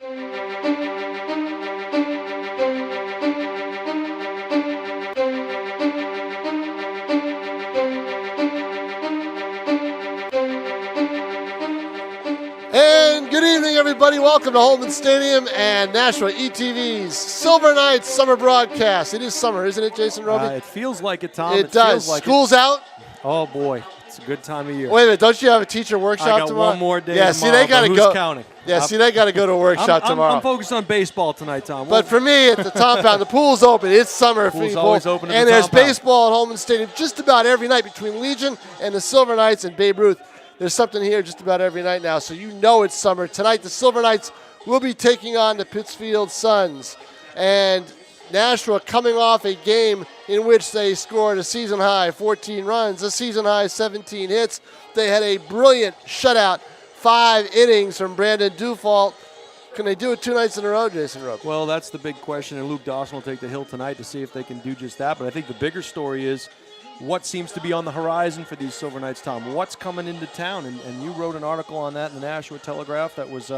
And good evening, everybody. Welcome to Holman Stadium and NashuaETV's Silver Knights summer broadcast. It is summer, isn't it, Jason Roby? It feels like it, Tom. It does. Feels like School's out. Oh, boy. It's a good time of year. Wait a minute. Don't you have a teacher workshop tomorrow? I got one more day yeah, tomorrow, see, they got to who's go. counting? Yeah, see, they got to go to a workshop tomorrow. I'm focused on baseball tonight, Tom. But for me, at the compound, the pool's open. It's summer. Pool's always open at and the there's compound. baseball at Holman Stadium just about every night between Legion and the Silver Knights and Babe Ruth. There's something here just about every night now, so you know it's summer. Tonight, the Silver Knights will be taking on the Pittsfield Suns. And Nashua coming off a game in which they scored a season-high 14 runs, a season-high 17 hits. They had a brilliant shutout, 5 innings from Brandon Dufault. Can they do it 2 nights in a row, Jason Rope? Well, that's the big question, and Luke Dawson will take the hill tonight to see if they can do just that. But I think the bigger story is what seems to be on the horizon for these Silver Knights, Tom. What's coming into town? And you wrote an article on that in the Nashua Telegraph that was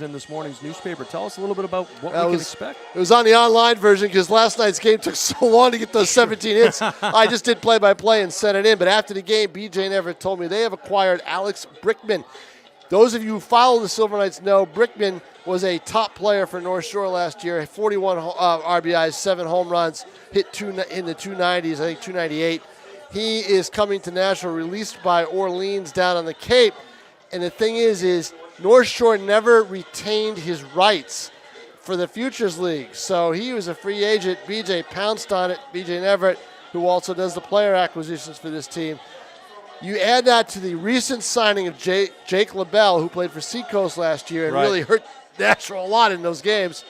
in this morning's newspaper. Tell us a little bit about what we can expect. It was on the online version because last night's game took so long to get those 17 hits. I just did play-by-play and sent it in. But after the game, BJ Everett told me they have acquired Alex Brickman. Those of you who follow the Silver Knights know Brickman was a top player for North Shore last year. 41 RBIs, 7 home runs, hit in the 290s, I think 298. He is coming to Nashua, released by Orleans down on the Cape. And the thing is North Shore never retained his rights for the Futures League. So he was a free agent. BJ pounced on it. BJ Everett, who also does the player acquisitions for this team. You add that to the recent signing of Jake LaBelle, who played for Seacoast last year and really hurt Nashua a lot in those games.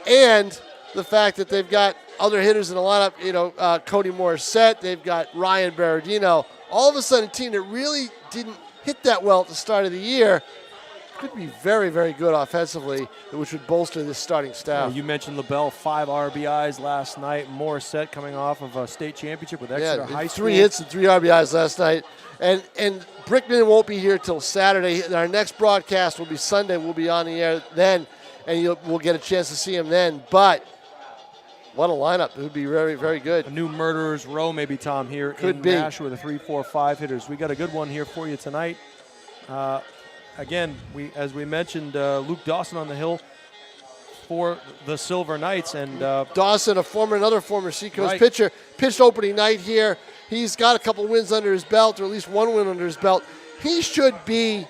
And the fact that they've got other hitters in the lineup, Cody Morissette, they've got Ryan Berardino. All of a sudden, a team that really didn't hit that well at the start of the year could be very, very good offensively, which would bolster this starting staff. You mentioned LaBelle, 5 RBIs last night. Morissette coming off of a state championship with Exeter High School. 3 hits and 3 RBIs last night. And Brickman won't be here till Saturday. Our next broadcast will be Sunday. We'll be on the air then, and we'll get a chance to see him then. But what a lineup. It would be very, very good. A new murderer's row maybe, Tom, here in Nashua with the 3, 4, 5 hitters. We got a good one here for you tonight. Again, as we mentioned, Luke Dawson on the hill for the Silver Knights. And Dawson, another former Seacoast pitcher, pitched opening night here. He's got a couple wins under his belt, or at least 1 win under his belt. He should be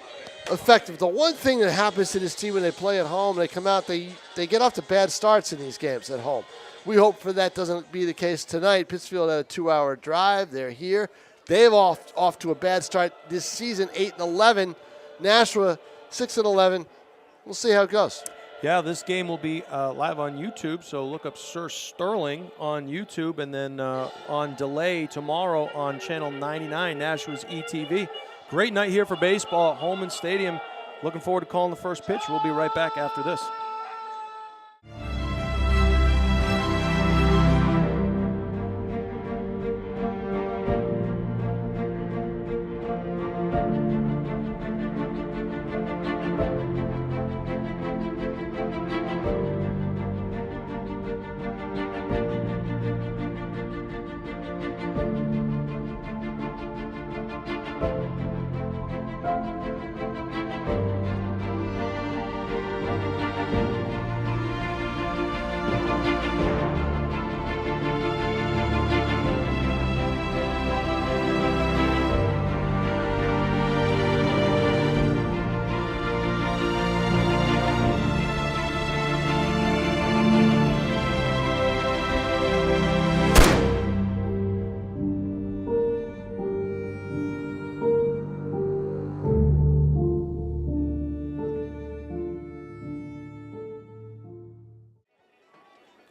effective. The one thing that happens to this team when they play at home, they come out, they get off to bad starts in these games at home. We hope for that doesn't be the case tonight. Pittsfield had a 2-hour drive. They're here. They've off to a bad start this season, 8-11. Nashua, 6-11. We'll see how it goes. Yeah, this game will be live on YouTube, so look up Sir Sterling on YouTube, and then on delay tomorrow on Channel 99, Nashua's ETV. Great night here for baseball at Holman Stadium. Looking forward to calling the first pitch. We'll be right back after this.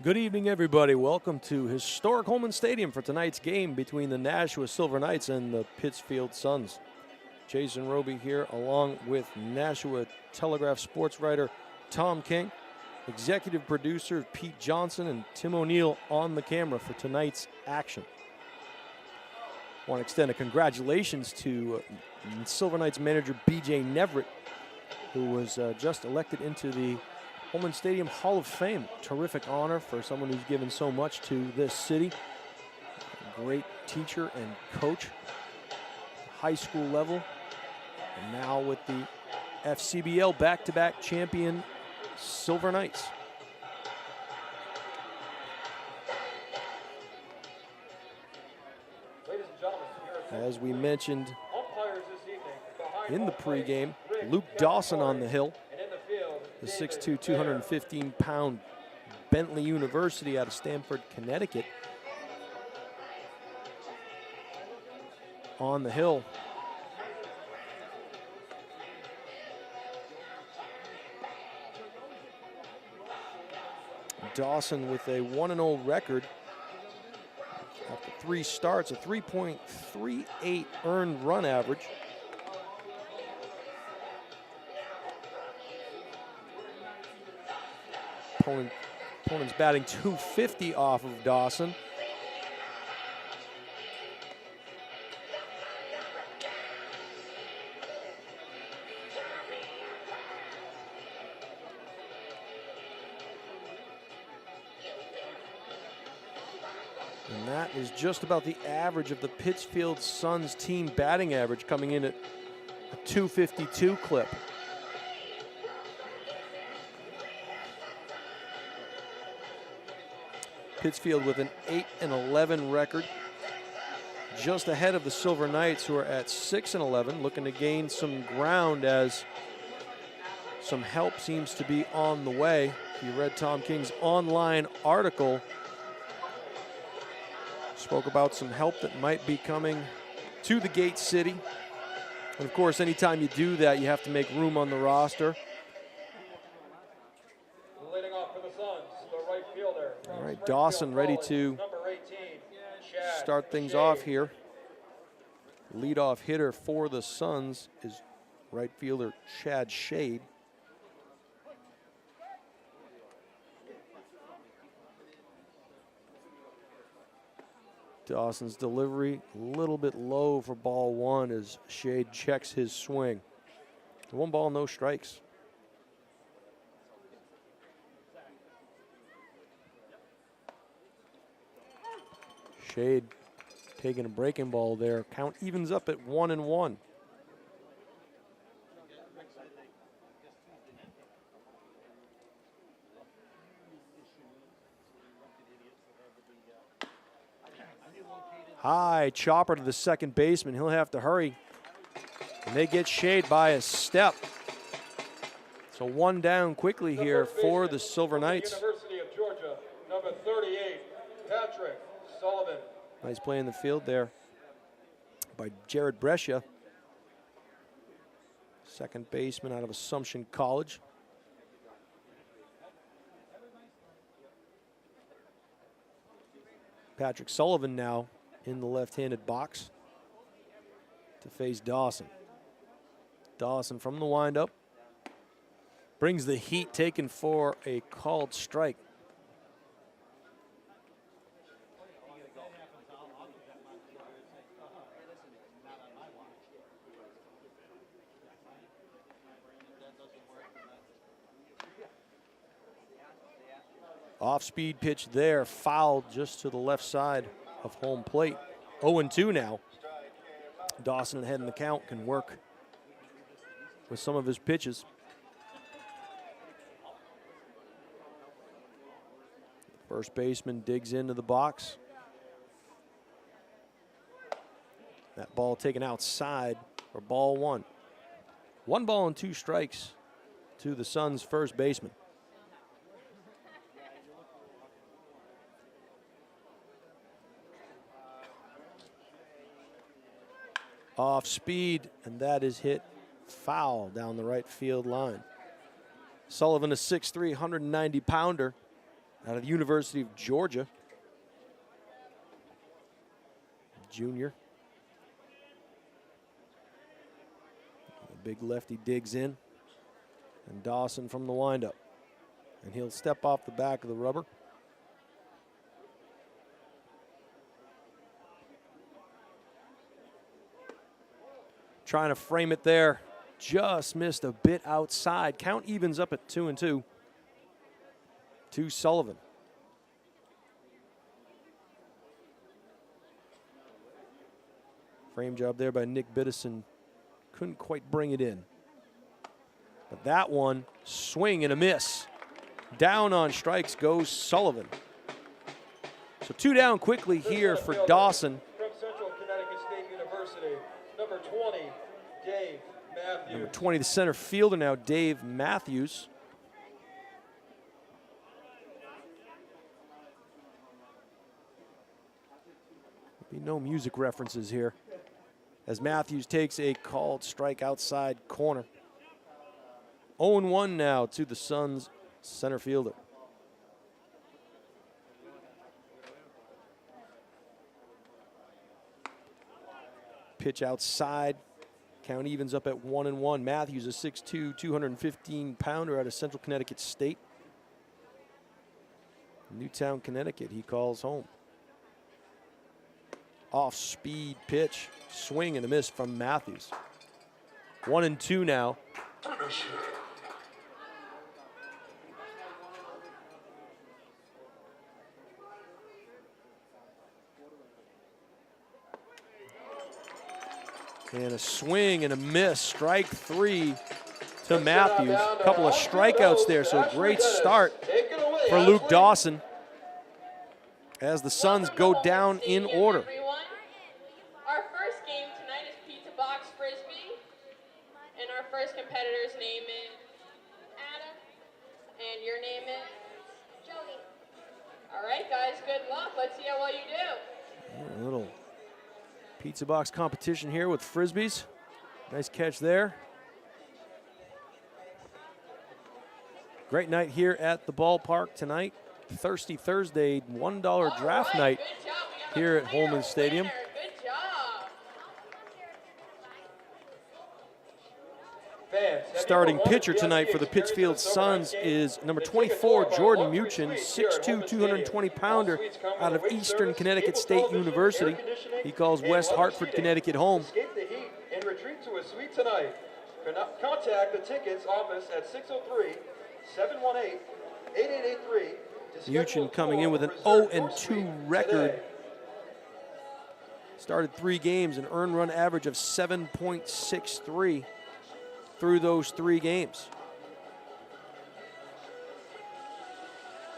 Good evening, everybody. Welcome to historic Holman Stadium for tonight's game between the Nashua Silver Knights and the Pittsfield Suns. Jason Roby here, along with Nashua Telegraph sports writer Tom King, executive producer Pete Johnson, and Tim O'Neill on the camera for tonight's action. I want to extend a congratulations to Silver Knights manager BJ Everett, who was just elected into the Holman Stadium Hall of Fame. Terrific honor for someone who's given so much to this city. Great teacher and coach, high school level, and now with the FCBL back-to-back champion Silver Knights. As we mentioned in the pregame, Luke Dawson on the hill, the 6'2", 215-pound Bentley University out of Stamford, Connecticut, on the hill. Dawson with a 1-0 record after 3 starts, a 3.38 earned run average. Opponent's batting .250 off of Dawson. And that is just about the average of the Pittsfield Suns team batting average, coming in at a .252 clip. Pittsfield with an 8-11 record, just ahead of the Silver Knights, who are at 6-11, looking to gain some ground as some help seems to be on the way. If you read Tom King's online article, spoke about some help that might be coming to the Gate City. And of course, anytime you do that, you have to make room on the roster. Leading off for the Suns, the right fielder. All right, Dawson ready to start things off here. Leadoff hitter for the Suns is right fielder Chad Shade. Dawson's delivery a little bit low for ball 1 as Shade checks his swing. 1 ball, no strikes. Shade taking a breaking ball there. Count evens up at 1-1. High chopper to the second baseman. He'll have to hurry. And they get Shade by a step. So 1 down quickly here for the Silver Knights. University of Georgia, number 38, Patrick Sullivan. Nice play in the field there by Jared Brescia, second baseman out of Assumption College. Patrick Sullivan now in the left-handed box to face Dawson. Dawson from the windup brings the heat, taken for a called strike. Off-speed pitch there, fouled just to the left side of home plate. 0-2 now. Dawson ahead in the count, can work with some of his pitches. First baseman digs into the box. That ball taken outside for ball 1. 1 ball and 2 strikes to the Suns' first baseman. Off speed, and that is hit foul down the right field line. Sullivan, a 6'3", 190-pounder out of the University of Georgia. Junior. The big lefty digs in, and Dawson from the windup. And he'll step off the back of the rubber. Trying to frame it there. Just missed a bit outside. Count evens up at 2-2. to Sullivan. Frame job there by Nick Biddison. Couldn't quite bring it in. But that one, swing and a miss. Down on strikes goes Sullivan. So 2 down quickly here for Dawson. From Central Connecticut State University, number 20, Dave Matthews. Number 20, the center fielder now, Dave Matthews. There'll be no music references here, as Matthews takes a called strike outside corner. 0-1 now to the Suns center fielder. Pitch outside. Count evens up at 1-1. Matthews, a 6'2", 215-pounder out of Central Connecticut State. Newtown, Connecticut, he calls home. Off-speed pitch, swing and a miss from Matthews. 1-2 now. And a swing and a miss, strike 3 to Matthews. A couple of strikeouts there, so a great start for Luke Dawson as the Suns go down in order. Our first game tonight is Pizza Box Frisbee, and our first competitor's name is Adam, and your name is? Jody. All right, guys, good luck. Let's see how well you do. A little pizza box competition here with Frisbees. Nice catch there. Great night here at the ballpark tonight. Thirsty Thursday, $1 draft night here at Holman Stadium. Good job. Starting pitcher tonight for the Pittsfield Suns is number 24, Jordan Muchin, 6'2", 220-pounder out of Eastern Connecticut State University. He calls West Hartford, Connecticut home. Escape the heat and retreat to a suite tonight. Contact the tickets office at 603-718-8883. Muchin coming in with an 0-2 record. Started 3 games, an earned run average of 7.63 through those 3 games.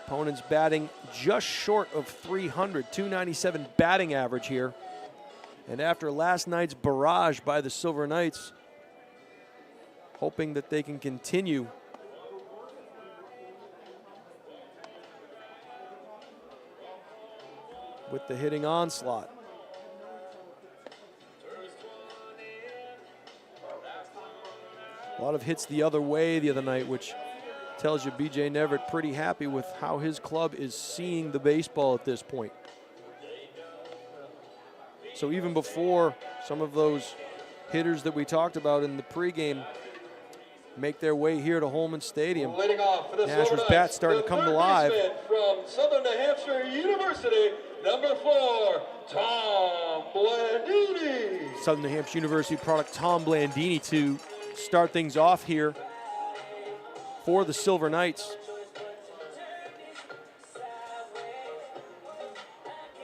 Opponents batting just short of 300, 297 batting average here. And after last night's barrage by the Silver Knights, hoping that they can continue with the hitting onslaught. A lot of hits the other way the other night, which tells you B.J. Neverett pretty happy with how his club is seeing the baseball at this point. So even before some of those hitters that we talked about in the pregame make their way here to Holman Stadium, Nashua's bat starting to come to life. From Southern New Hampshire University, number 4, Tom Blandini. Southern New Hampshire University product Tom Blandini to start things off here for the Silver Knights.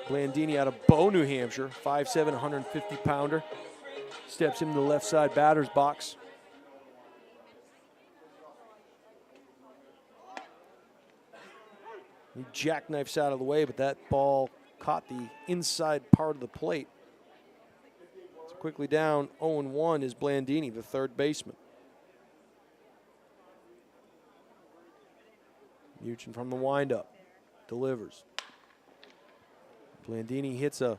Blandini out of Bow, New Hampshire, 5'7", 150-pounder. Steps into the left side batter's box. He jackknifes out of the way, but that ball caught the inside part of the plate. So quickly down, 0-1 is Blandini, the third baseman. Muchin from the windup, delivers. Blandini hits a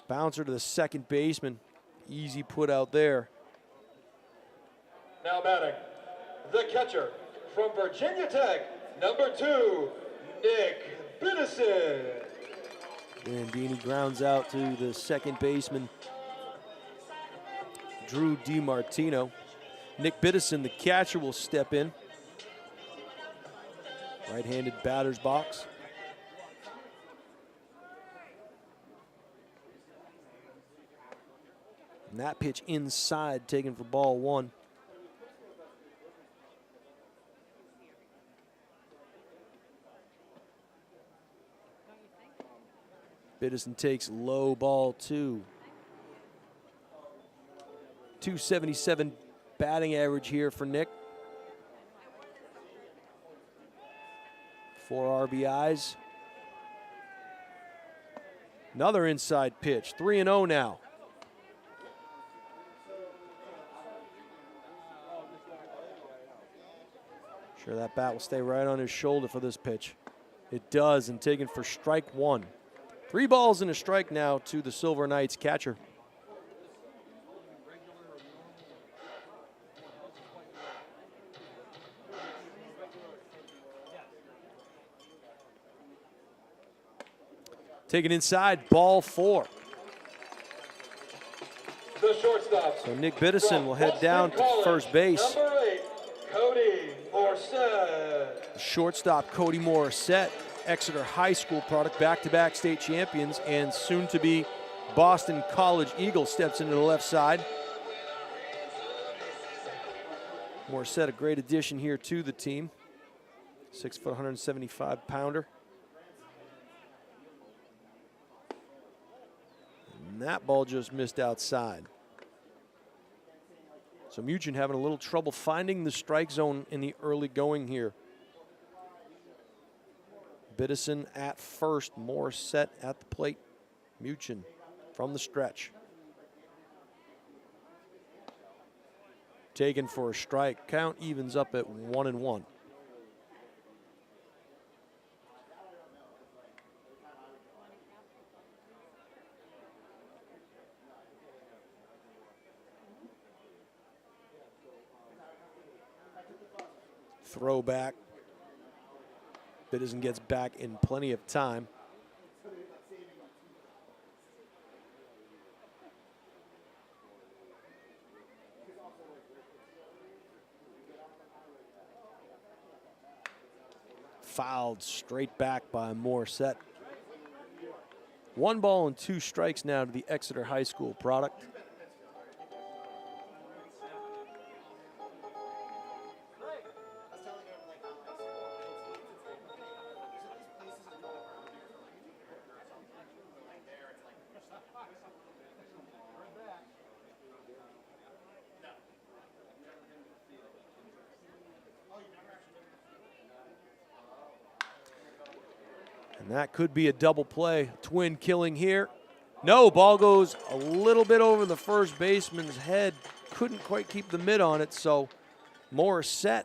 bouncer to the second baseman. Easy put out there. Now batting, the catcher from Virginia Tech, number 2, Nick Biddison. Blandini grounds out to the second baseman, Drew DiMartino. Nick Biddison, the catcher, will step in. Right-handed batter's box. And that pitch inside, taken for ball 1. Biddison takes low ball 2. 277 batting average here for Nick. 4 RBIs. Another inside pitch. 3-0 now. Sure that bat will stay right on his shoulder for this pitch. It does, and taken for strike 1. 3 balls and a strike now to the Silver Knights catcher. Taken inside, ball 4. The shortstop. So Nick Biddison will head down to first base. Number 8, Cody Morissette. Shortstop Cody Morissette, Exeter High School product, back-to-back state champions, and soon-to-be Boston College Eagle steps into the left side. Morissette, a great addition here to the team. 6 foot, 175 pounder. And that ball just missed outside. So Muchin having a little trouble finding the strike zone in the early going here. Biddison at first, Morissette at the plate. Muchin from the stretch. Taken for a strike. Count evens up at 1-1. Throwback. Biddison gets back in plenty of time. Fouled straight back by Morissette. 1 ball and 2 strikes now to the Exeter High School product. And that could be a double play. Twin killing here. No, ball goes a little bit over the first baseman's head. Couldn't quite keep the mid on it, so Morissette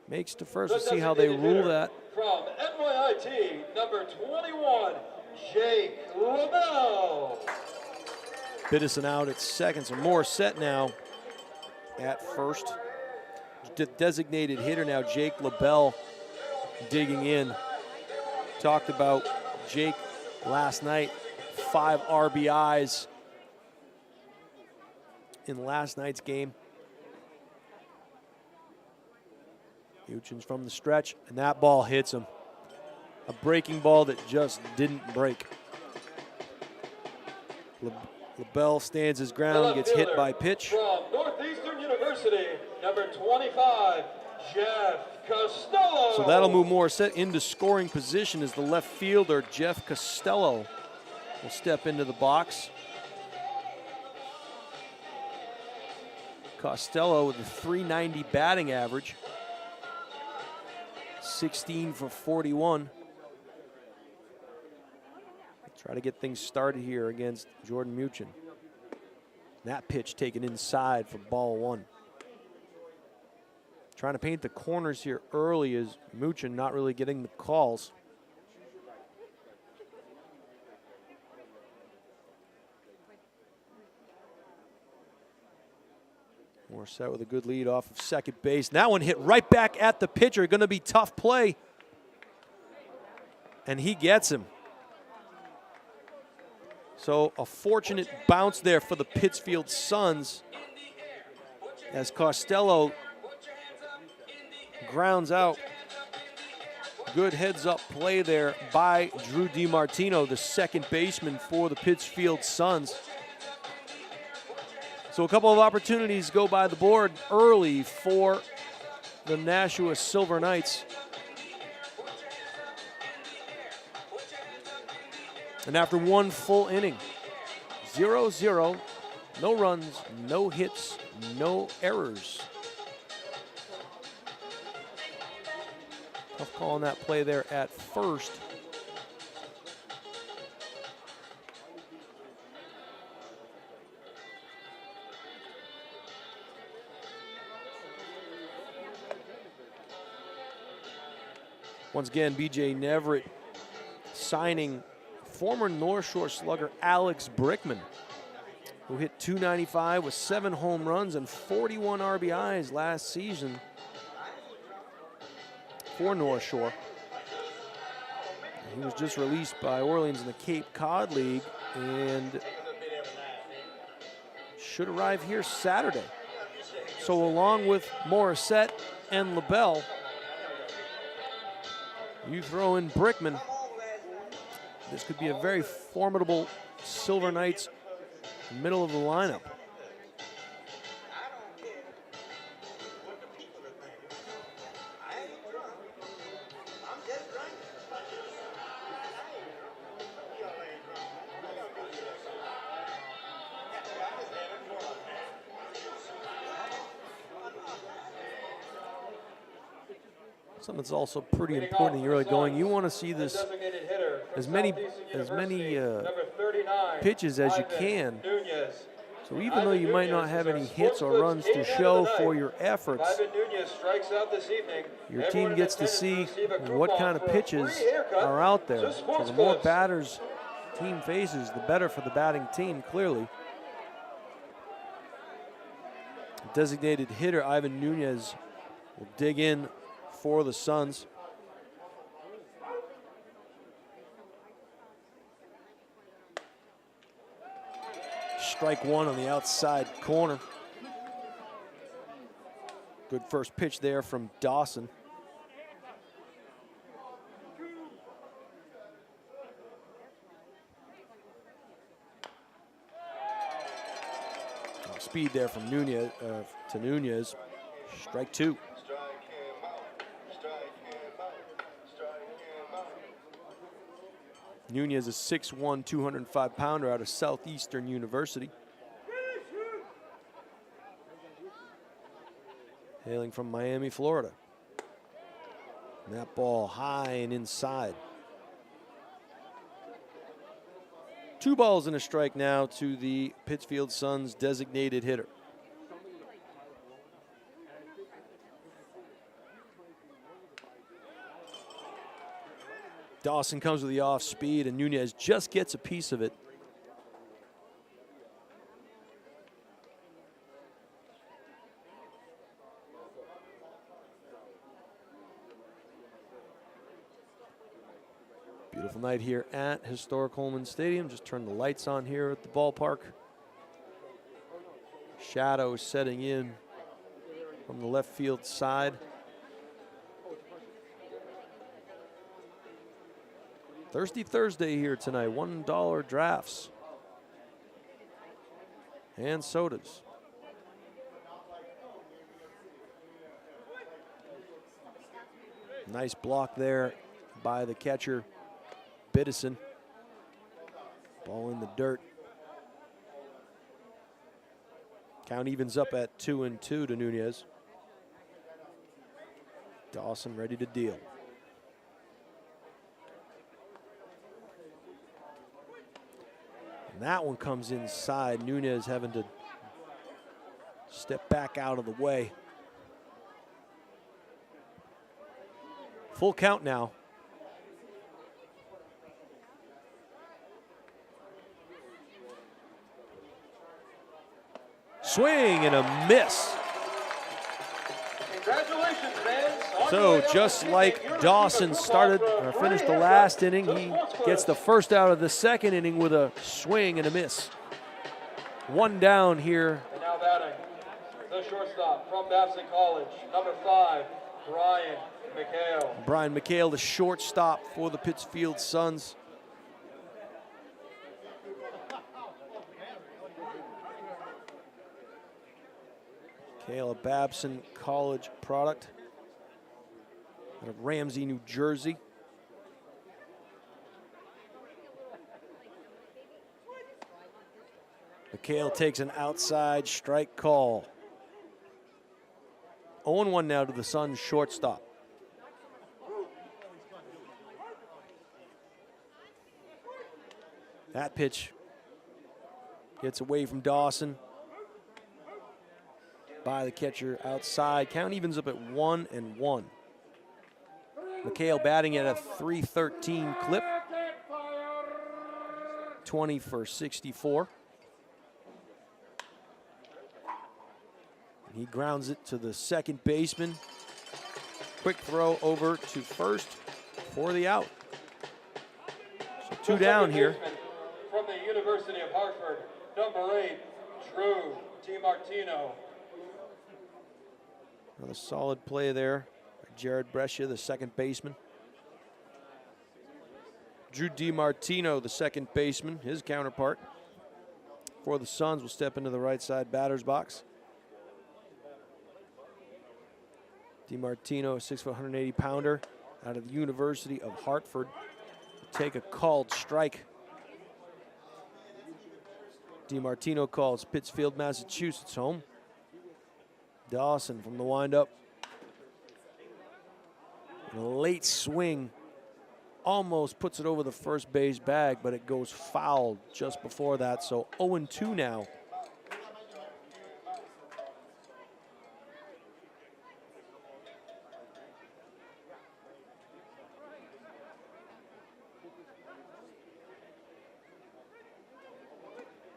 makes to first. We'll see how they rule that. From NYIT, number 21, Jake LaBelle. Biddison out at second, so Morissette now at first. Designated hitter now, Jake LaBelle digging in. Talked about Jake last night, 5 RBIs in last night's game. Muchin's from the stretch, and that ball hits him. A breaking ball that just didn't break. LaBelle stands his ground, gets hit by pitch. From Northeastern University, number 25, Jeff Costello. So that'll move Morissette into scoring position as the left fielder, Jeff Costello, will step into the box. Costello with a .390 batting average. 16 for 41. Try to get things started here against Jordan Muchin. That pitch taken inside for ball 1. Trying to paint the corners here early as Muchin not really getting the calls. Morissette with a good lead off of second base. That one hit right back at the pitcher. Going to be tough play. And he gets him. So a fortunate bounce there for the Pittsfield Suns as Costello grounds out. Good heads-up play there by Drew DiMartino, the second baseman for the Pittsfield Suns. So a couple of opportunities go by the board early for the Nashua Silver Knights. And after one full inning, 0-0, no runs, no hits, no errors. Tough call on that play there at first. Once again, B.J. Neverett signing former North Shore slugger Alex Brickman, who hit .295 with 7 home runs and 41 RBIs last season for North Shore. He was just released by Orleans in the Cape Cod League and should arrive here Saturday. So along with Morissette and LaBelle, you throw in Brickman, this could be a very formidable Silver Knights middle of the lineup. Something that's also pretty important in the early going. You want to see this as many pitches as you can. So even though you might not have any hits or runs to show for your efforts, your team gets to see what kind of pitches are out there. So the more batters team faces, the better for the batting team, clearly. Designated hitter Ivan Nunez will dig in for the Suns. Strike one on the outside corner. Good first pitch there from Dawson. Speed there from Nunez to Nunez. Strike two. Nunez is 6'1", 205-pounder out of Southeastern University. Hailing from Miami, Florida. And that ball high and inside. 2 balls and a strike now to the Pittsfield Suns designated hitter. Dawson comes with the off speed, and Nunez just gets a piece of it. Beautiful night here at historic Holman Stadium. Just turned the lights on here at the ballpark. Shadows setting in from the left field side. Thirsty Thursday here tonight, $1 drafts and sodas. Nice block there by the catcher, Biddison. Ball in the dirt. Count evens up at 2-2 to Nunez. Dawson ready to deal. And that one comes inside. Nunez having to step back out of the way. Full count now. Swing and a miss. Congratulations, fans. So just like Dawson finished the last inning, he gets the first out of the second inning with a swing and a miss. 1 down here. And now batting, the shortstop from Babson College, number 5, Brian McHale. Brian McHale, the shortstop for the Pittsfield Suns. McHale, a Babson College product out of Ramsey, New Jersey. McHale takes an outside strike call. 0-1 now to the Suns shortstop. That pitch gets away from Dawson by the catcher outside. Count evens up at 1-1. McHale batting at a .313 clip. 20 for 64. He grounds it to the second baseman. Quick throw over to first for the out. So two down here. From the University of Hartford, number 8, Drew DiMartino. Another solid play there by Jared Brescia, the second baseman. Drew DiMartino, the second baseman, his counterpart for the Suns, will step into the right side batter's box. DiMartino, a 6', 180-pounder out of the University of Hartford, will take a called strike. DiMartino calls Pittsfield, Massachusetts home. Dawson from the windup. And a late swing almost puts it over the first base bag, but it goes foul just before that. So 0-2 now.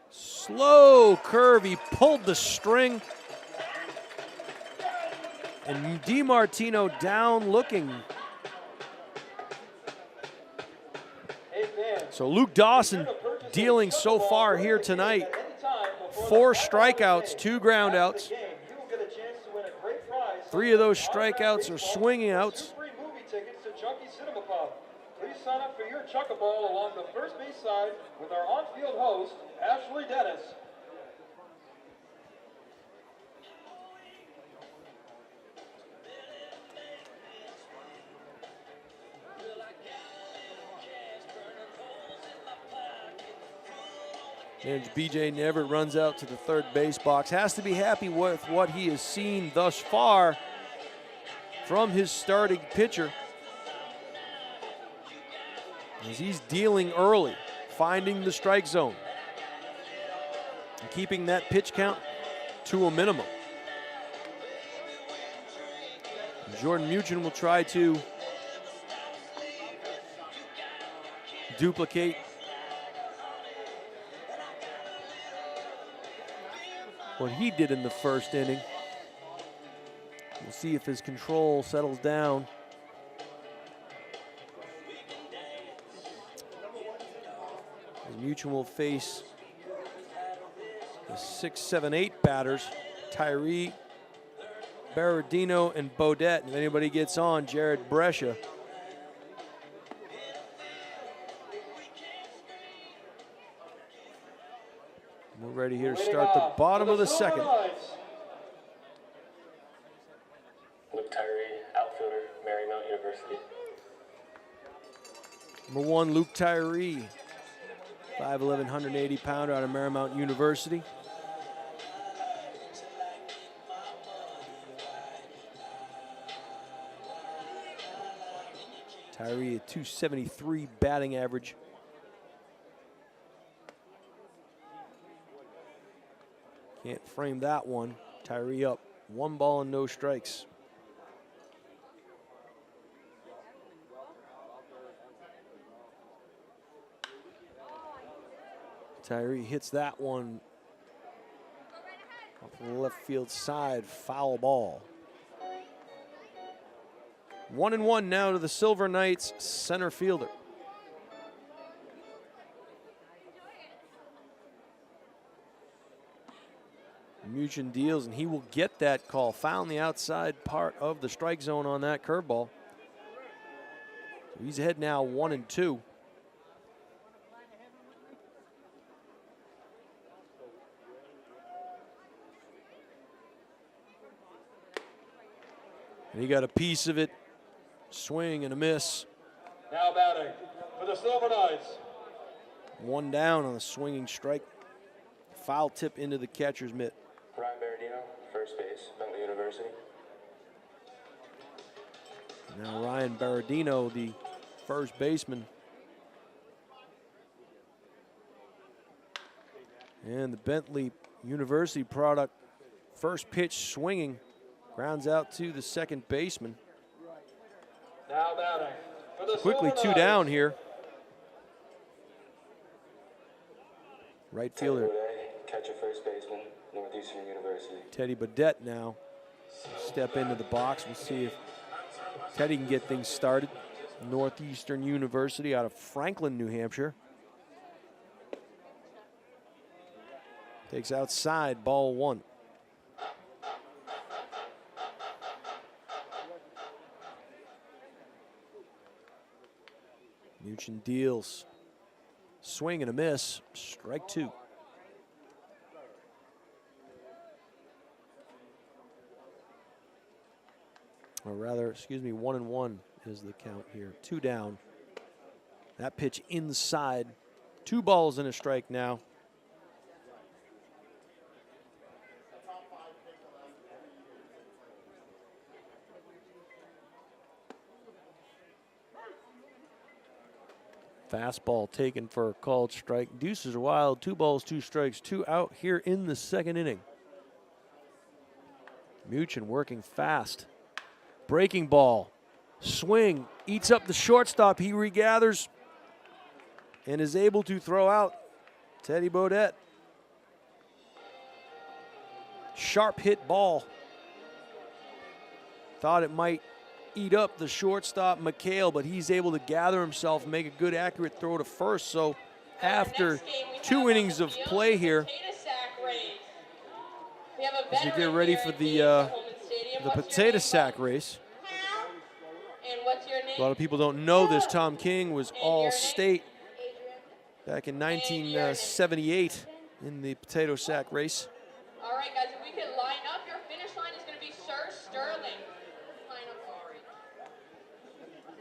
Slow curve, he pulled the string. And DiMartino down looking. So Luke Dawson dealing so far here tonight. 4 strikeouts, 2 groundouts. 3 of those strikeouts are swinging outs. Please sign up for your Chuck-a-Ball along the first base side with our on-field host, Ashley Dennis. And BJ Never runs out to the third base box. Has to be happy with what he has seen thus far from his starting pitcher, as he's dealing early, finding the strike zone, and keeping that pitch count to a minimum. Jordan Muchin will try to duplicate what he did in the first inning. We'll see if his control settles down. Mutual will face the 6, 7, 8 batters, Tyree, Berardino, and Bodette. And if anybody gets on, Jared Brescia. We're ready here to start the bottom of the second. Luke Tyree, outfielder, Marymount University. Number 1, Luke Tyree. 5'11", 180-pounder out of Marymount University. Tyree, a .273 batting average. Can't frame that one. Tyree up. 1 ball and no strikes. Tyree hits that one off the left field side, foul ball. 1-1 now to the Silver Knights center fielder. Muchin deals, and he will get that call. Found the outside part of the strike zone on that curveball. So he's ahead now 1-2. And he got a piece of it. Swing and a miss. Now batting for the Silver Knights. 1 down on a swinging strike. foul tip into the catcher's mitt. Ryan Berardino, first base, Bentley University. Now Ryan Berardino, the first baseman. And the Bentley University product, first pitch swinging, grounds out to the second baseman. Now batting for the Quickly Silver 2 Knights. down here. Right fielder Catcher, first baseman, Northeastern University. Teddy Badette now step into the box. We'll see if Teddy can get things started. Northeastern University out of Franklin, New Hampshire. Takes outside, ball 1. Muchin deals. Swing and a miss. Strike 2. Or rather, excuse me, 1-1 is the count here. 2 down. That pitch inside. 2 balls and a strike now. Fastball taken for a called strike. Deuces are wild. 2 balls, 2 strikes, 2 out here in the second inning. Muchin working fast. Breaking ball. Swing. Eats up the shortstop. He regathers and is able to throw out Teddy Bodette. Sharp hit ball. Thought it might eat up the shortstop McHale, but he's able to gather himself and make a good accurate throw to first. So after 2 innings of play here, as we get ready for the potato sack race. A lot of people don't know this. Tom King was all-state back in 1978 in the potato sack race. All right, guys, if we can line up, your finish line is going to be Sir Sterling. Line up forward.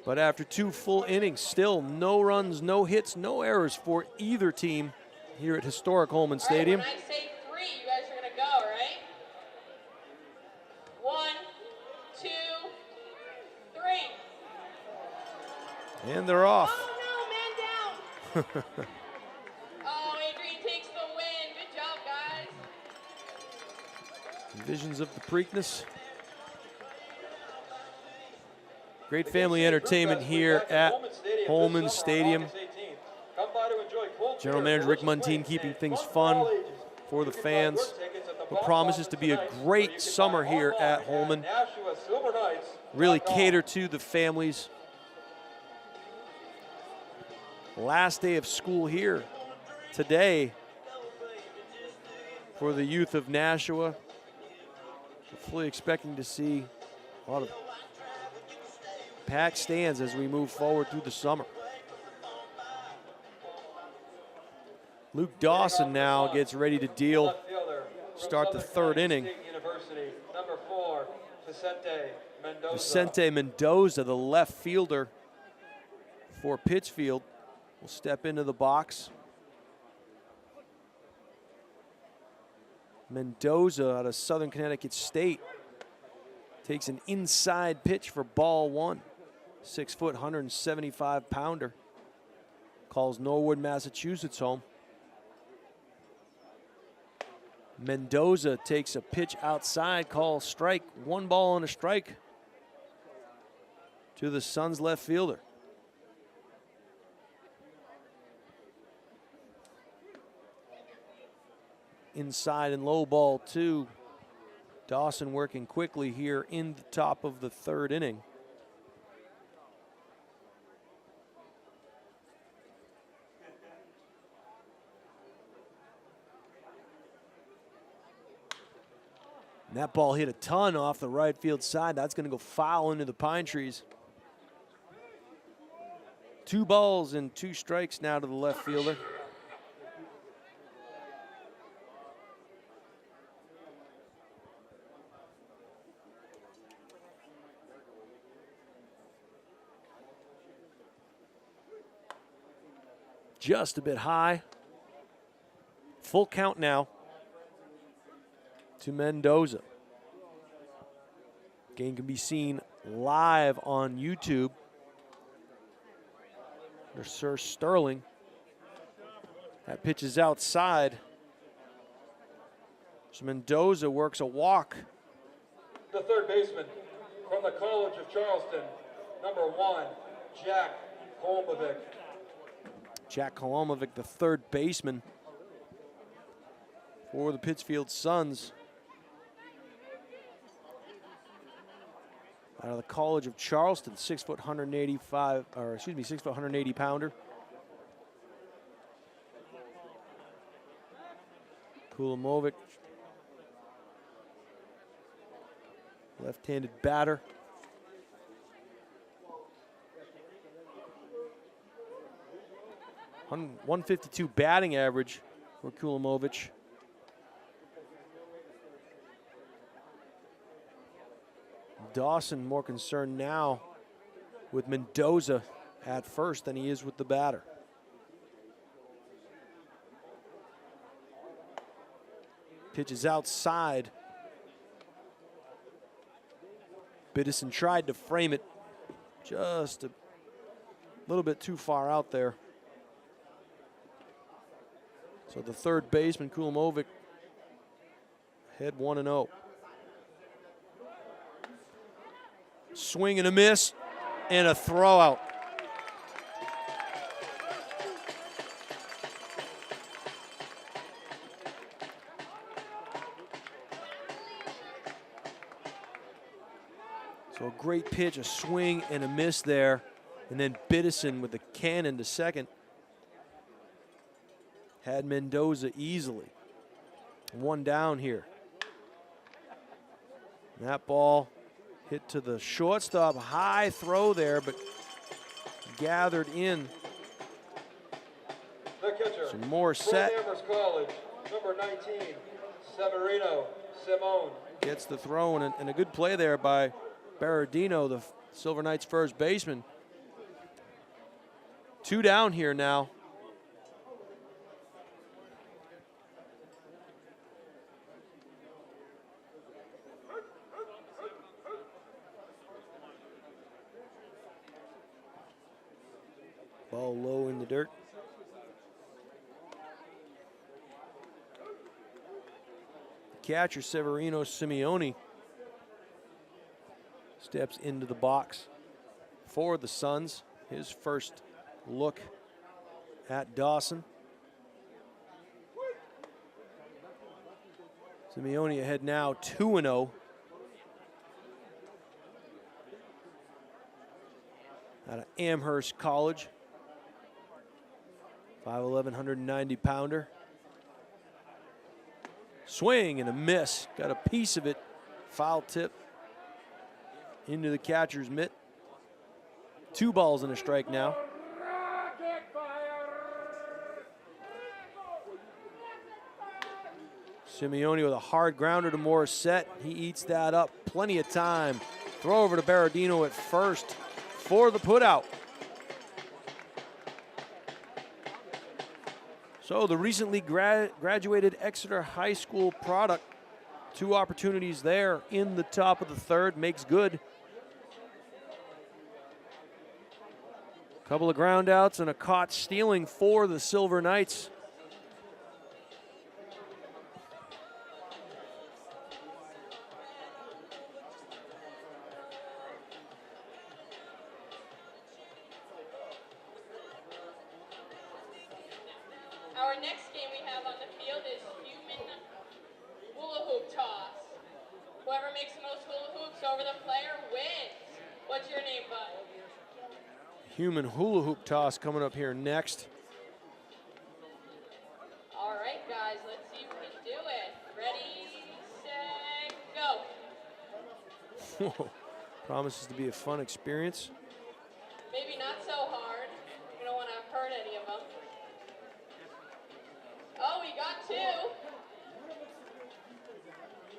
But after 2 full innings, still no runs, no hits, no errors for either team here at historic Holman Stadium. All right, when I say 3, you guys are going to go, right? 1, 2, 3. And they're off. Oh, no, man down. Oh, Adrian takes the win. Good job, guys. Visions of the Preakness. Great family entertainment here at Holman Stadium. General Manager Rick Muntean keeping things fun for the fans. What promises to be a great summer here at Holman. Really cater to the families. Last day of school here today for the youth of Nashua. Fully expecting to see a lot of packed stands as we move forward through the summer. Luke Dawson now gets ready to deal. Start the 3rd inning. Vicente Mendoza, the left fielder for Pittsfield, will step into the box. Mendoza out of Southern Connecticut State takes an inside pitch for ball 1. 6-foot, 175-pounder. Calls Norwood, Massachusetts home. Mendoza takes a pitch outside, calls strike. 1 ball and a strike to the Suns left fielder. Inside and low ball 2. Dawson working quickly here in the top of the 3rd inning. And that ball hit a ton off the right field side. That's going to go foul into the pine trees. 2 balls and 2 strikes now to the left fielder. Just a bit high. Full count now. to Mendoza. Game can be seen live on YouTube. There's Sir Sterling. That pitch is outside. So Mendoza works a walk. The third baseman from the College of Charleston, number 1, Jack Holmovic. Jack Kolomovic, the third baseman for the Pittsfield Suns. Out of the College of Charleston, 6 foot 185, or excuse me, 6 foot 180 pounder. Kolomovic, left-handed batter. 152 batting average for Kolomovic. Dawson more concerned now with Mendoza at first than he is with the batter. Pitch is outside. Biddison tried to frame it just a little bit too far out there. So the third baseman, Kolomovic, head 1-0. Swing and a miss, and a throw out. So a great pitch, a swing and a miss there. And then Biddison with the cannon to second had Mendoza easily. One down here. And that ball hit to the shortstop. High throw there, but gathered in. The catcher Some more set. from Amherst College, number 19, Severino Simone. Gets the throw, and a good play there by Berardino, the Silver Knights first baseman. Two down here now. Ball low in the dirt. Catcher Severino Simeone steps into the box for the Suns. His first look at Dawson. Simeone ahead now 2-0. Out of Amherst College. 5'11", 190 pounder. Swing and a miss. Got a piece of it. Foul tip into the catcher's mitt. 2 balls and a strike now. Simeone with a hard grounder to Morissette. He eats that up. Plenty of time. Throw over to Berardino at first for the putout. So the recently graduated Exeter High School product, 2 opportunities there in the top of the third, makes good. Couple of ground outs and a caught stealing for the Silver Knights. Our next game we have on the field is human hula hoop toss. Whoever makes the most hula hoops over the player wins. What's your name, bud? Human hula hoop toss coming up here next. All right, guys, let's see who can do it. Ready, set, go. Promises to be a fun experience. Maybe not so hard. We don't want to hurt any of them. Oh, he got 2.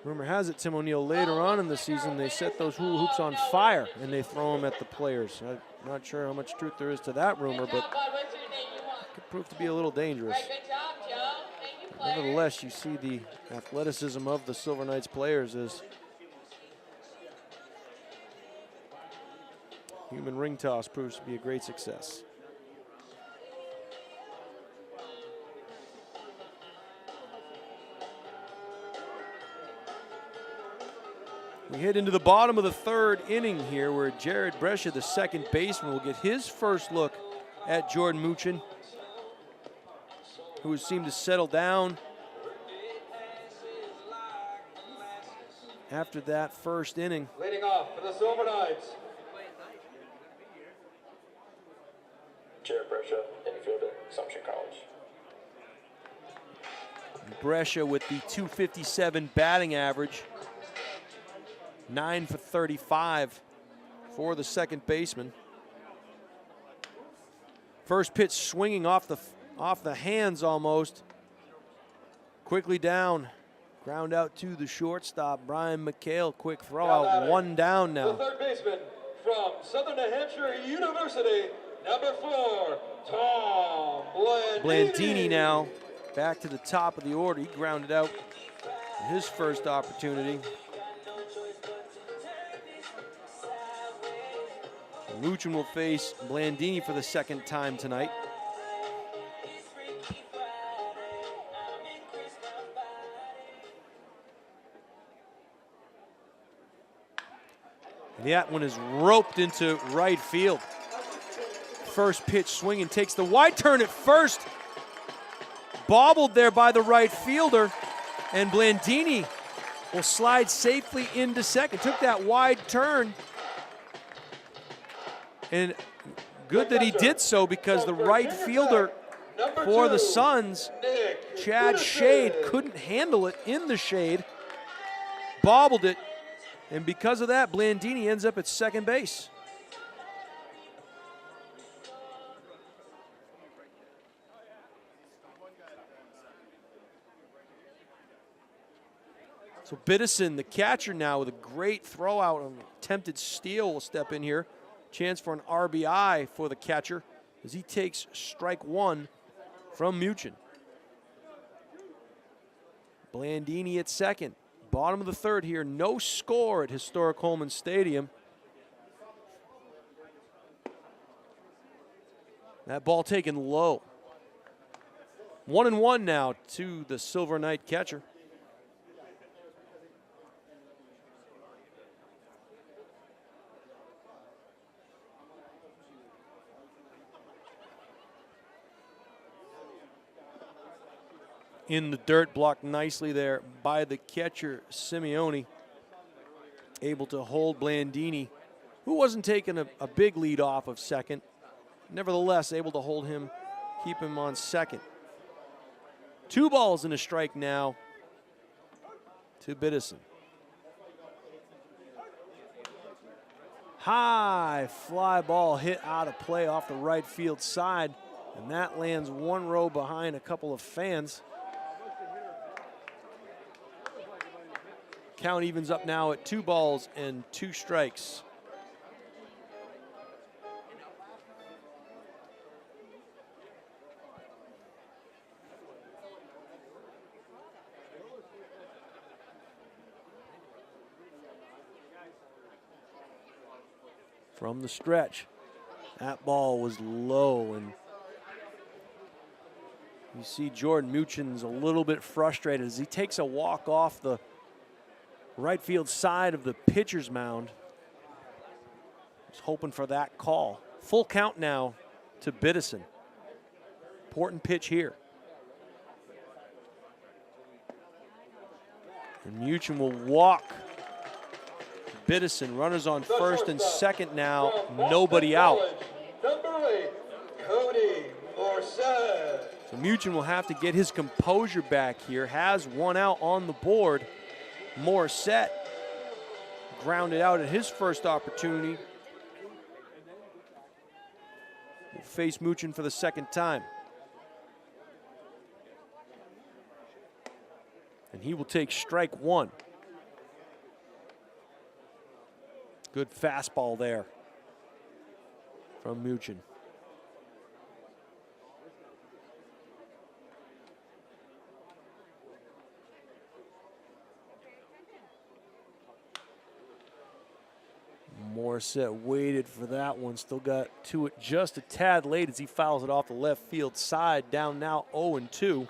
Rumor has it Tim O'Neill later on in the season, they set those hula hoops on fire and they throw them at the players. I'm not sure how much truth there is to that rumor, Good but job, bud. What's your name? You won. it could prove to be a little dangerous. All right, good job, Joe. Thank you player. Nevertheless, you see the athleticism of the Silver Knights players as human ring toss proves to be a great success. We head into the bottom of the third inning here where Jared Brescia, the second baseman, will get his first look at Jordan Muchin, who has seemed to settle down after that first inning. Leading off for the Silver Knights, Jared Brescia, infielder, Assumption College. Brescia with the .257 batting average, 9 for 35 for the second baseman. First pitch swinging off the hands almost. Quickly down, ground out to the shortstop, Brian McHale. Quick throw out, one down the now. third baseman from Southern New Hampshire University, number 4, Tom Blandini now back to the top of the order. He grounded out his first opportunity. Muchin will face Blandini for the second time tonight. And that one is roped into right field. First pitch swinging, takes the wide turn at first. Bobbled there by the right fielder, and Blandini will slide safely into second. Took that wide turn. And good that he did so, because the right fielder for the Suns, Chad Shade, couldn't handle it in the shade, bobbled it, and because of that, Blandini ends up at second base. So Biddison, the catcher now, with a great throw out on attempted steal, will step in here. Chance for an RBI for the catcher as he takes strike one from Muchin. Blandini at second. Bottom of the third here. No score at historic Holman Stadium. That ball taken low. 1-1 now to the Silver Knight catcher. In the dirt, blocked nicely there by the catcher, Simeone. Able to hold Blandini, who wasn't taking a big lead off of second. Nevertheless, able to hold him, keep him on second. 2 balls and a strike now to Biddison. High fly ball hit out of play off the right field side, and that lands one row behind a couple of fans. Count evens up now at 2 balls and 2 strikes. From the stretch, that ball was low, and you see Jordan Muchin's a little bit frustrated as he takes a walk off the right field side of the pitcher's mound. Just hoping for that call. Full count now to Biddison. Important pitch here. And Muchin will walk Biddison. Runners on first and second now. Nobody out. Number 8, Cody Morset. So Muchin will have to get his composure back here. Has one out on the board. Morset grounded out at his first opportunity. Will face Muchin for the second time. And he will take strike one. Good fastball there from Muchin. Morissette waited for that one. Still got to it just a tad late as he fouls it off the left field side. Down now 0-2.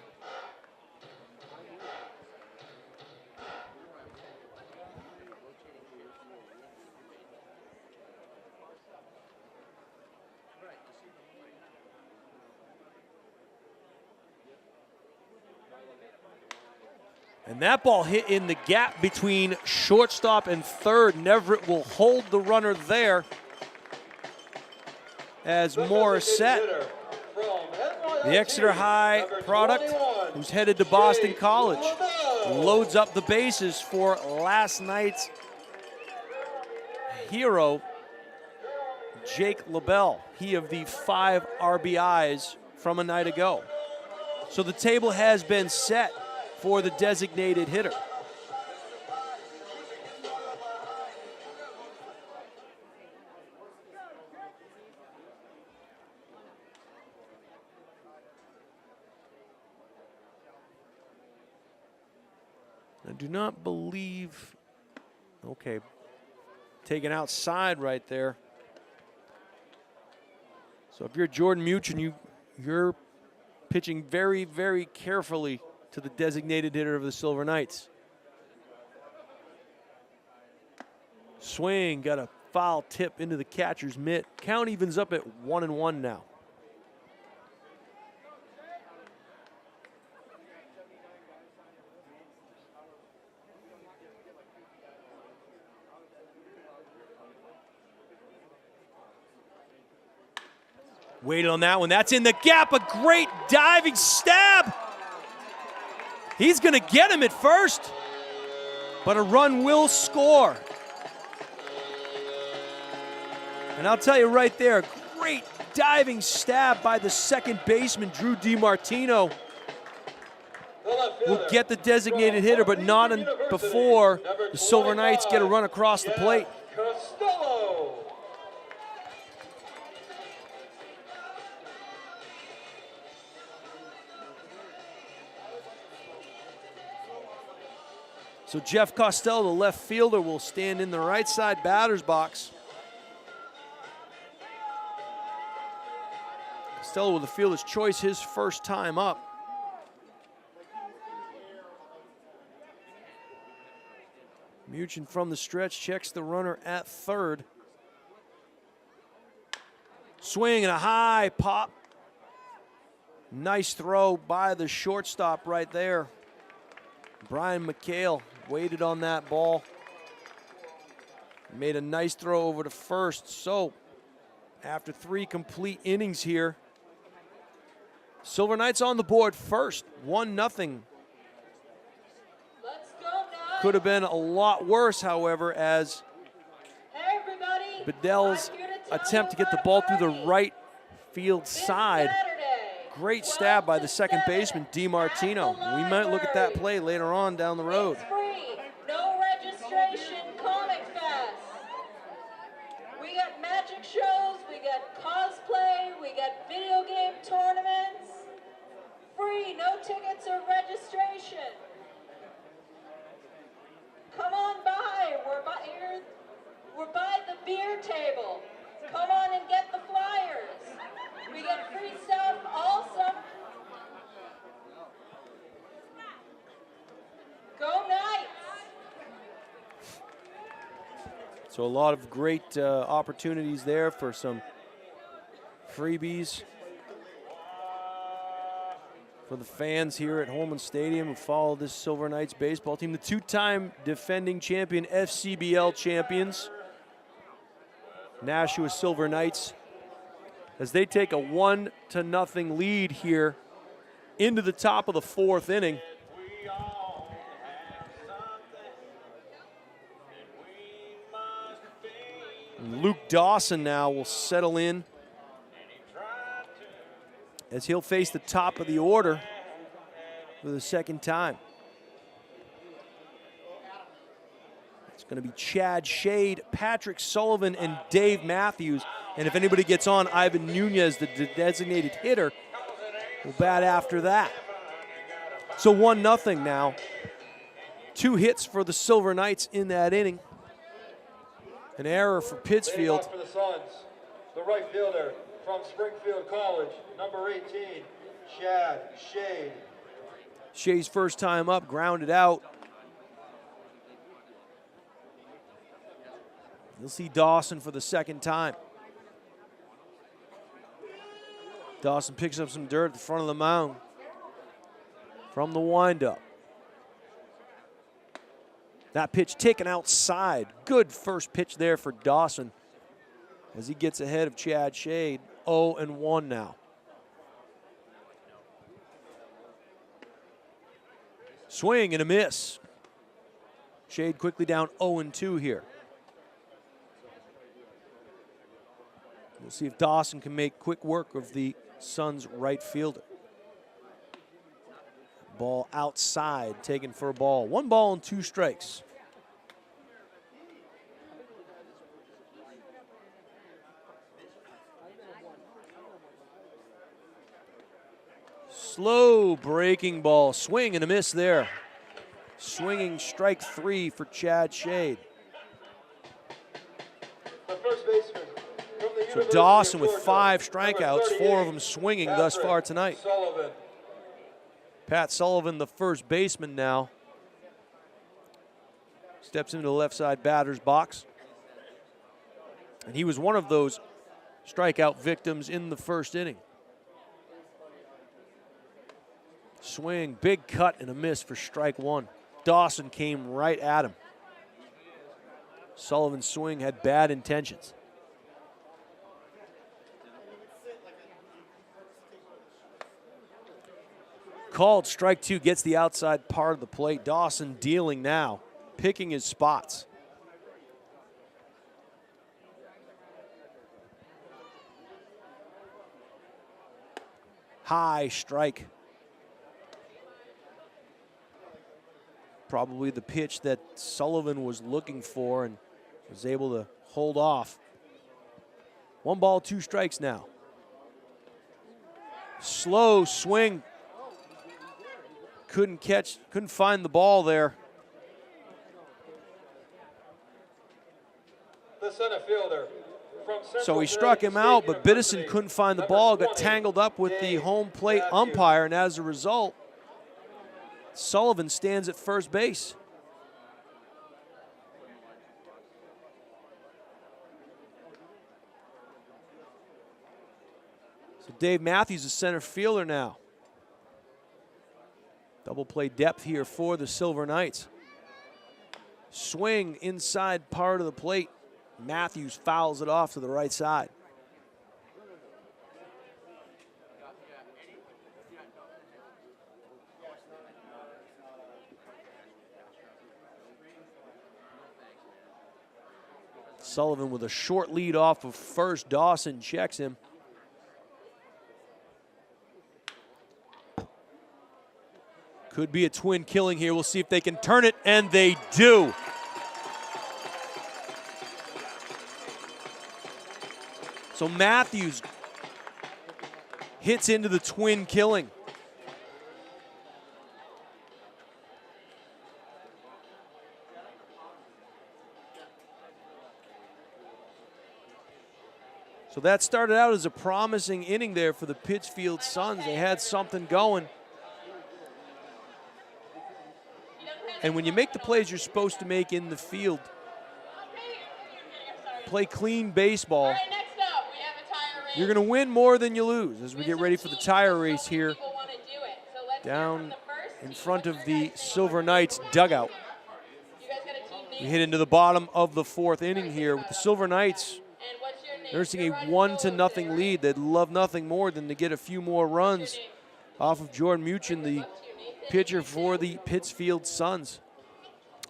And that ball hit in the gap between shortstop and third. Neverett will hold the runner there as Morissette, the Exeter High product, who's headed to Boston College, loads up the bases for last night's hero, Jake LaBelle. He of the 5 RBIs from a night ago. So the table has been set for the designated hitter. I do not believe, okay, taken outside right there. So if you're Jordan Muchin, you're pitching very, very carefully to the designated hitter of the Silver Knights. Swing, got a foul tip into the catcher's mitt. Count evens up at 1-1 now. Waited on that one. That's in the gap. A great diving stab. He's going to get him at first, but a run will score. And I'll tell you right there, great diving stab by the second baseman, Drew DiMartino. Will get the designated hitter, but not before the Silver Knights get a run across the plate. So Jeff Costello, the left fielder, will stand in the right side batter's box. Costello with the fielder's choice, his first time up. Muchin from the stretch checks the runner at third. Swing and a high pop. Nice throw by the shortstop right there. Brian McHale waited on that ball. Made a nice throw over to first. So, after 3 complete innings here, Silver Knights on the board first, 1-0. Let's go, Knights. Could have been a lot worse, however, as Hey, everybody. Bedell's attempt to get the ball through the right field side. Great stab by the second baseman, DiMartino. We might look at that play later on down the road. It's free, no registration, Comic Fest. We got magic shows, we got cosplay, we got video game tournaments. Free, no tickets or registration. Come on by, we're by the beer table. Come on and get the flyers. We get free stuff also. Go Knights! So a lot of great opportunities there for some freebies for the fans here at Holman Stadium who follow this Silver Knights baseball team. The 2-time defending champion, FCBL champions, Nashua Silver Knights, as they take a 1-0 lead here into the top of the 4th inning. And Luke Dawson now will settle in as he'll face the top of the order for the second time. It's going to be Chad Shade, Patrick Sullivan, and Dave Matthews. And if anybody gets on, Ivan Nunez, the designated hitter, will bat after that. So 1-0 now. 2 hits for the Silver Knights in that inning. An error for Pittsfield. Leading off for the Suns, the right fielder from Springfield College, number 18, Chad Shade. Shea's first time up, grounded out. You'll see Dawson for the second time. Dawson picks up some dirt at the front of the mound from the windup. That pitch taken outside. Good first pitch there for Dawson as he gets ahead of Chad Shade. 0-1 now. Swing and a miss. Shade quickly down 0-2 here. We'll see if Dawson can make quick work of the Suns right fielder. Ball outside, taken for a ball. 1 ball and 2 strikes. Slow breaking ball, swing and a miss there. Swinging strike 3 for Chad Shade. The first baseman from the So University Dawson of with Georgia, 5 number strikeouts, 4 38, of them swinging thus far tonight. Sullivan. Pat Sullivan, the first baseman now, steps into the left side batter's box. And he was one of those strikeout victims in the first inning. Swing, big cut and a miss for strike 1. Dawson came right at him. Sullivan's swing had bad intentions. Called strike 2, gets the outside part of the plate. Dawson dealing now, picking his spots. High strike. Probably the pitch that Sullivan was looking for and was able to hold off. 1 ball, 2 strikes now. Slow swing. Couldn't find the ball there. The center fielder from Central So he Jersey struck him State out, but University, Biddison couldn't find the number ball, got 20, tangled up with the Dave home plate Matthews. umpire, and as a result, Sullivan stands at first base. So Dave Matthews is center fielder now. Double play depth here for the Silver Knights. Swing inside part of the plate. Matthews fouls it off to the right side. Sullivan with a short lead off of first. Dawson checks him. Could be a twin killing here. We'll see if they can turn it, and they do. So Matthews hits into the twin killing. So that started out as a promising inning there for the Pittsfield Suns. They had something going. And when you make the plays you're supposed to make in the field, play clean baseball, you're going to win more than you lose as we get ready for the tire race here down in front of the Silver Knights dugout. We hit into the bottom of the 4th inning here with the Silver Knights nursing a 1-0 lead. They'd love nothing more than to get a few more runs off of Jordan Muchin, the pitcher for the Pittsfield Suns.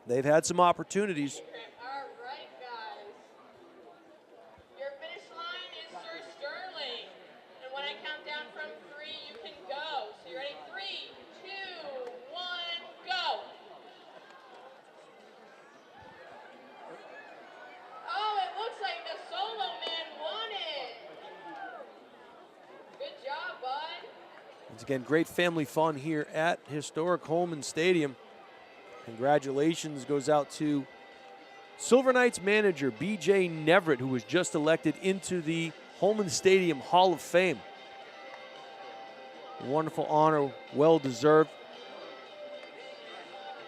They've had some opportunities. All right, guys. Your finish line is Sir Sterling. And when I count down from 3, you can go. So you ready? 3, 2, 1, go. Oh, it looks like the solo man won it. Good job, bud. Once again, great family fun here at historic Holman Stadium. Congratulations goes out to Silver Knights manager B.J. Neverett, who was just elected into the Holman Stadium Hall of Fame. Wonderful honor, well deserved.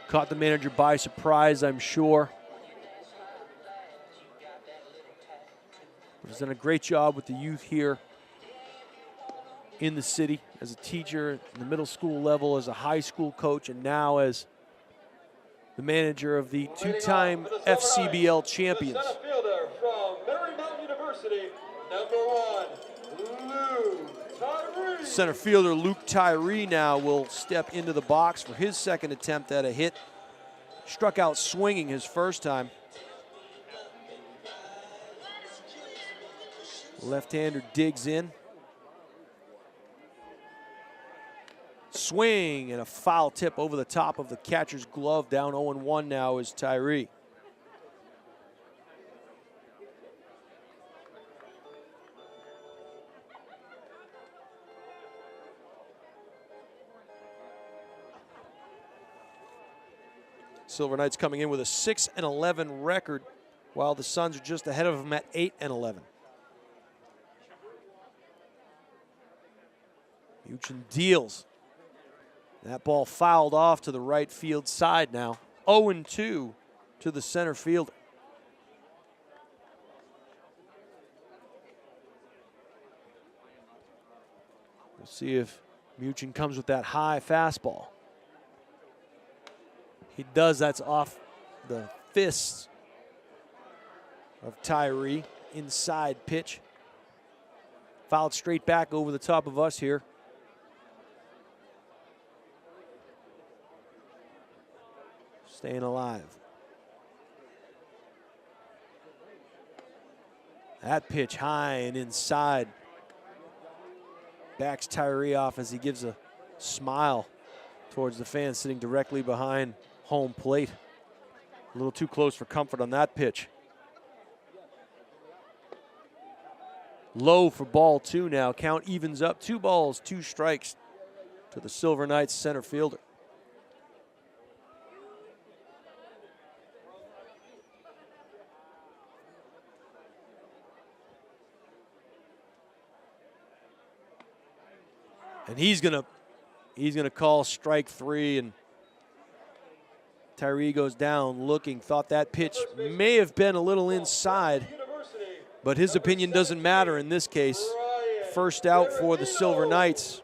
Caught the manager by surprise, I'm sure. He's done a great job with the youth here in the city as a teacher in the middle school level, as a high school coach, and now as the manager of the two-time FCBL champions. The center fielder from Marymount University, number 1, Luke Tyree. Center fielder Luke Tyree now will step into the box for his second attempt at a hit. Struck out swinging his first time. Left-hander digs in. Swing and a foul tip over the top of the catcher's glove. Down 0-1 now is Tyree. Silver Knights coming in with a 6-11 record, while the Suns are just ahead of them at 8-11. Muchin deals. That ball fouled off to the right field side now. 0-2 to the center fielder. We'll see if Muchin comes with that high fastball. He does. That's off the fists of Tyree. Inside pitch. Fouled straight back over the top of us here. Staying alive. That pitch high and inside. Backs Tyree off as he gives a smile towards the fans sitting directly behind home plate. A little too close for comfort on that pitch. Low for ball 2 now. Count evens up. 2 balls, 2 strikes to the Silver Knights center fielder. And he's gonna call strike 3, and Tyree goes down looking, thought that pitch may have been a little inside, but his opinion doesn't matter in this case. First out for the Silver Knights,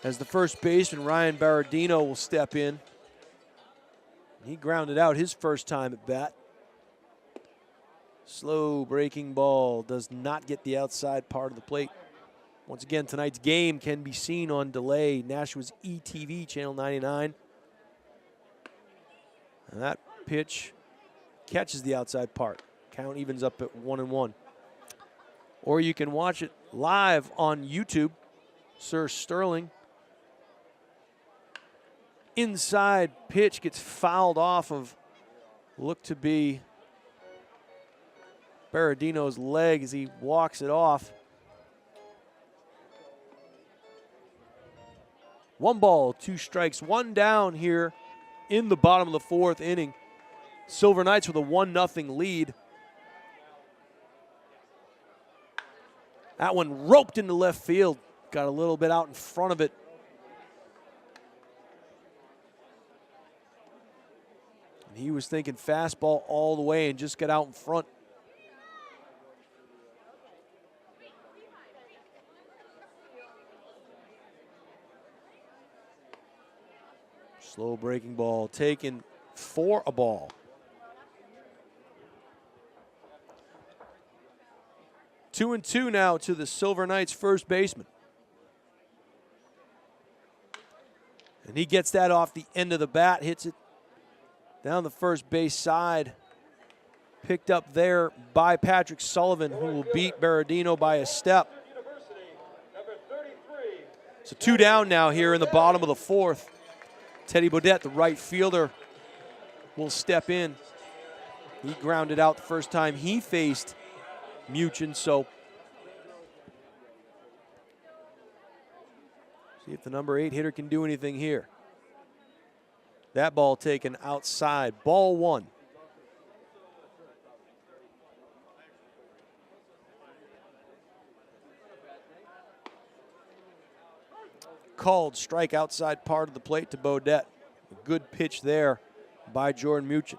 as the first baseman, Ryan Baradino, will step in. He grounded out his first time at bat. Slow breaking ball, does not get the outside part of the plate. Once again, tonight's game can be seen on delay, Nashua's ETV, channel 99. And that pitch catches the outside part. Count evens up at 1-1. Or you can watch it live on YouTube. Sir Sterling. Inside pitch gets fouled off of, looked to be Baradino's leg as he walks it off. 1 ball, 2 strikes, 1 down here in the bottom of the 4th inning. Silver Knights with a 1-0 lead. That one roped into left field. Got a little bit out in front of it. And he was thinking fastball all the way and just got out in front. Slow breaking ball taken for a ball. 2-2 now to the Silver Knights first baseman. And he gets that off the end of the bat, hits it down the first base side. Picked up there by Patrick Sullivan, who will beat Baradino by a step. So 2 down now here in the bottom of the 4th. Teddy Bodette, the right fielder, will step in. He grounded out the first time he faced Muchin, so see if the number 8 hitter can do anything here. That ball taken outside. Ball 1. called strike outside part of the plate to Bodette. A good pitch there by Jordan Muchin.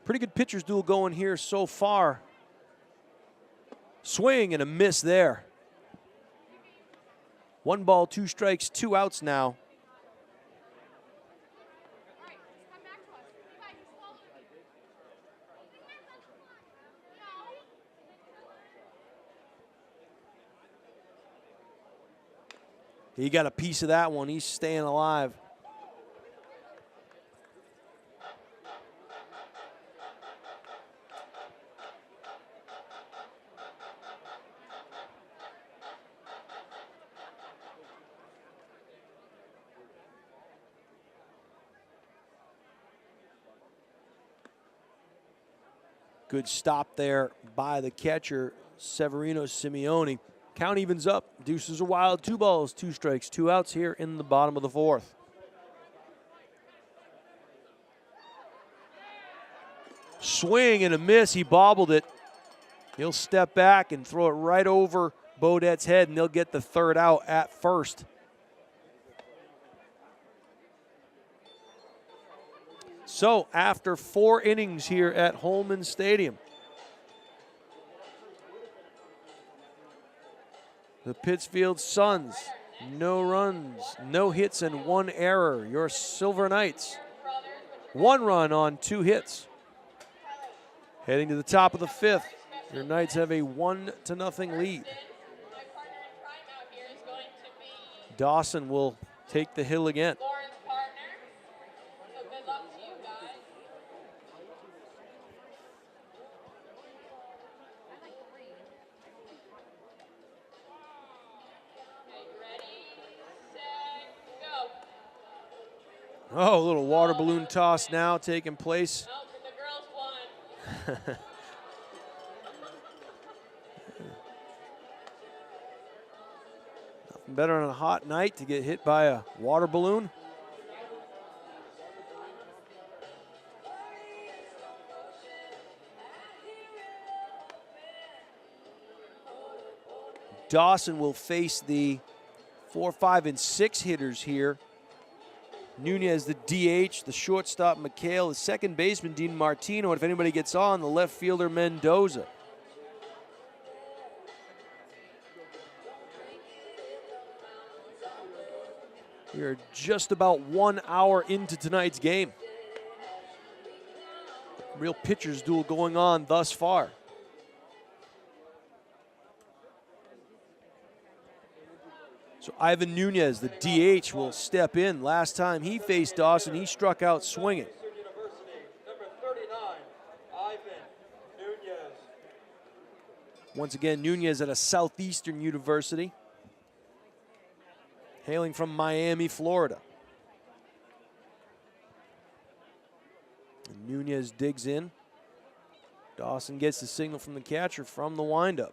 Pretty good pitcher's duel going here so far. Swing and a miss there. 1 ball, 2 strikes, 2 outs now. He got a piece of that one. He's staying alive. Good stop there by the catcher, Severino Simeone. Count evens up. Deuces are wild. 2 balls, 2 strikes, 2 outs here in the bottom of the 4th. Swing and a miss. He bobbled it. He'll step back and throw it right over Bodette's head, and they'll get the 3rd out at first. So after 4 innings here at Holman Stadium, the Pittsfield Suns, no runs, no hits, and 1 error. Your Silver Knights, 1 run on 2 hits. Heading to the top of the 5th, your Knights have a 1-0 lead. Dawson will take the hill again. Oh, a little water balloon toss now taking place. Oh, the girls won. Nothing better on a hot night to get hit by a water balloon. Dawson will face the 4, 5, and 6 hitters here. Nunez, the DH, the shortstop, McHale, the second baseman, Dean Martino, and if anybody gets on, the left fielder, Mendoza. We are just about 1 hour into tonight's game. Real pitcher's duel going on thus far. So Ivan Nunez, the DH, will step in. Last time he faced Dawson, he struck out swinging. Number 39, Ivan Nunez. Once again, Nunez at a Southeastern University, hailing from Miami, Florida. And Nunez digs in. Dawson gets the signal from the catcher from the windup.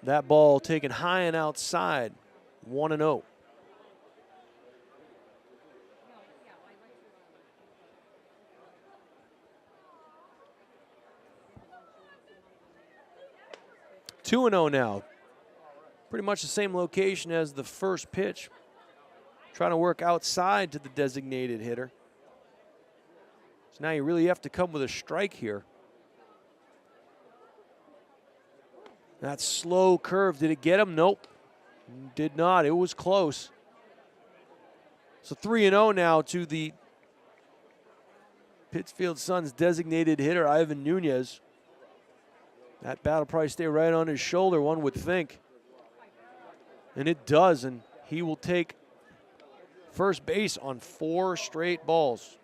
That ball taken high and outside, 1-0. Two and 0 now. Pretty much the same location as the first pitch. Trying to work outside to the designated hitter. So now you really have to come with a strike here. That slow curve, did it get him? Nope, did not. It was close. So 3-0 now to the Pittsfield Suns designated hitter, Ivan Nunez. That bat will probably stay right on his shoulder, one would think. And it does, and he will take first base on 4 straight balls.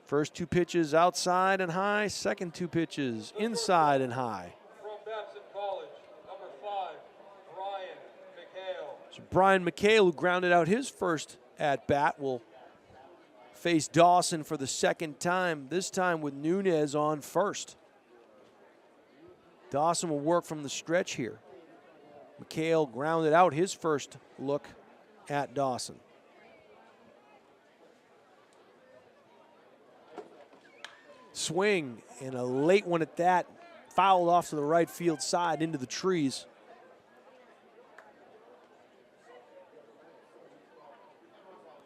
First 2 pitches outside and high, second 2 pitches inside and high. So Brian McHale, who grounded out his first at-bat, will face Dawson for the second time, this time with Nunez on first. Dawson will work from the stretch here. McHale grounded out his first look at Dawson. Swing, and a late one at that. Fouled off to the right field side into the trees.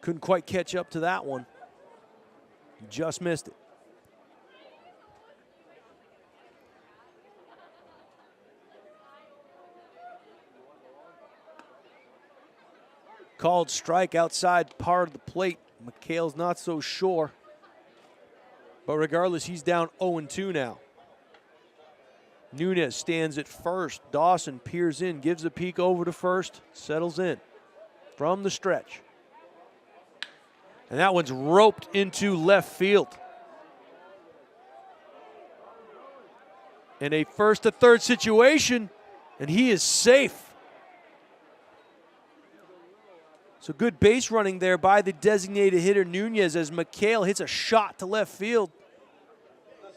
Couldn't quite catch up to that one. Just missed it. Called strike outside part of the plate. McHale's not so sure. But regardless, he's down 0-2 now. Nunez stands at first. Dawson peers in, gives a peek over to first, settles in from the stretch. And that one's roped into left field. In a first to third situation, and he is safe. So good base running there by the designated hitter Nunez as McHale hits a shot to left field.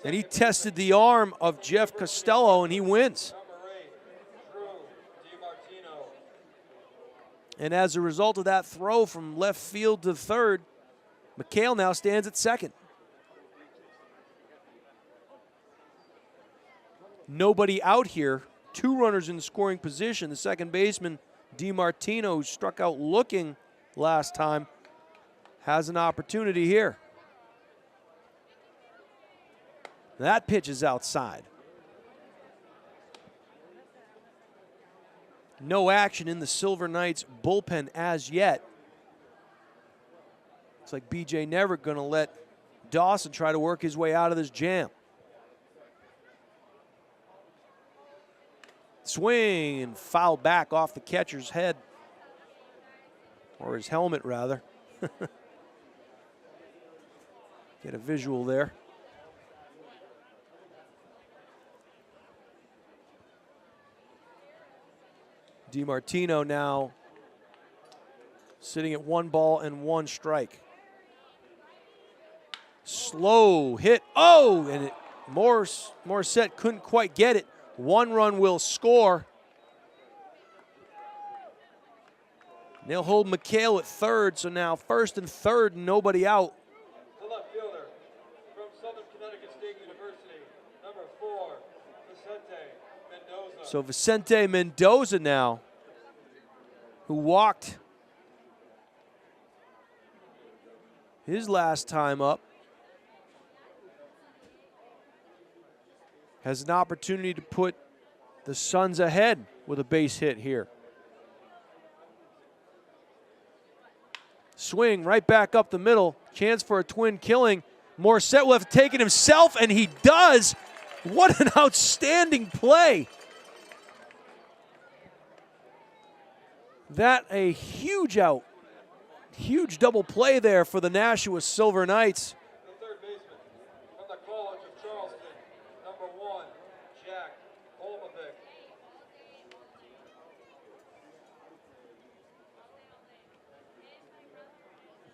And he tested the arm of Jeff Costello, and he wins. And as a result of that throw from left field to third, McHale now stands at second. Nobody out here. 2 runners in scoring position. The second baseman, DiMartino, who struck out looking last time, has an opportunity here. That pitch is outside. No action in the Silver Knights bullpen as yet. Looks like B.J. Neverett going to let Dawson try to work his way out of this jam. Swing and foul back off the catcher's head. Or his helmet, rather. Get a visual there. DiMartino now sitting at 1 ball and 1 strike. Slow hit. Oh, and Morissette couldn't quite get it. 1 run will score. And they'll hold McHale at third, so now first and third, nobody out. The left fielder from Southern Connecticut State University, number 4, Vicente Mendoza. So Vicente Mendoza now, who walked his last time up, has an opportunity to put the Suns ahead with a base hit here. Swing right back up the middle. Chance for a twin killing. Morissette will have taken himself, and he does. What an outstanding play. That a huge out. Huge double play there for the Nashua Silver Knights. The third baseman from the College of Charleston, number 1, Jack Holman.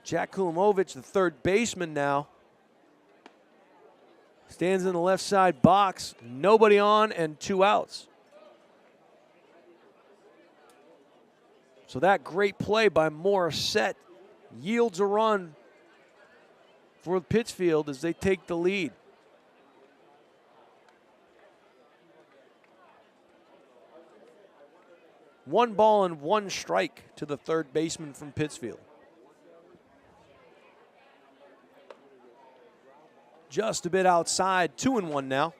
Jack Kulamovich, the third baseman now, stands in the left side box. Nobody on and 2 outs. So that great play by Morissette yields a run for Pittsfield as they take the lead. One ball and 1 strike to the third baseman from Pittsfield. Just a bit outside, 2-1 now.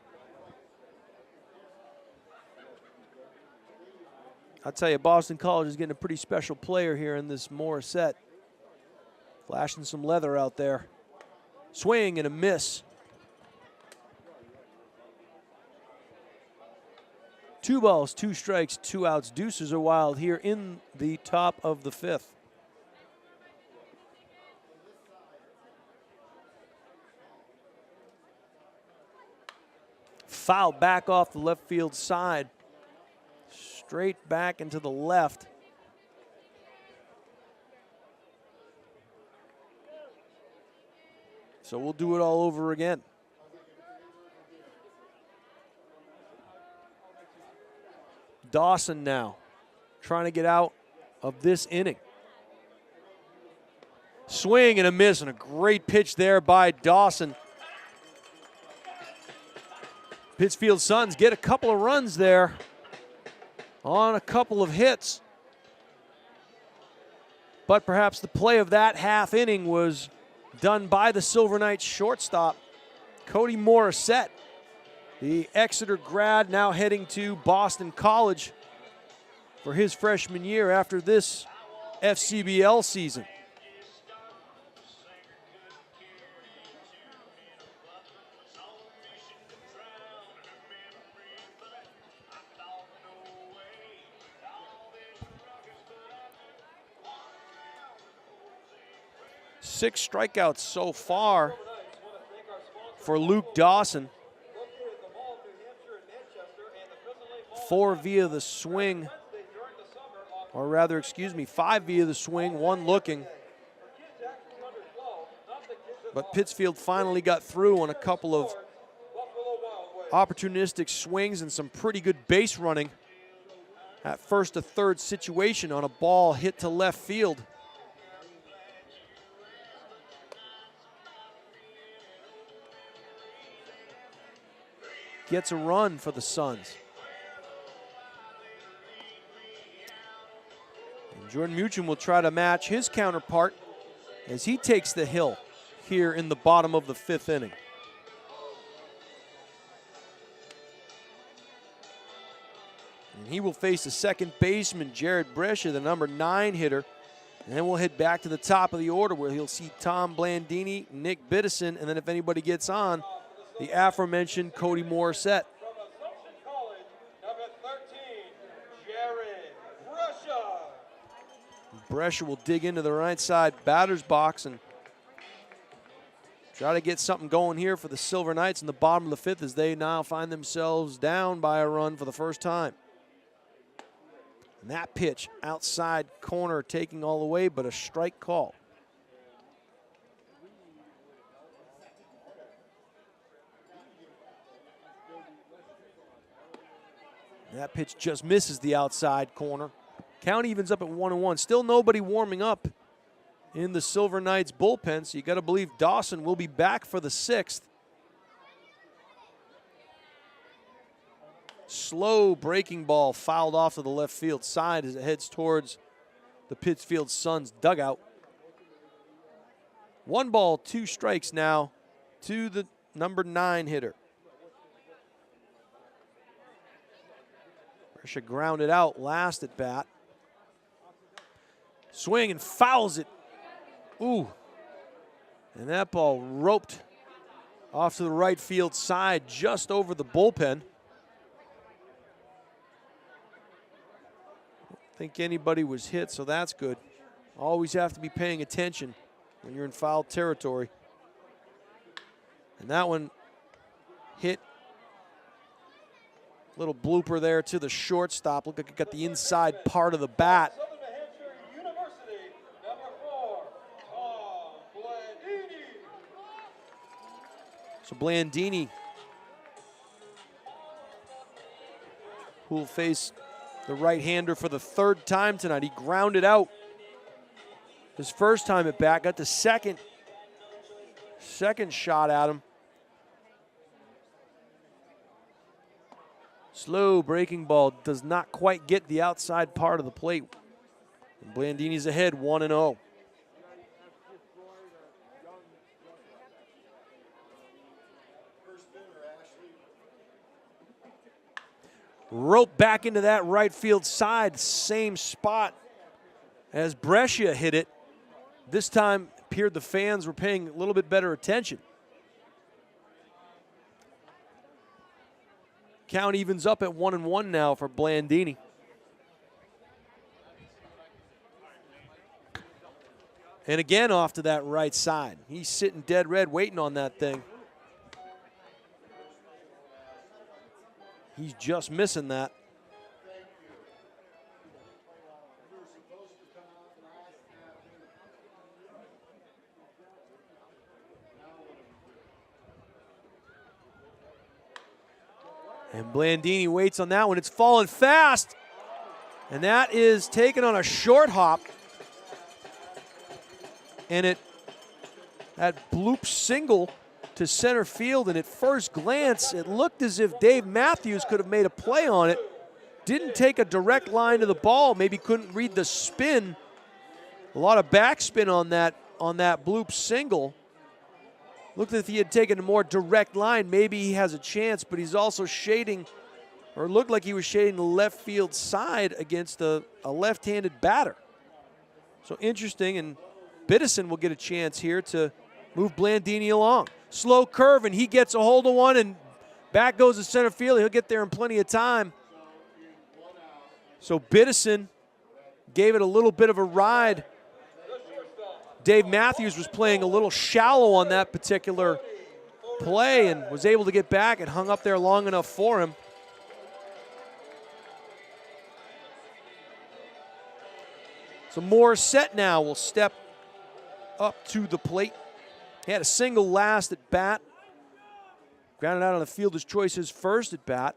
I'll tell you, Boston College is getting a pretty special player here in this Morissette. Flashing some leather out there. Swing and a miss. 2 balls, 2 strikes, 2 outs. Deuces are wild here in the top of the 5th. Foul back off the left field side. Straight back into the left. So we'll do it all over again. Dawson now trying to get out of this inning. Swing and a miss, and a great pitch there by Dawson. Pittsfield Suns get a couple of runs there on a couple of hits. But perhaps the play of that half inning was done by the Silver Knights shortstop, Cody Morissette, the Exeter grad, now heading to Boston College for his freshman year after this FCBL season. Six strikeouts so far for Luke Dawson. 4 via the swing, or rather, excuse me, 5 via the swing, 1 looking. But Pittsfield finally got through on a couple of opportunistic swings and some pretty good base running at first to third situation on a ball hit to left field. Gets a run for the Suns. And Jordan Muchin will try to match his counterpart as he takes the hill here in the bottom of the 5th inning. And he will face the second baseman, Jared Brescia, the number 9 hitter. And then we'll head back to the top of the order where he'll see Tom Blandini, Nick Biddison, and then if anybody gets on, the aforementioned Cody Morissette. From Assumption College, number 13, Jared Brescia. Brescia will dig into the right side batter's box and try to get something going here for the Silver Knights in the bottom of the 5th as they now find themselves down by a run for the first time. And that pitch outside corner taking all the way, but a strike call. That pitch just misses the outside corner. Count evens up at 1-1. Still nobody warming up in the Silver Knights bullpen, so you got to believe Dawson will be back for the 6th. Slow breaking ball fouled off to the left field side as it heads towards the Pittsfield Suns dugout. 1 ball, 2 strikes now to the number 9 hitter. Brescia grounded out last at bat. Swing and fouls it. Ooh. And that ball roped off to the right field side just over the bullpen. Don't think anybody was hit, so that's good. Always have to be paying attention when you're in foul territory. And that one hit. Little blooper there to the shortstop. Looked like it got the inside part of the bat. Southern New Hampshire University, number 4, Tom Blandini. So Blandini, who will face the right-hander for the 3rd time tonight. He grounded out his first time at bat, got the second shot at him. Slow breaking ball does not quite get the outside part of the plate. And Blandini's ahead 1-0. Rope back into that right field side, same spot as Brescia hit it. This time appeared the fans were paying a little bit better attention. Count evens up at 1-1 now for Blandini. And again off to that right side. He's sitting dead red waiting on that thing. He's just missing that. And Blandini waits on that one. It's falling fast. And that is taken on a short hop. And that bloop single to center field, and at first glance, it looked as if Dave Matthews could have made a play on it. Didn't take a direct line to the ball, maybe couldn't read the spin. A lot of backspin on that bloop single. Looked as if he had taken a more direct line, maybe he has a chance, but he's also shading, or looked like he was shading the left field side against a left-handed batter. So interesting, and Biddison will get a chance here to move Blandini along. Slow curve, and he gets a hold of one, and back goes to center field. He'll get there in plenty of time. So Biddison gave it a little bit of a ride. Dave Matthews was playing a little shallow on that particular play and was able to get back and hung up there long enough for him. So Morissette now will step up to the plate. He had a single last at bat. Grounded out on the fielder's choice his first at bat.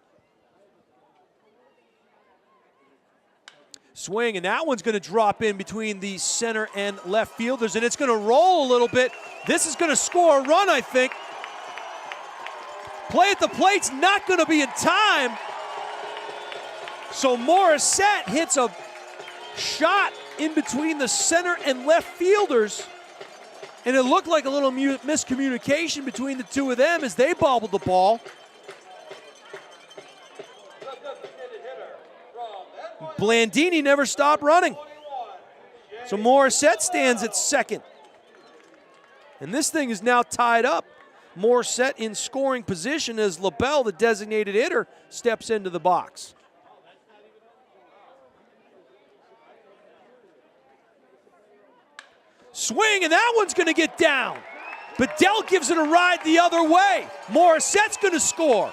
Swing, and that one's going to drop in between the center and left fielders, and it's going to roll a little bit. This is going to score a run, I think. Play at the plate's not going to be in time. So Morissette hits a shot in between the center and left fielders. And it looked like a little miscommunication between the two of them as they bobbled the ball. Blandini never stopped running. So Morissette stands at second. And this thing is now tied up. Morissette in scoring position as LaBelle, the designated hitter, steps into the box. Swing, and that one's going to get down. Bedell gives it a ride the other way. Morissette's going to score.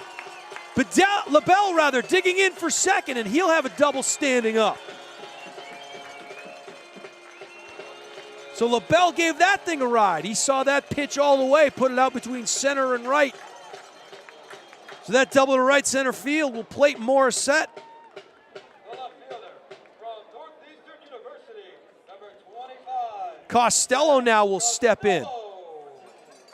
LaBelle digging in for second, and he'll have a double standing up. So LaBelle gave that thing a ride. He saw that pitch all the way, put it out between center and right. So that double to right center field will plate Morissette. Costello now will step in.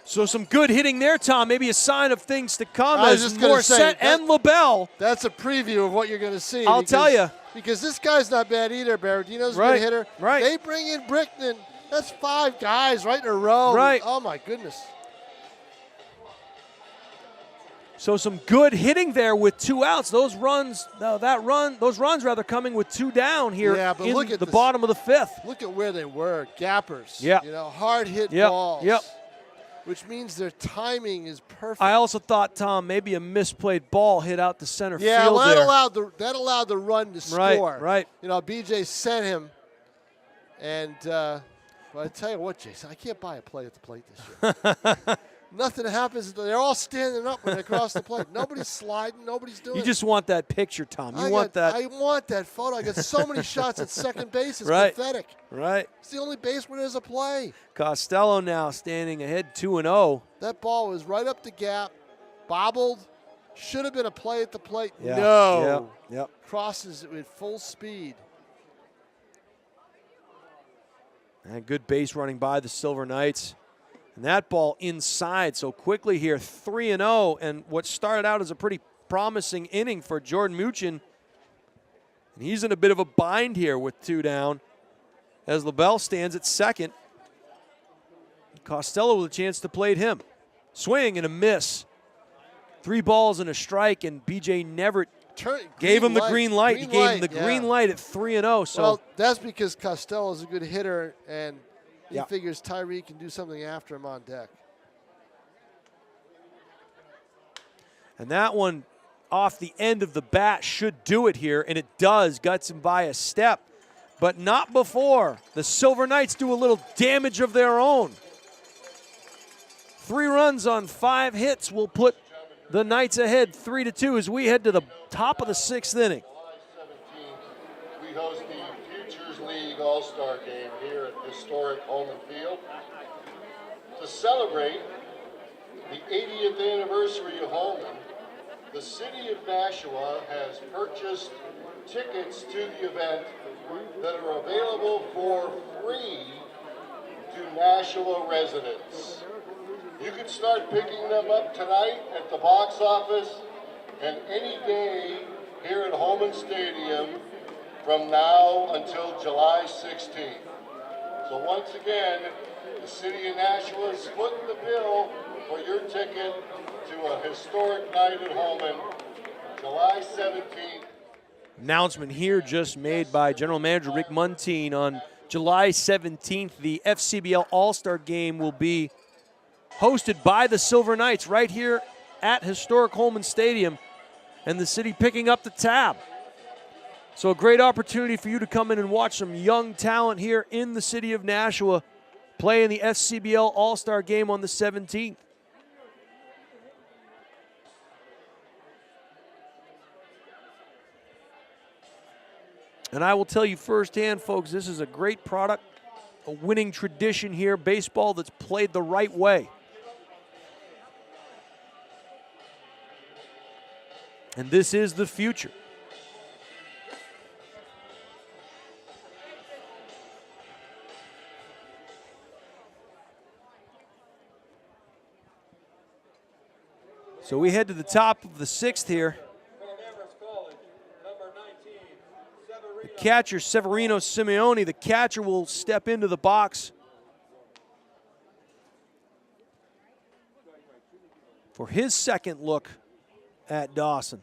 So some good hitting there, Tom. Maybe a sign of things to come as Morissette and LaBelle. That's a preview of what you're going to see. I'll tell you. Because this guy's not bad either. Berardino's a good hitter. Right. They bring in Brickman. That's 5 guys right in a row. Right. Oh, my goodness. So some good hitting there with 2 outs. Those runs coming with 2 down here in look at the bottom of the 5th. Look at where they were. Gappers. Yeah. Hard hit balls. Yep. Which means their timing is perfect. I also thought, Tom, maybe a misplayed ball hit out to center field well, there. that allowed the run to score. Right. BJ sent him. And I tell you what, Jason, I can't buy a play at the plate this year. Nothing happens. They're all standing up when they cross the plate. Nobody's sliding. Nobody's doing it. You just want that picture, Tom. I want that photo. I got so many shots at second base. It's pathetic. Right. It's the only base where there's a play. Costello now standing ahead 2-0. That ball was right up the gap, bobbled. Should have been a play at the plate. Yeah. No. Yep. Crosses it with full speed. And good base running by the Silver Knights. And that ball inside so quickly here, 3-0, and what started out as a pretty promising inning for Jordan Muchin. And he's in a bit of a bind here with 2 down as LaBelle stands at second. Costello with a chance to plate him. Swing and a miss. 3 balls and a strike, and BJ never gave him the green light. He gave him the green light at 3-0. So well, that's because Costello is a good hitter, and he figures Tyree can do something after him on deck. And that one off the end of the bat should do it here, and it does. Guts him by a step, but not before the Silver Knights do a little damage of their own. 3 runs on 5 hits will put the Knights ahead 3-2 as we head to the top of the 6th inning. July 17th, we host the Futures League All-Star Game here at historic Holman Field. To celebrate the 80th anniversary of Holman, the city of Nashua has purchased tickets to the event that are available for free to Nashua residents. You can start picking them up tonight at the box office and any day here at Holman Stadium from now until July 16th. So once again, the city of Nashua is footing the bill for your ticket to a historic night at Holman, July 17th. Announcement here just made by General Manager Rick Muntean. On July 17th, the FCBL All-Star Game will be hosted by the Silver Knights right here at historic Holman Stadium, and the city picking up the tab. So a great opportunity for you to come in and watch some young talent here in the city of Nashua play in the FCBL All-Star Game on the 17th. And I will tell you firsthand, folks, this is a great product, a winning tradition here, baseball that's played the right way. And this is the future. So we head to the top of the 6th here. The catcher, Severino Simeone, the catcher will step into the box for his second look at Dawson.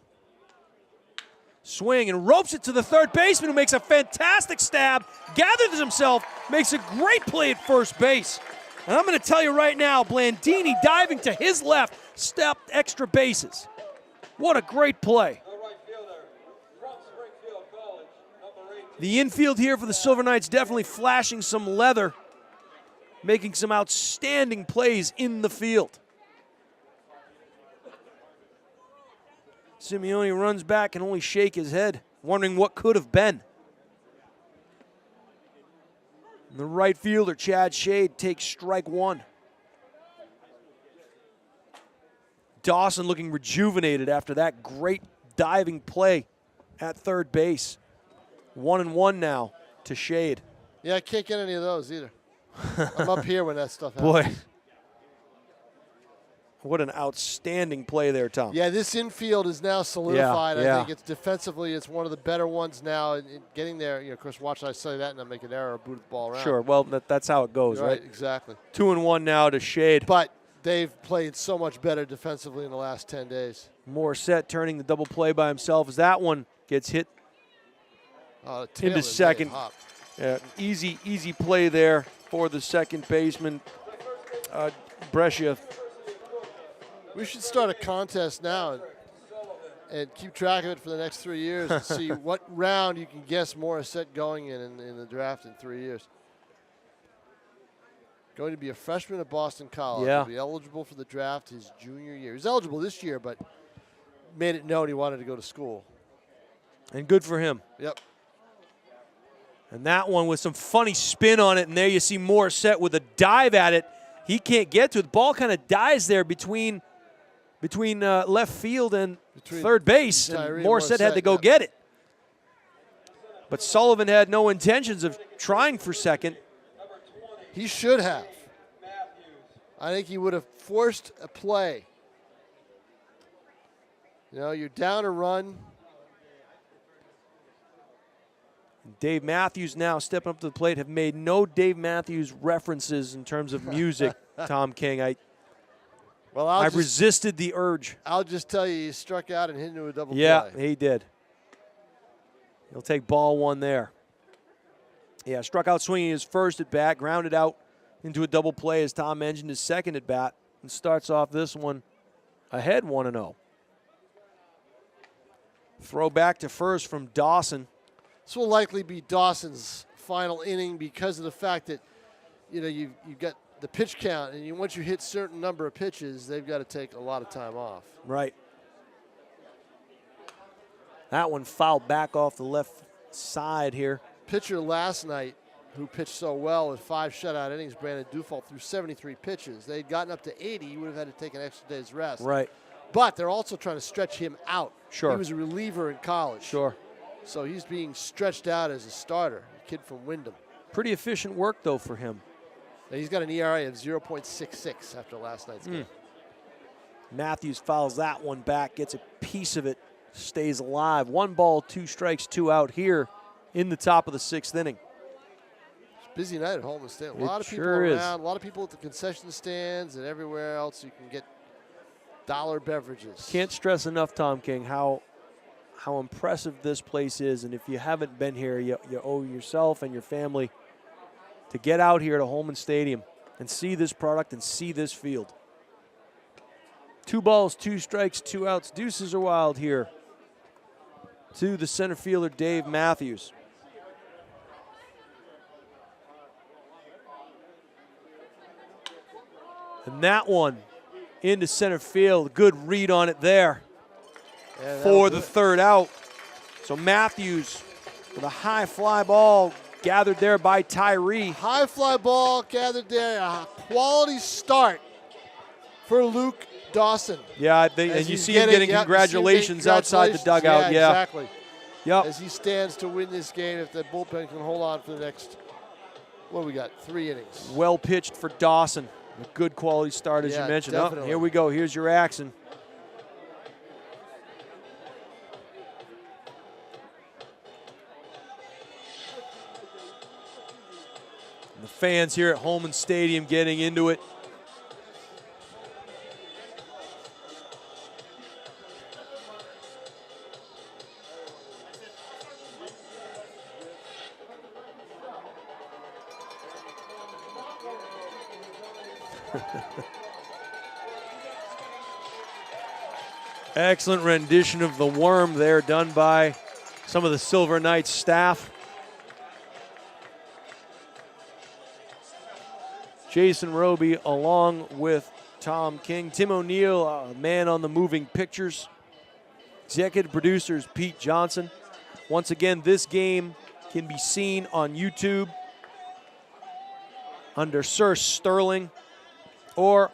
Swing and ropes it to the third baseman, who makes a fantastic stab, gathers himself, makes a great play at first base. And I'm going to tell you right now, Blandini diving to his left, stepped extra bases. What a great play. The infield here for the Silver Knights definitely flashing some leather, making some outstanding plays in the field. Simeone runs back and only shake his head, wondering what could have been. And the right fielder, Chad Shade, takes strike one. Dawson looking rejuvenated after that great diving play at third base. 1-1 now to Shade. Yeah, I can't get any of those either. I'm up here when that stuff happens. Boy, what an outstanding play there, Tom. Yeah, this infield is now solidified. Yeah. I think it's defensively, it's one of the better ones now. And getting there, of course, watch I say that and I make an error or boot the ball around. Sure, well, that's how it goes, right? Exactly. 2-1 now to Shade. But they've played so much better defensively in the last 10 days. Morissette turning the double play by himself as that one gets hit into second. Yeah, easy play there for the second baseman, Brescia. We should start a contest now and keep track of it for the next 3 years and see what round you can guess Morissette going in the draft in 3 years. Going to be a freshman at Boston College. Yeah. He'll be eligible for the draft his junior year. He's eligible this year, but made it known he wanted to go to school. And good for him. Yep. And that one with some funny spin on it, and there you see Morissette with a dive at it. He can't get to it. The ball kind of dies there between left field and third base, and Morissette had to go get it. But Sullivan had no intentions of trying for second. He should have. I think he would have forced a play. You're down a run. Dave Matthews now stepping up to the plate. Have made no Dave Matthews references in terms of music, Tom King. I resisted the urge. I'll just tell you, he struck out and hit into a double play. Yeah, he did. He'll take ball one there. Yeah, struck out swinging his first at bat, grounded out into a double play, as Tom mentioned, his second at bat, and starts off this one ahead 1-0. Throw back to first from Dawson. This will likely be Dawson's final inning because of the fact that, you've got the pitch count, and once you hit certain number of pitches, they've got to take a lot of time off. Right. That one fouled back off the left side here. Pitcher last night, who pitched so well with 5 shutout innings, Brandon Dufault, threw 73 pitches. They'd gotten up to 80. He would have had to take an extra day's rest. Right. But they're also trying to stretch him out. Sure. He was a reliever in college. Sure. So he's being stretched out as a starter, a kid from Wyndham. Pretty efficient work, though, for him. And he's got an ERA of 0.66 after last night's game. Matthews fouls that one back, gets a piece of it, stays alive. 1 ball, 2 strikes, 2 out here in the top of the 6th inning. Busy night at Holman Stadium. A It lot of people sure is. around, a lot of people at the concession stands and everywhere else you can get dollar beverages. Can't stress enough, Tom King, how impressive this place is. And if you haven't been here, you owe yourself and your family to get out here to Holman Stadium and see this product and see this field. 2 balls, 2 strikes, 2 outs. Deuces are wild here to the center fielder, Dave Matthews. And that one into center field. Good read on it there for the 3rd out. So Matthews with a high fly ball gathered there by Tyree. High fly ball gathered there. A quality start for Luke Dawson. Yeah, and you see him getting congratulations outside the dugout. Yeah, exactly. Yep. As he stands to win this game, if the bullpen can hold on for the next, what we got, 3 innings. Well pitched for Dawson. A good quality start, as you mentioned. Oh, here we go. Here's your action. And the fans here at Holman Stadium getting into it. Excellent rendition of the worm there done by some of the Silver Knights staff. Jason Roby along with Tom King. Tim O'Neill, a man on the moving pictures. Executive producers Pete Johnson. Once again, this game can be seen on YouTube under Sir Sterling or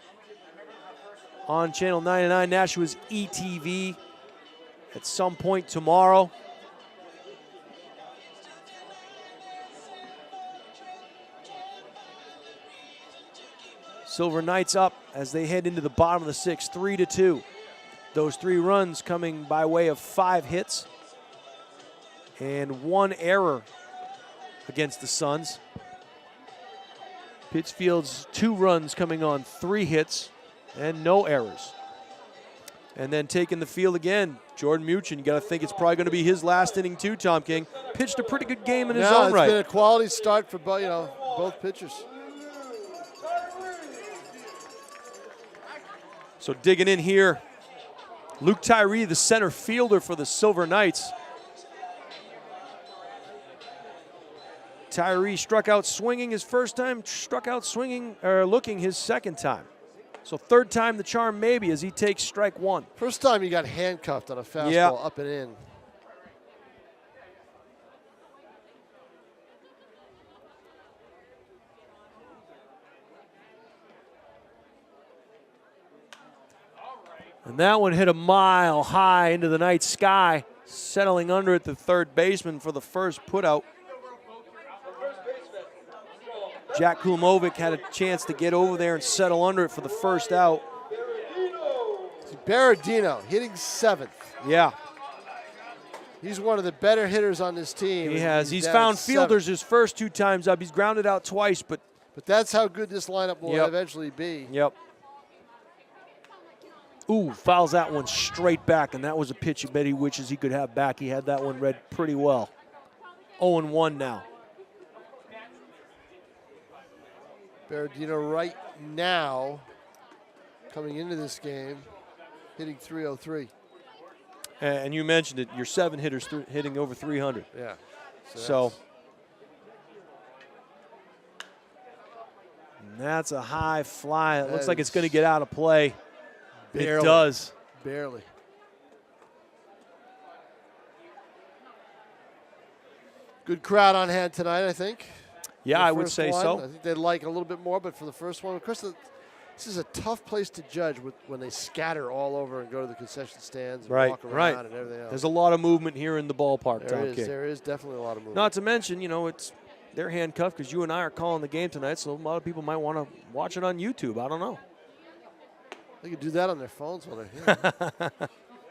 on Channel 99, Nashua's ETV at some point tomorrow. Silver Knights up as they head into the bottom of the 6th, 3-2. Those 3 runs coming by way of 5 hits and 1 error against the Suns. Pittsfield's 2 runs coming on 3 hits and no errors. And then taking the field again, Jordan Muchin. You got to think it's probably going to be his last inning too, Tom King. Pitched a pretty good game in his own right. It's been a quality start for both pitchers. So digging in here, Luke Tyree, the center fielder for the Silver Knights. Tyree struck out swinging his first time, struck out swinging or looking his second time. So 3rd time the charm maybe as he takes strike 1. First time he got handcuffed on a fastball up and in. And that one hit a mile high into the night sky, settling under at the 3rd baseman for the first putout. Jack Kulamovic had a chance to get over there and settle under it for the first out. Berardino hitting 7th. Yeah. He's one of the better hitters on this team. He has. He's found fielders his first 2 times up. He's grounded out twice, but that's how good this lineup will eventually be. Yep. Ooh, fouls that one straight back, and that was a pitch he bet he wishes he could have back. He had that one read pretty well. 0-1 now. Berardino right now, coming into this game, hitting .303. And you mentioned it, your 7 hitters hitting over 300. Yeah. So that's a high fly. It looks like it's going to get out of play. Barely. It does. Barely. Good crowd on hand tonight, I think. Yeah, I would say so. I think they'd like a little bit more, but for the first one, of course, this is a tough place to judge when they scatter all over and go to the concession stands and walk around and everything else. There's a lot of movement here in the ballpark, Tom King. There is definitely a lot of movement. Not to mention, it's they're handcuffed because you and I are calling the game tonight, so a lot of people might want to watch it on YouTube. I don't know. They could do that on their phones while they're here.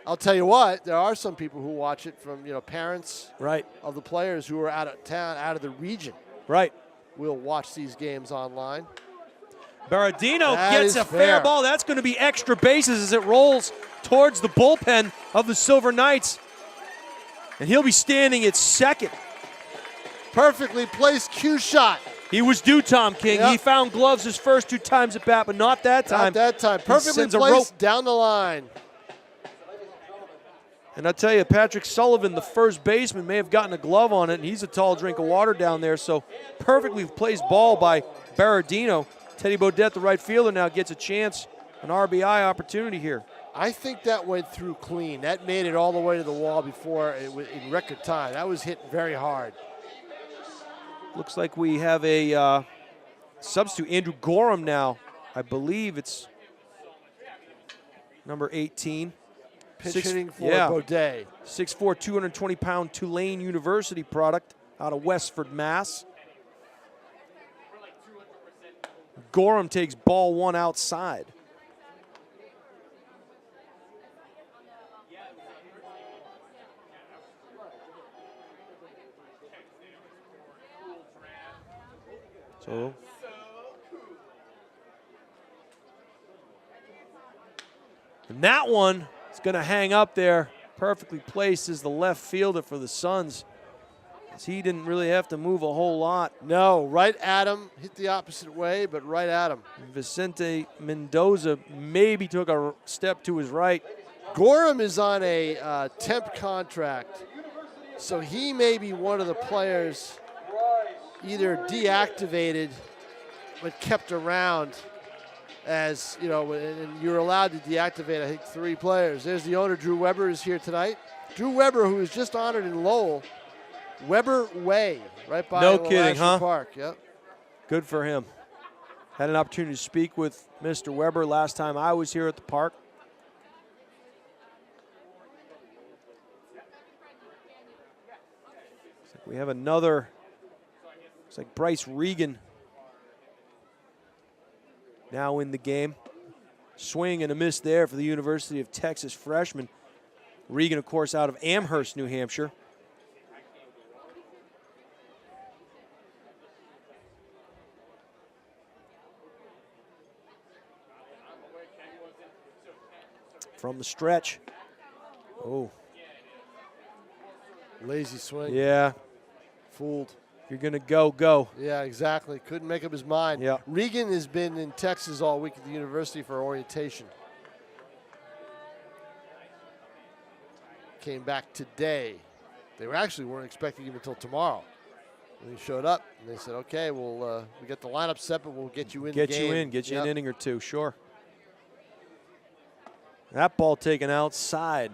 I'll tell you what, there are some people who watch it from, parents Right. of the players who are out of town, out of the region. Right. Will watch these games online. Baradino That gets is a fair ball. That's going to be extra bases as it rolls towards the bullpen of the Silver Knights. And he'll be standing at second. Perfectly placed cue shot. He was due, Tom King. Yep. He found gloves his first 2 times at bat, but not that time. Not that time. He Perfectly sends a placed rope. down the line. And I tell you, Patrick Sullivan, the first baseman, may have gotten a glove on it, and he's a tall drink of water down there. So perfectly placed ball by Baradino. Teddy Bodette, the right fielder, now gets a chance, an RBI opportunity here. I think that went through clean. That made it all the way to the wall before in record time. That was hit very hard. Looks like we have a substitute, Andrew Gorham now. I believe it's number 18. Pitch hitting for yeah. Bodette. 6'4", 220-pound Tulane University product out of Westford, Mass. Gorham takes ball 1 outside. So and that one is going to hang up there. Perfectly placed as the left fielder for the Suns, as he didn't really have to move a whole lot. No, right at him. Hit the opposite way, but right at him. Vicente Mendoza maybe took a step to his right. Gorham is on a temp contract, so he may be one of the players either deactivated but kept around, as and you're allowed to deactivate, I think, 3 players. There's the owner, Drew Weber, is here tonight. Drew Weber, who was just honored in Lowell, Weber Way, right by No kidding, Nashua huh? Park. Yep. Good for him. Had an opportunity to speak with Mr. Weber last time I was here at the park. Looks like we have another, looks like Bryce Regan now in the game. Swing and a miss there for the University of Texas freshman. Regan, of course, out of Amherst, New Hampshire. From the stretch. Oh. Lazy swing. Yeah. Fooled. If you're going to go. Yeah, exactly. Couldn't make up his mind. Yeah. Regan has been in Texas all week at the university for orientation. Came back today. They weren't expecting him until tomorrow. When he showed up, and they said, okay, we'll we get the lineup set, but we'll get you in the game. Get you an inning or two, sure. That ball taken outside.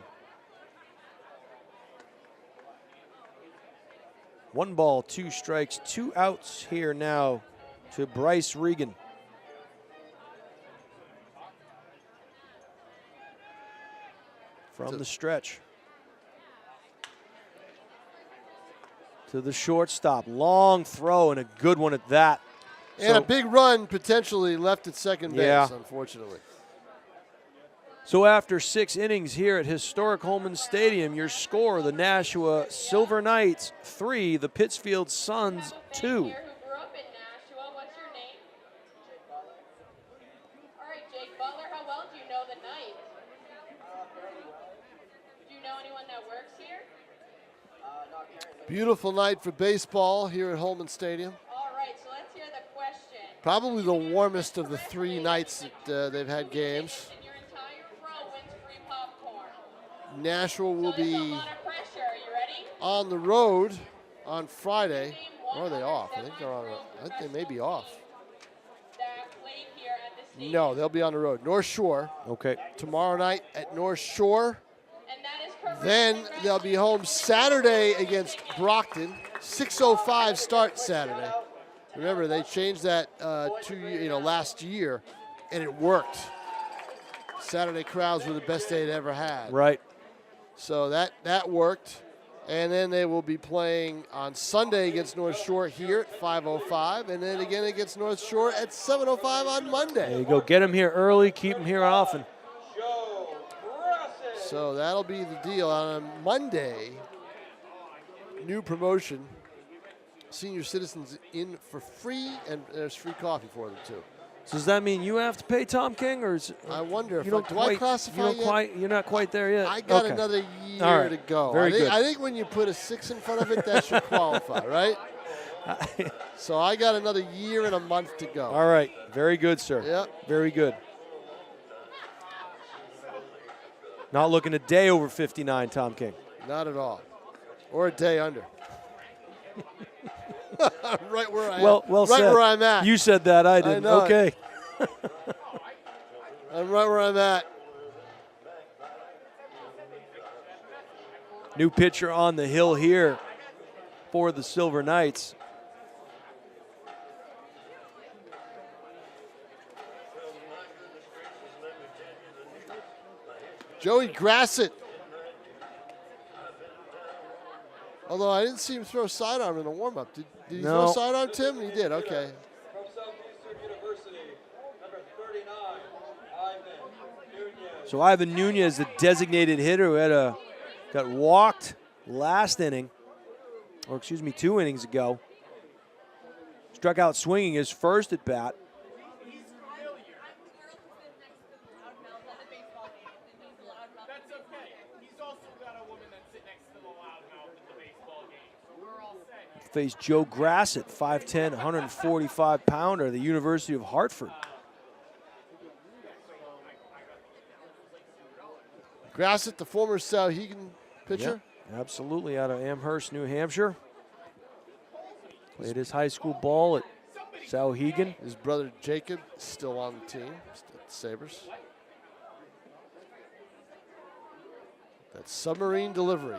1 ball, 2 strikes, 2 outs here now to Bryce Regan. From the stretch. To the shortstop. Long throw and a good one at that. And a big run potentially left at second base, unfortunately. So after 6 innings here at historic Holman Stadium, your score, the Nashua Silver Knights 3, the Pittsfield Suns 2. Here who grew up in Nashua. What's your name? Jake Butler. All right, Jake Butler, how well do you know the Knights? Fairly well. Do you know anyone that works here? Not currently. Beautiful night for baseball here at Holman Stadium. All right, so let's hear the question. Probably the warmest of the 3 nights that they've had games. And your entire row wins free popcorn. Nashua will So there's a be lot of pressure. Are you ready? on the road on Friday. Or are they off? I think they're on. I think they may be off. That played here at the stadium. No, they'll be on the road. North Shore Okay. tomorrow night at North Shore. And that is correct. Then they'll be home Saturday against Brockton. 6:05 start Saturday. Remember, they changed that last year, and it worked. Saturday crowds were the best they'd ever had. Right. So that worked. And then they will be playing on Sunday against North Shore here at 5:05, and then again against North Shore at 7:05 on Monday. There you go. Get them here early, keep them here often. So that'll be the deal. On Monday, new promotion, senior citizens in for free, and there's free coffee for them too. So does that mean you have to pay, Tom King, or is I wonder if you don't do quite, I classify you don't yet? quite, you're not quite there yet? I got Okay. another year All right. to go. Very good. I think when you put a 6 in front of it, that should qualify, right? So I got another year and a month to go. All right. Very good, sir. Yep. Very good. Not looking a day over 59, Tom King. Not at all. Or a day under. Right where I am. Well right said. where I'm at. You said that, I didn't. know it. Okay. I'm right where I'm at. New pitcher on the hill here for the Silver Knights. Joey Grassett. Although I didn't see him throw sidearm in the warm-up. Did he No. throw sidearm, Tim? He did, okay. From Southeastern University, number 39, Ivan Nunez. So Ivan Nunez, the designated hitter who got walked last inning, or excuse me, 2 innings ago. Struck out swinging his first at bat. That's okay. He's also got a woman that's sitting next to the loudmouth at the baseball game. So we're all set. Faced Joe Grassett, 5'10", 145-pounder, the University of Hartford. Grassett, the former Sauhegan pitcher. Yep, absolutely, out of Amherst, New Hampshire. Played his high school ball at Sauhegan. His brother Jacob is still on the team, still at the Sabres. That submarine delivery.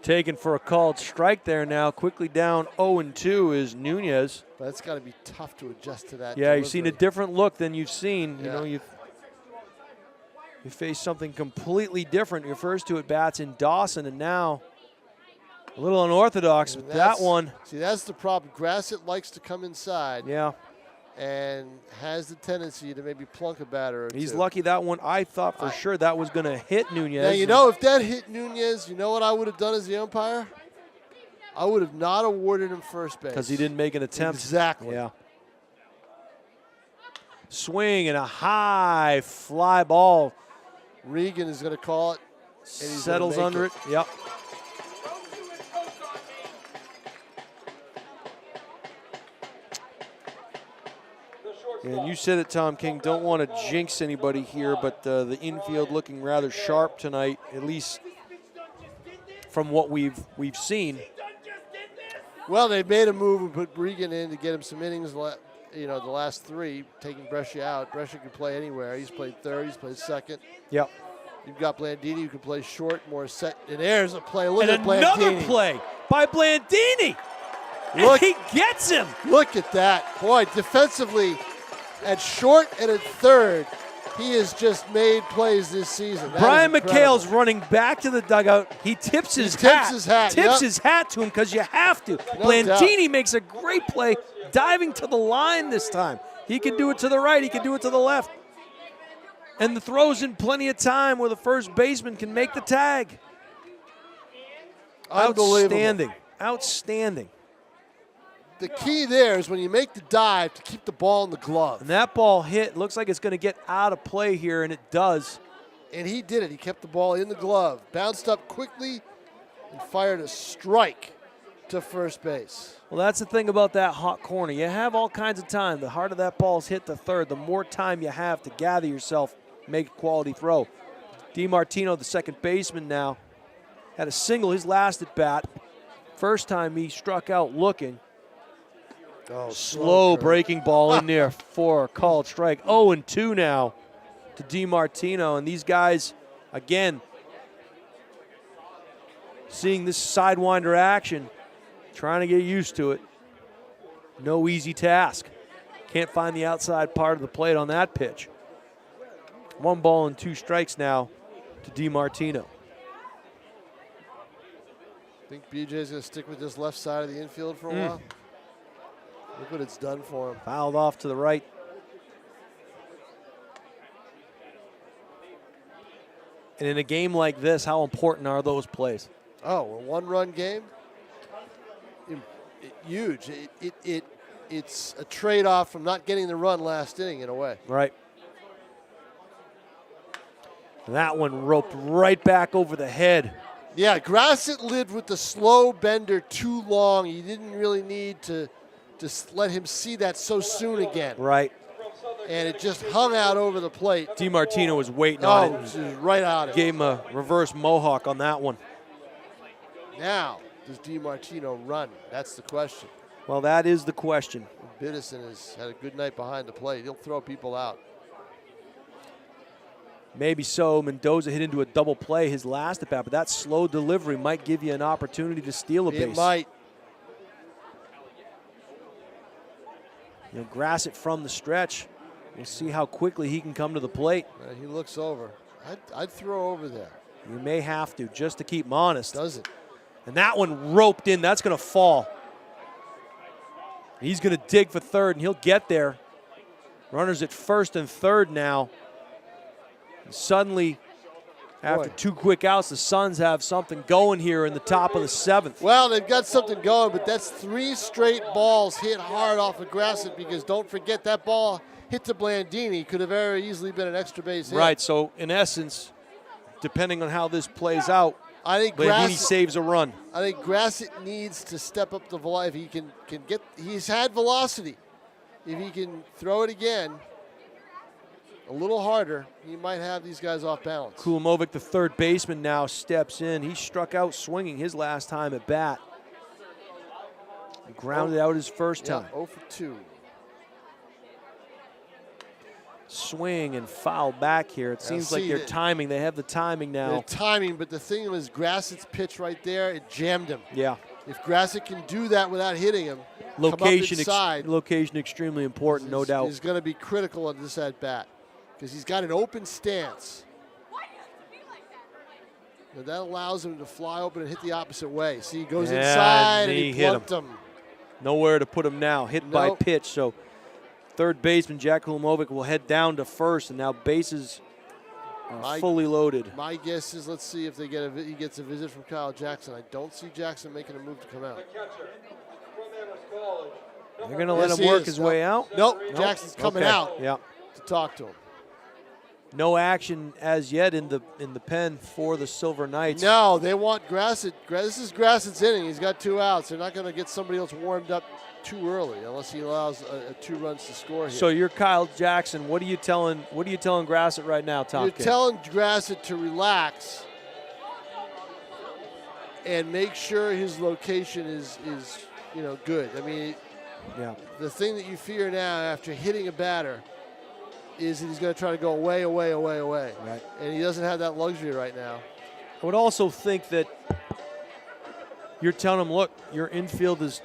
Taken for a called strike there now. Quickly down 0-2 is Nunez. But it's got to be tough to adjust to that. Yeah, you've seen a delivery. different look than you've seen. You Yeah. know, you face something completely different. Your first 2 at bats in Dawson, and now a little unorthodox with that That's- one. See, that's the problem. Grassett likes to come inside Yeah, and has the tendency to maybe plunk a batter or he's two. lucky that one. I thought for sure that was going to hit Nunez. Now, you know, if that hit Nunez, you know what I would have done as the umpire? I would have not awarded him first base. because he didn't make an attempt. Exactly. Yeah. Swing and a high fly ball. Regan is going to call it. And he's gonna Settles make under it. Yep. And you said it, Tom King. Don't want to jinx anybody here, but the infield looking rather sharp tonight, at least from what we've seen. Well, they made a move and put Regan in to get him some innings. You know, the last 3, taking Brescia out. Brescia can play anywhere. He's played third. He's played second. Yep. You've got Blandini who can play short, more set. And there's a play. Look And at another Blandini. play by Blandini. Look. And he gets him. Look at that. Boy, defensively, at short and at third, he has just made plays this season. That Brian is incredible. McHale's running back to the dugout. He tips his tips hat. his hat, Tips yep. his hat to him because you have to. No Blandini makes a great play, diving to the line this time. He can do it to the right. He can do it to the left. And the throw's in plenty of time where the first baseman can make the tag. Unbelievable. Outstanding. Outstanding. The key there is when you make the dive to keep the ball in the glove. And that ball hit. Looks like it's going to get out of play here, and it does. And he did it. He kept the ball in the glove, bounced up quickly, and fired a strike to first base. Well, that's the thing about that hot corner. You have all kinds of time. The harder that ball's hit to third, the more time you have to gather yourself, make a quality throw. DiMartino, the second baseman now, had a single his last at bat. First time he struck out looking. Oh, Slow curve. breaking ball in there for a called strike. 0-2 now to DiMartino. And these guys, again, seeing this sidewinder action, trying to get used to it. No easy task. Can't find the outside part of the plate on that pitch. 1 ball and 2 strikes now to DiMartino. Think BJ's going to stick with this left side of the infield for a while? Look what it's done for him. Fouled off to the right. And in a game like this, how important are those plays? Oh, a one-run game? Huge. It's a trade-off from not getting the run last inning in a way. Right. That one roped right back over the head. Yeah, Grassett lived with the slow bender too long. You didn't really need to just let him see that so soon again. Right. And it just hung out over the plate. DiMartino was waiting on it. Oh, just right out of it. Gave him a reverse mohawk on that one. Now, does DiMartino run? That's the question. Well, that is the question. Biddison has had a good night behind the plate. He'll throw people out. Maybe so. Mendoza hit into a double play his last at bat, but that slow delivery might give you an opportunity to steal a base. It might. You know, Grassett from the stretch. We'll see how quickly he can come to the plate. He looks over. I'd throw over there. You may have to, just to keep him honest. Does it? And that one roped in. That's going to fall. He's going to dig for third, and he'll get there. Runners at first and third now. And suddenly, after two quick outs, the Suns have something going here in the top of the seventh. Well, they've got something going, but that's 3 straight balls hit hard off of Grassett, because don't forget that ball hit to Blandini. Could have very easily been an extra base hit. Right, so in essence, depending on how this plays out, I think Blandini saves a run. I think Grassett needs to step up the velocity. If he can get, he's had velocity. If he can throw it again a little harder, he might have these guys off balance. Kulamovic, the third baseman, now steps in. He struck out swinging his last time at bat. He grounded out his first time. 0 for 2. Swing and foul back here. It seems like they're timing. They have the timing now. They're timing, but the thing was Grassett's pitch right there, it jammed him. Yeah. If Grassett can do that without hitting him, location extremely important, no doubt. He's going to be critical on this at bat because he's got an open stance. And that allows him to fly open and hit the opposite way. See, he goes inside and he hit plunked him. Nowhere to put him now. Hit by pitch. So third baseman Jack Kulamovic will head down to first, and now bases are fully loaded. My guess is, let's see if they get he gets a visit from Kyle Jackson. I don't see Jackson making a move to come out. They're going to let him work his way out? Nope. Jackson's coming out to talk to him. No action as yet in the pen for the Silver Knights. No, they want Grassett. This is Grassett's inning. He's got 2 outs. They're not going to get somebody else warmed up too early unless he allows 2 runs to score here. So you're Kyle Jackson. What are you telling Grassett right now, Tom? You're telling Grassett to relax and make sure his location is good. I mean, the thing that you fear now after hitting a batter is that he's going to try to go away. Right. And he doesn't have that luxury right now. I would also think that you're telling him, look, your infield is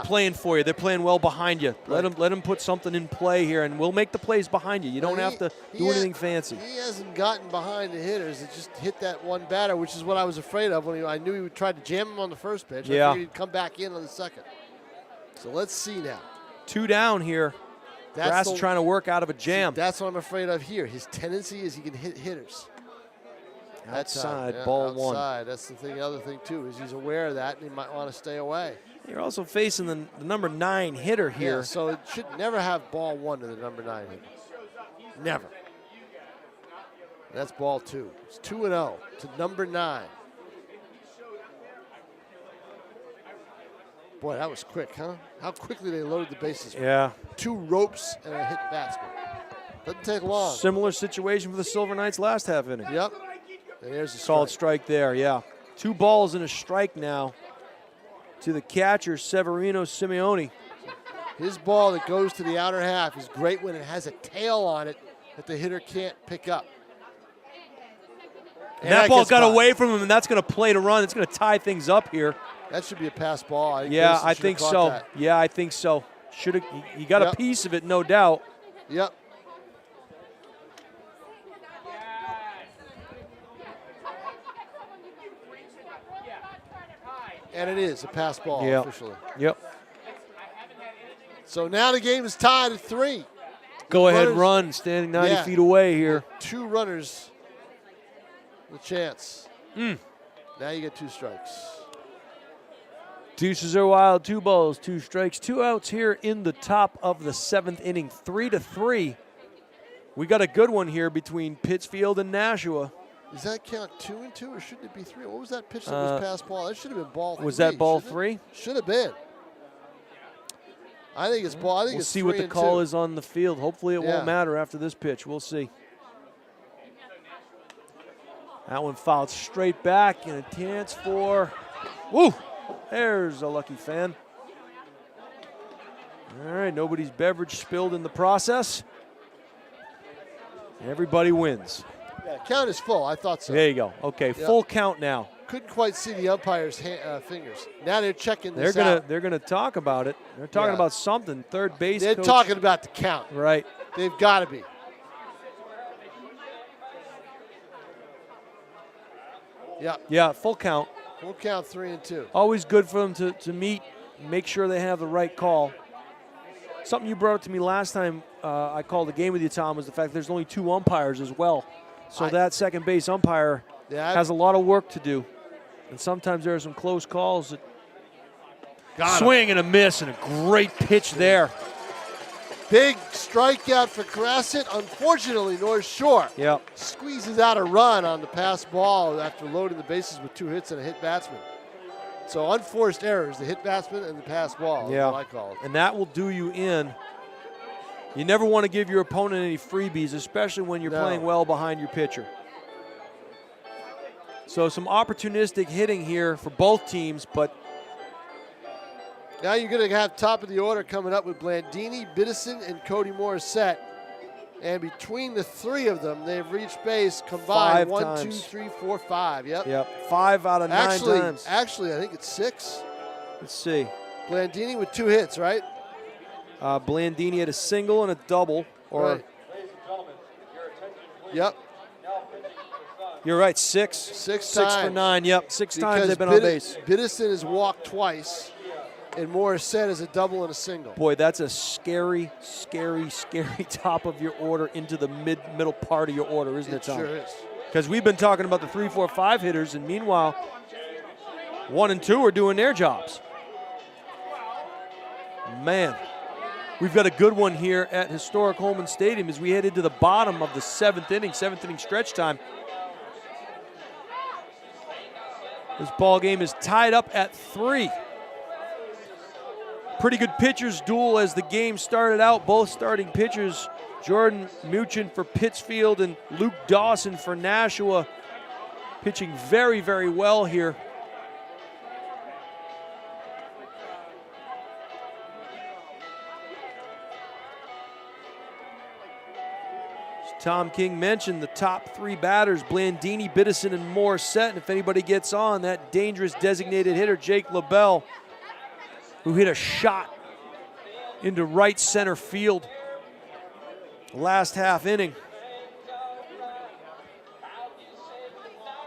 playing for you. They're playing well behind you. Right. Let him put something in play here, and we'll make the plays behind you. You don't have to do anything fancy. He hasn't gotten behind the hitters. It just hit that one batter, which is what I was afraid of when I knew he would try to jam him on the first pitch. I figured he'd come back in on the second. So let's see now. 2 down here. Grass trying to work out of a jam. That's what I'm afraid of here. His tendency is he can hit hitters. Outside, ball 1. That's the thing. The other thing, too, is he's aware of that, and he might want to stay away. You're also facing the number 9 hitter here. Yeah, so it should never have ball 1 to the number 9 hitter. Never. That's ball 2. It's 2-0 to number 9. Boy, that was quick, huh? How quickly they loaded the bases. Yeah. 2 ropes and a hit batsman. Doesn't take long. Similar situation for the Silver Knights last half inning. Yep. And there's a solid strike there, yeah. 2 balls and a strike now to the catcher, Severino Simeone. His ball that goes to the outer half is great when it has a tail on it that the hitter can't pick up. And that ball got away from him, and that's going to play to run. It's going to tie things up here. That should be a pass ball. I think so. That. Yeah, I think so. He got a piece of it, no doubt. Yep. And it is a pass ball Yep. officially. Yep. So now the game is tied at 3. Go ahead, Runners- run. Standing 90 Yeah. feet away here. 2 runners. The chance. Now you get 2 strikes. Deuces are wild. 2 balls, 2 strikes, 2 outs here in the top of the 7th inning. 3-3. We got a good one here between Pittsfield and Nashua. Does that count 2-2 or shouldn't it be 3? What was that pitch that was past ball? That should have been ball 3. Was that ball 3? Should have been. I think it's ball. I think We'll it's see what the 3-2. call is on the field. Hopefully it Yeah. won't matter after this pitch. We'll see. That one fouled straight back and a chance for, woo, there's a lucky fan. All right, nobody's beverage spilled in the process. Everybody wins. Yeah, count is full. I thought so. There you go. Okay, full count now. Couldn't quite see the umpire's fingers. Now they're checking this out. They're gonna talk about it. They're talking Yeah. about something. Third base They're coach. talking about the count. Right. They've got to be. Yeah. Yeah, full count. Full count 3-2. Always good for them to meet, make sure they have the right call. Something you brought up to me last time I called the game with you, Tom, was the fact there's only 2 umpires as well. So that second base umpire has a lot of work to do. And sometimes there are some close calls. Swing and a miss and a great pitch there. Big strikeout for Crescent. Unfortunately, North Shore squeezes out a run on the pass ball after loading the bases with 2 hits and a hit batsman. So unforced errors, the hit batsman and the pass ball, is what I call it. And that will do you in. You never want to give your opponent any freebies, especially when you're playing well behind your pitcher. So some opportunistic hitting here for both teams, but now you're going to have top of the order coming up with Blandini, Biddison, and Cody Morissette. And between the 3 of them, they've reached base combined 1, 2, 3, 4, 5. Yep. 5 out of 9 times. Actually, I think it's 6. Let's see. Blandini with 2 hits, right? Blandini had a single and a double. Or Right. Ladies and gentlemen, your attention please. Yep. Now pitching for the Suns. You're right, 6. 6 for times. 9. Yep, 6 times Because they've been on base. Biddison has walked twice, and Morissette is a double and a single. Boy, that's a scary, scary, scary top of your order into the middle part of your order, isn't it, Tom? Sure is. Because we've been talking about the 3, 4, 5 hitters, and meanwhile, 1 and 2 are doing their jobs. Man, we've got a good one here at historic Holman Stadium as we head into the bottom of the 7th inning stretch time. This ball game is tied up at 3. Pretty good pitchers duel as the game started out. Both starting pitchers, Jordan Muchin for Pittsfield and Luke Dawson for Nashua, pitching very, very well here. As Tom King mentioned, the top 3 batters, Blandini, Biddison, and Morissette. And if anybody gets on, that dangerous designated hitter, Jake LaBelle, who hit a shot into right center field last half inning.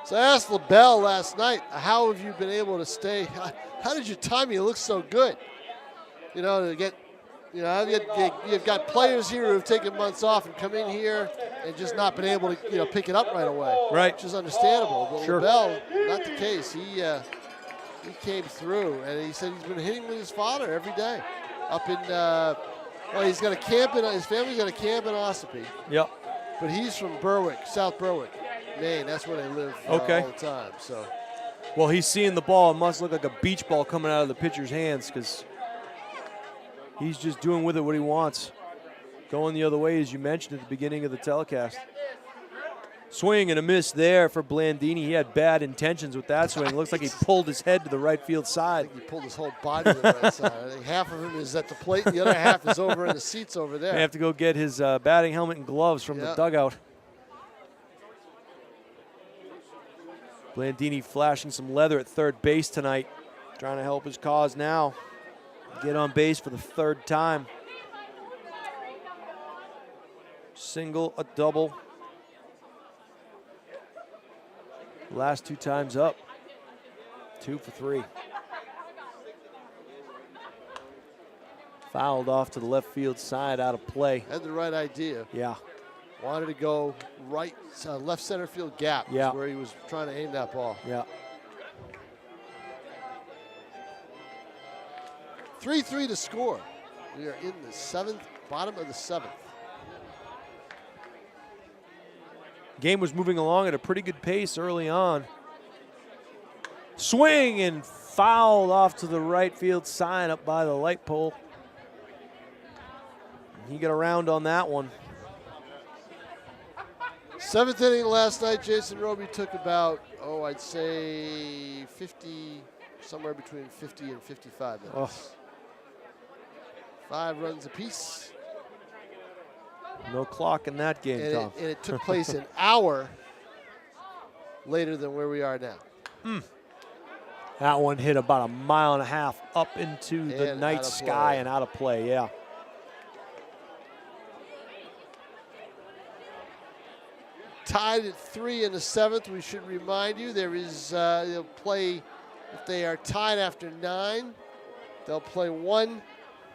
So I asked LaBelle last night, how have you been able to stay? How did your timing look so good? You know, to get, you know, you've got players here who have taken months off and come in here and just not been able to, you know, pick it up right away. Right. Which is understandable. But Sure. LaBelle, not the case. He came through, and he said he's been hitting with his father every day. Up in, well, he's got a camp in, his family's got a camp in Ossipee. Yep. But he's from Berwick, South Berwick, Maine. That's where they live all the time. So, Well, he's seeing the ball. It must look like a beach ball coming out of the pitcher's hands because he's just doing with it what he wants. Going the other way, as you mentioned at the beginning of the telecast. Swing and a miss there for Blandini. He had bad intentions with that swing. Looks like he pulled his head to the right field I side. think he pulled his whole body to the right side. I think half of him is at the plate, the other half is over in the seats over there. They have to go get his batting helmet and gloves from the dugout. Blandini flashing some leather at third base tonight. Trying to help his cause now. Get on base for the 3rd time. Single, a double. Last 2 times up. 2 for 3. Fouled off to the left field side, out of play. Had the right idea. Yeah. Wanted to go right, left center field gap. Yeah. Where he was trying to aim that ball. Yeah. 3-3 to score. We are in the seventh, bottom of the seventh. Game was moving along at a pretty good pace early on. Swing and fouled off to the right field side up by the light pole. He got around on that one. Seventh inning last night, Jason Roby took about, I'd say 50, somewhere between 50 and 55 minutes. Oh. 5 runs apiece. No clock in that game, And Tom. it took place an hour later than where we are now. That one hit about 1.5 miles up into the And night out of sky play. and out of play, yeah. Tied at 3 in the seventh. We should remind you there is, they'll play, if they are tied after 9, they'll play 1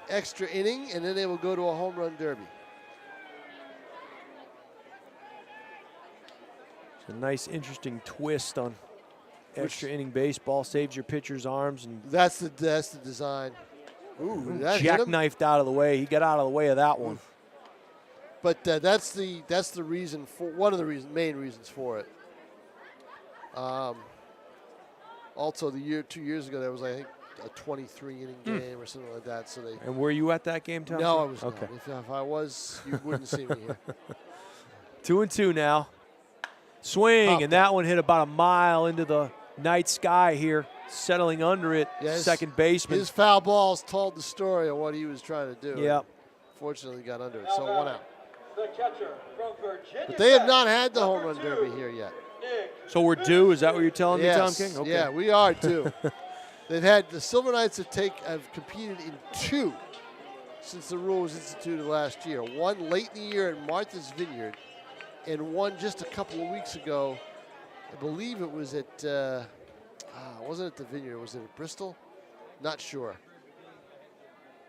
extra inning, and then they will go to a home run derby. It's a nice, interesting twist on extra inning baseball. Saves your pitcher's arms and That's the design. Ooh, that hit him. jackknifed out of the way. He got out of the way of that one. But that's the reason for one of the main reasons for it. Also, 2 years ago there was, I think, a 23 inning game or something like that. So they. And were you at that game, Tom? No, I was okay. not. If I was, you wouldn't see me here. 2-2 now. Swing, Popped and that one hit about 1 mile into the night sky here, settling under it. Yeah, second baseman. His foul balls told the story of what he was trying to do. Yep. Fortunately, got under it. So 1 out. The catcher from Virginia. But they have Tech, not had the home number run 2, derby here yet. Nick. So we're due. Is that what you're telling me, Tom Yes. King? Okay. Yeah, we are too. They've had the Silver Knights have competed in 2 since the rule was instituted last year. 1 late in the year at Martha's Vineyard, and 1 just a couple of weeks ago. I believe it was at wasn't it the Vineyard? Was it at Bristol? Not sure.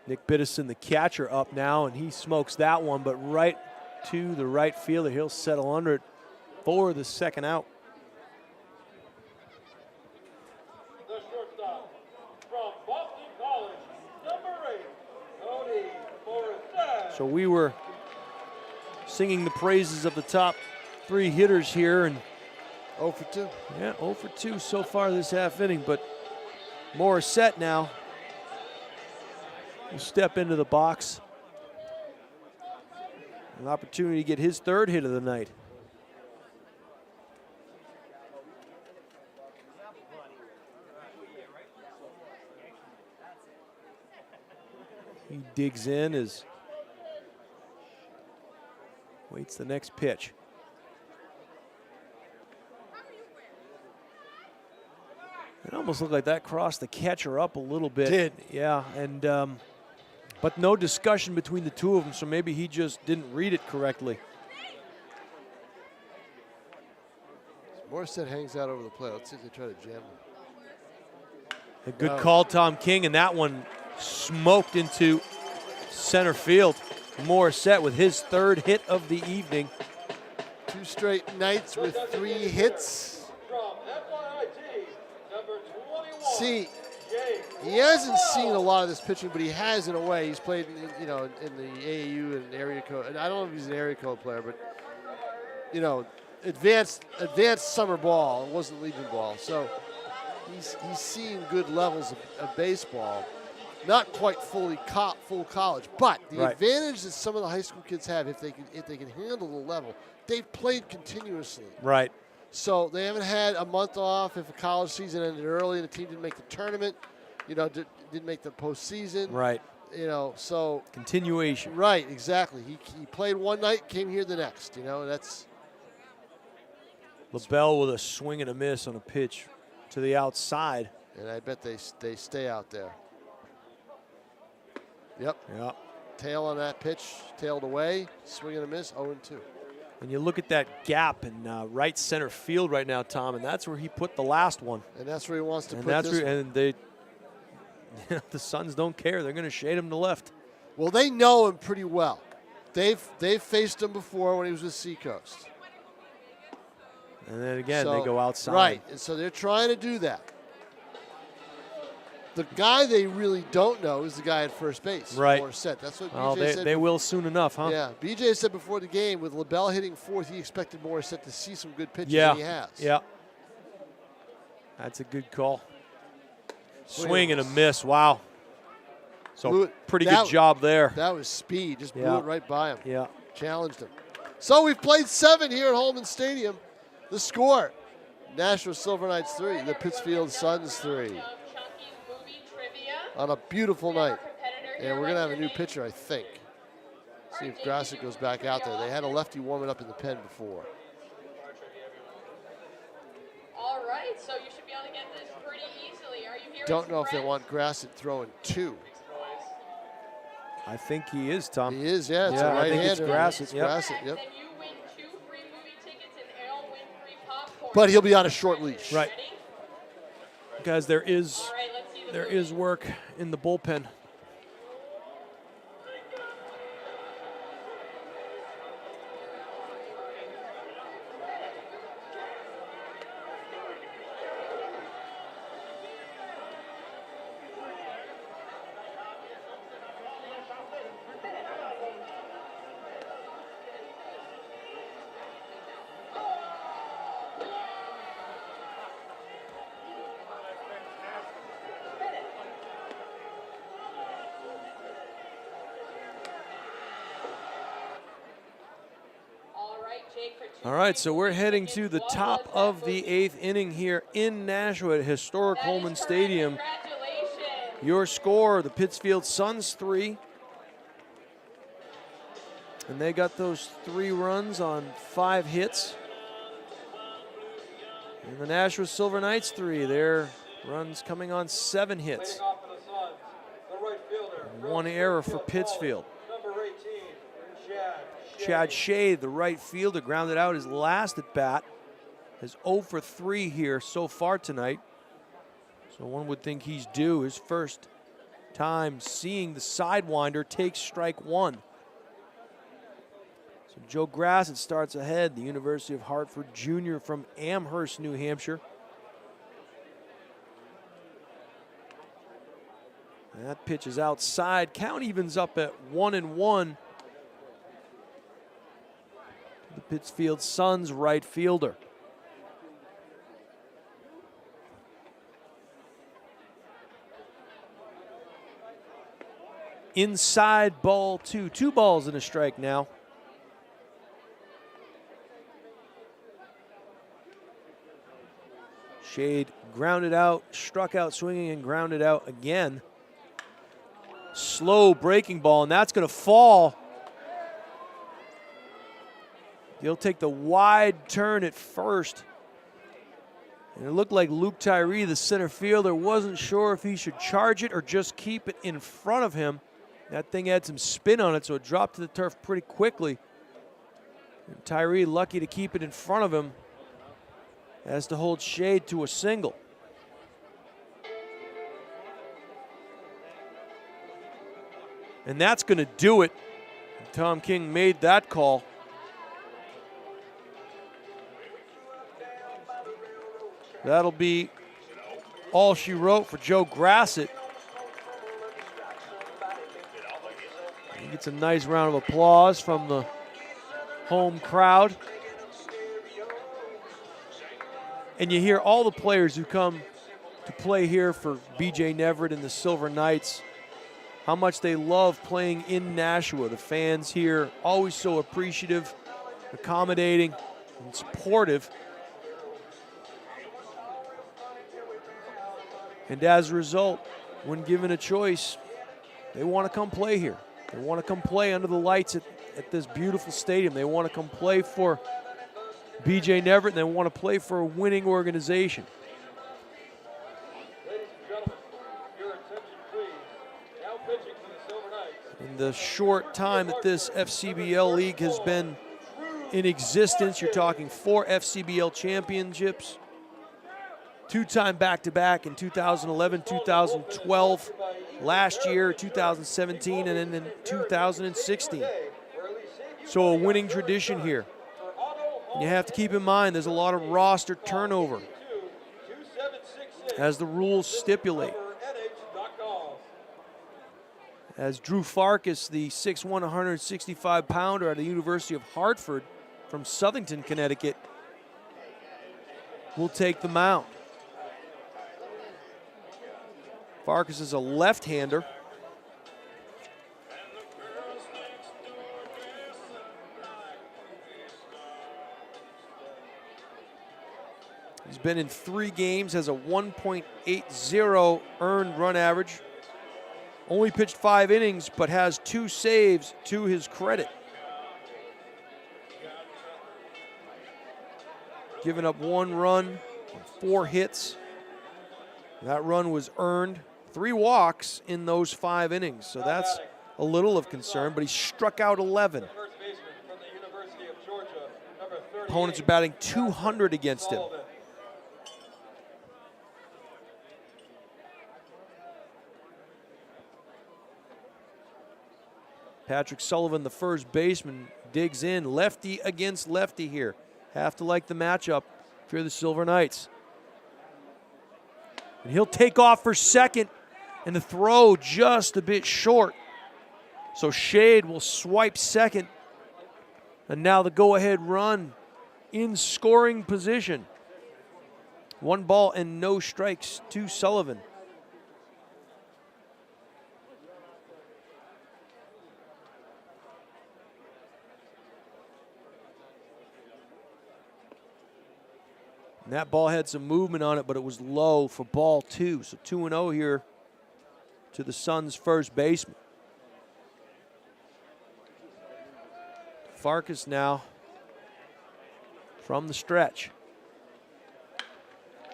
Nick Biddison, the catcher, up now, and he smokes that one, but right to the right fielder. He'll settle under it for the second out. The shortstop from Boston College, number 8, Tony Morissette. So we were singing the praises of the top 3 hitters here, and 0 for 2. yeah, 0 for 2 so far this half inning, but Morissette now will step into the box. An opportunity to get his 3rd hit of the night. He digs in as waits the next pitch. It almost looked like that crossed the catcher up a little bit. Did. Yeah, and but no discussion between the two of them, so maybe he just didn't read it correctly. Morissette hangs out over the plate. Let's see if they try to jam him. A good call, Tom King, and that one smoked into center field. Morissette with his 3rd hit of the evening. 2 straight nights with 3 hits. From FYIT, number 21. See, he hasn't seen a lot of this pitching, but he has in a way. He's played, in the AAU and area code. And I don't know if he's an area code player, but advanced summer ball. It wasn't Legion ball, so he's seen good levels of baseball. Not quite full college, but the advantage that some of the high school kids have, if they can handle the level, they've played continuously. Right. So they haven't had a month off if a college season ended early and the team didn't make the tournament, didn't make the postseason. Right. So continuation. Right, exactly. He played one night, came here the next. That's LaBelle with a swing and a miss on a pitch to the outside. And I bet they stay out there. Yep. Yep. Tail on that pitch, tailed away, swing and a miss, 0-2. When you look at that gap in right center field right now, Tom, and that's where he put the last one. And that's where he wants to and put that's this where, one. and they, the Suns don't care. They're going to shade him to left. Well, they know him pretty well. They've faced him before when he was with Seacoast. And then again, they go outside. Right, and so they're trying to do that. The guy they really don't know is the guy at first base. Right. Morissette. That's what Well, BJ said. they will soon enough, huh? Yeah, BJ said before the game with LaBelle hitting fourth, he expected Morissette to see some good pitches, Yeah. and he has. Yeah. That's a good call. Swing and a miss. Wow. So pretty good job there. That was speed. Just blew it right by him. Yeah. Challenged him. So we've played 7 here at Holman Stadium. The score, Nashua Silver Knights 3, the Pittsfield Suns 3. On a beautiful night. And we're going to have a new pitcher, I think. See if Grassick goes back out there. They had a lefty warming up in the pen before. All right, so you should be able to get this pretty easily. Are you here? Don't know if they want Grassick throwing 2. I think he is, Tom. He is, yeah. It's a right-hander. I think it's Grassick. It's Yep. Grassick, yep. Then you win 2 free movie tickets and I'll win 3 popcorn. But he'll be on a short leash. Right. Guys, there is All right, let's see the movie. work in the bullpen. All right, so we're heading to the top of the 8th inning here in Nashua at historic Holman Stadium. Your score, the Pittsfield Suns 3. And they got those 3 runs on 5 hits. And the Nashua Silver Knights 3, their runs coming on 7 hits. And 1 error for Pittsfield. Chad Shea, the right fielder, grounded out his last at bat. Has 0 for 3 here so far tonight. So one would think he's due. His first time seeing the sidewinder takes strike 1. So Joe Grassett starts ahead, the University of Hartford junior from Amherst, New Hampshire. And that pitch is outside. Count evens up at 1-1. The Pittsfield Suns right fielder. Inside ball 2. 2 balls and a strike now. Shade grounded out, struck out swinging and grounded out again. Slow breaking ball, and that's going to fall. He'll take the wide turn at first. And it looked like Luke Tyree, the center fielder, wasn't sure if he should charge it or just keep it in front of him. That thing had some spin on it, so it dropped to the turf pretty quickly. And Tyree, lucky to keep it in front of him, has to hold Shade to a single. And that's going to do it. Tom King made that call. That'll be all she wrote for Joe Grassett. He gets a nice round of applause from the home crowd. And you hear all the players who come to play here for BJ Neverett and the Silver Knights, how much they love playing in Nashua. The fans here always so appreciative, accommodating, and supportive. And as a result, when given a choice, they want to come play here. They want to come play under the lights at this beautiful stadium. They want to come play for BJ Neverett, and they want to play for a winning organization. Ladies and gentlemen, your attention please. Now pitching for the Silver Knights. In the short time that this FCBL league has been in existence, you're talking 4 FCBL championships, 2-time back-to-back in 2011, 2012. last year, 2017, and then in 2016. So a winning tradition here. You have to keep in mind there's a lot of roster turnover, as the rules stipulate. As Drew Farkas, the 6'1", 165-pounder out of the University of Hartford from Southington, Connecticut, will take the mound. Farkas is a left-hander. He's been in 3 games, has a 1.80 earned run average. Only pitched 5 innings, but has 2 saves to his credit. Giving up 1 run, 4 hits. That run was earned. 3 walks in those 5 innings, so that's a little of concern, but he struck out 11. Opponents are batting .200 against him. Patrick Sullivan, the first baseman, digs in. Lefty against lefty here. Have to like the matchup if you're the Silver Knights. And he'll take off for second, and the throw just a bit short. So Shade will swipe second. And now the go-ahead run in scoring position. 1 ball and no strikes to Sullivan. And that ball had some movement on it, but it was low for ball 2. So 2-0 here to the Suns' first baseman. Farkas now from the stretch.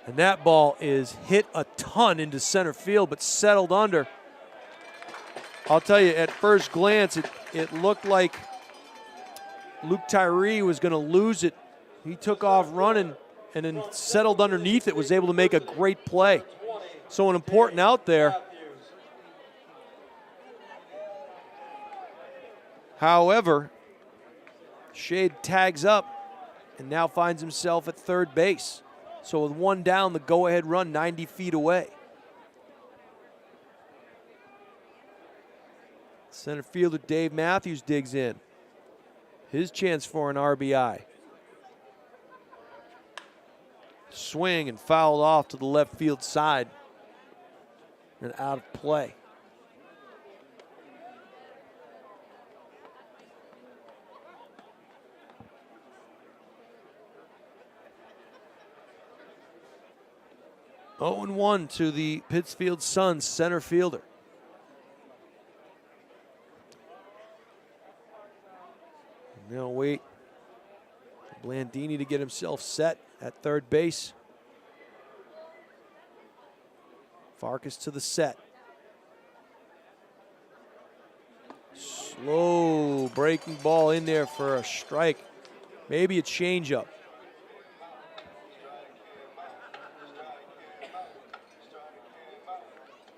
And that ball is hit a ton into center field, but settled under. I'll tell you, at first glance, it looked like Luke Tyree was going to lose it. He took off running and then settled underneath it, was able to make a great play. So an important out there. However, Shade tags up and now finds himself at third base. So with 1 down, the go-ahead run 90 feet away. Center fielder Dave Matthews digs in. His chance for an RBI. Swing and fouled off to the left field side and out of play. Oh and 1 to the Pittsfield Suns center fielder. Now wait for Blandini to get himself set at third base. Farkas to the set. Slow breaking ball in there for a strike. Maybe a changeup.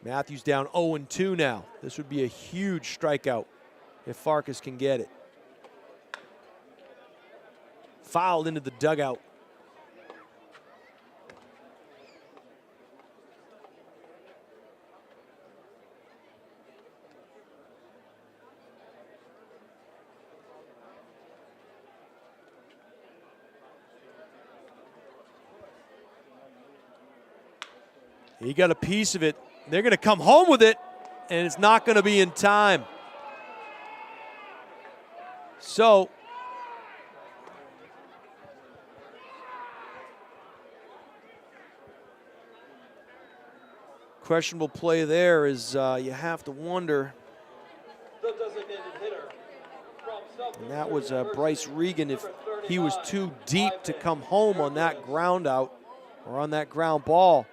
Matthews down 0-2 now. This would be a huge strikeout if Farkas can get it. Fouled into the dugout. He got a piece of it. They're going to come home with it, and it's not going to be in time. So, questionable play there is you have to wonder. And that was Bryce Regan. If he was too deep to come home on that ground out or on that ground ball,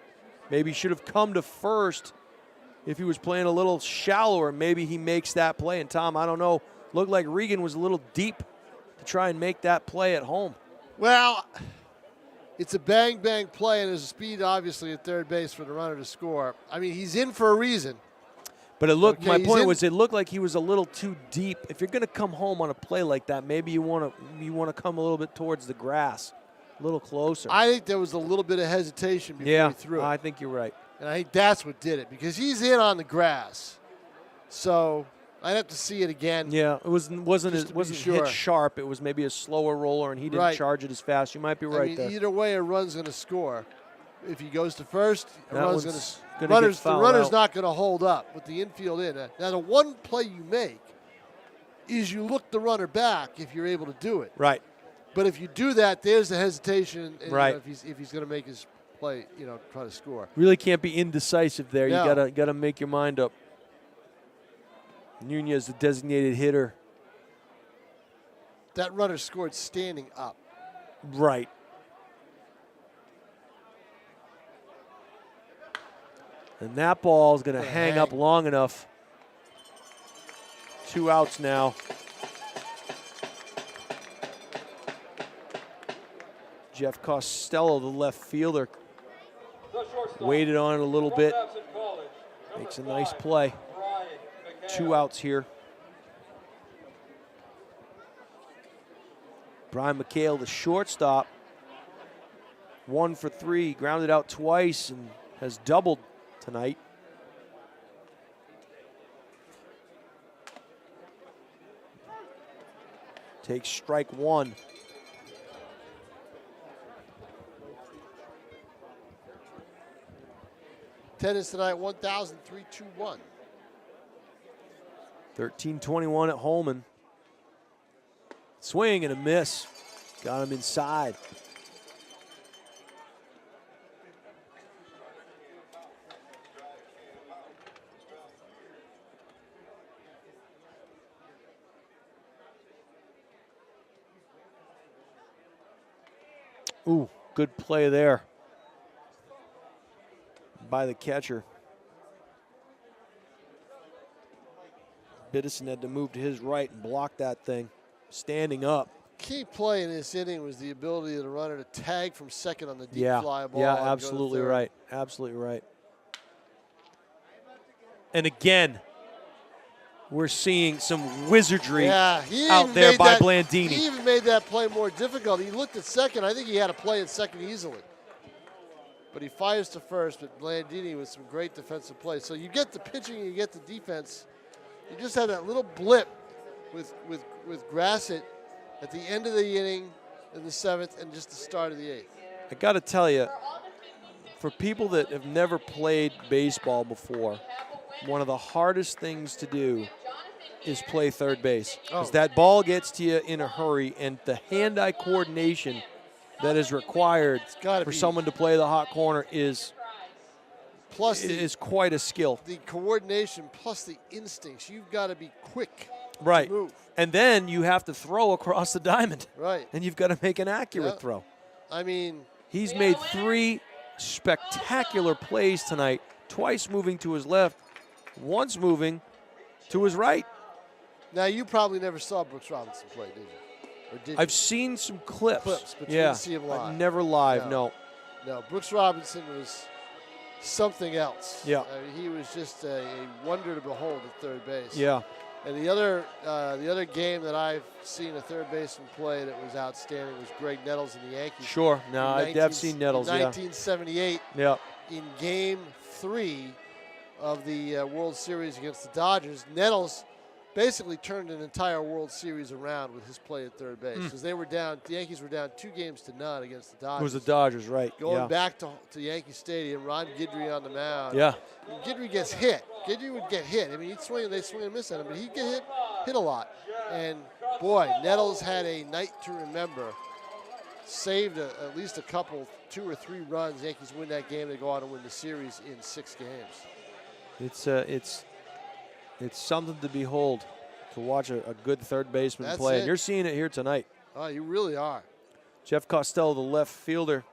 maybe he should have come to first. If he was playing a little shallower, maybe he makes that play. And Tom, I don't know, looked like Regan was a little deep to try and make that play at home. Well, it's a bang-bang play, and there's a speed, obviously, at third base for the runner to score. I mean, he's in for a reason. But it looked. Okay, my he's point in- was, it looked like he was a little too deep. If you're going to come home on a play like that, maybe you want to come a little bit towards the grass, a little closer. I think there was a little bit of hesitation before yeah, he threw it. I think you're right. And I think that's what did it because he's in on the grass. So I'd have to see it again. Yeah, it wasn't Just to be hit sure. sharp. It was maybe a slower roller, and he didn't Right. charge it as fast. You might be I right mean, there. either way, a run's going to score. If he goes to first, a That run's one's going gonna to get the fouled runner's out. not going to hold up with the infield in. Now, the one play you make is you look the runner back if you're able to do it. Right. But if you do that, there's the hesitation. And, Right. if he's going to make his play, try to score. Really can't be indecisive there. No. You gotta make your mind up. Nunez, the designated hitter. That runner scored standing up. Right. And that ball is going to Gonna hang hang. up long enough. 2 outs now. Jeff Costello, the left fielder, The shortstop. waited on it a little From bit. Babson College, number Makes a nice 5, play. Brian McHale. 2 outs here. Brian McHale, the shortstop, 1 for 3, grounded out twice and has doubled tonight. Takes strike 1. Tennis tonight, 1,321. 13-21 at Holman. Swing and a miss. Got him inside. Ooh, good play there by the catcher. Biddison had to move to his right and block that thing, standing up. Key play in this inning was the ability of the runner to tag from second on the deep Yeah, fly ball. yeah, and go to absolutely third. right. Absolutely right. And again, we're seeing some wizardry Yeah, he out even there made by that- Blandini. He even made that play more difficult. He looked at second. I think he had a play at second easily. But he fires to first, but Blandini with some great defensive play. So you get the pitching, you get the defense. You just had that little blip with Grassett at the end of the inning in the 7th and just the start of the 8th. I got to tell you, for people that have never played baseball before, one of the hardest things to do is play third base. Because that ball gets to you in a hurry, and the hand-eye coordination that is required gotta for be. someone to play the hot corner is Plus quite a skill. the coordination, plus the instincts. You've got to be quick Right. to move. And then you have to throw across the diamond. Right. And you've got to make an accurate Yeah. throw. I mean, He's made 3 spectacular plays tonight, twice moving to his left, once moving to his right. now you probably never saw Brooks Robinson play, did you? Or did I've seen some clips. But you yeah, didn't see him live. Never live, no. No, Brooks Robinson was something else. Yeah. I mean, he was just a wonder to behold at third base. Yeah. And the other game that I've seen a third baseman play that was outstanding was Greg Nettles in the Yankees. Sure. No, In I've seen Nettles, in yeah. 1978 Yeah. in Game 3 of the World Series against the Dodgers, Nettles basically turned an entire World Series around with his play at third base because they were down. The Yankees were down 2-0 against the Dodgers. It was the Dodgers, right. Going yeah. back to Yankee Stadium, Ron Guidry on the mound. Yeah. And Guidry gets hit. Guidry would get hit. I mean, he'd swing and they'd swing and miss at him, but he'd get hit a lot. And boy, Nettles had a night to remember. Saved at least a couple, 2 or 3 runs. Yankees win that game. They go on to win the series in 6 games. It's something to behold, to watch a good third baseman That's play. it. And you're seeing it here tonight. Oh, you really are. Jeff Costello, the left fielder,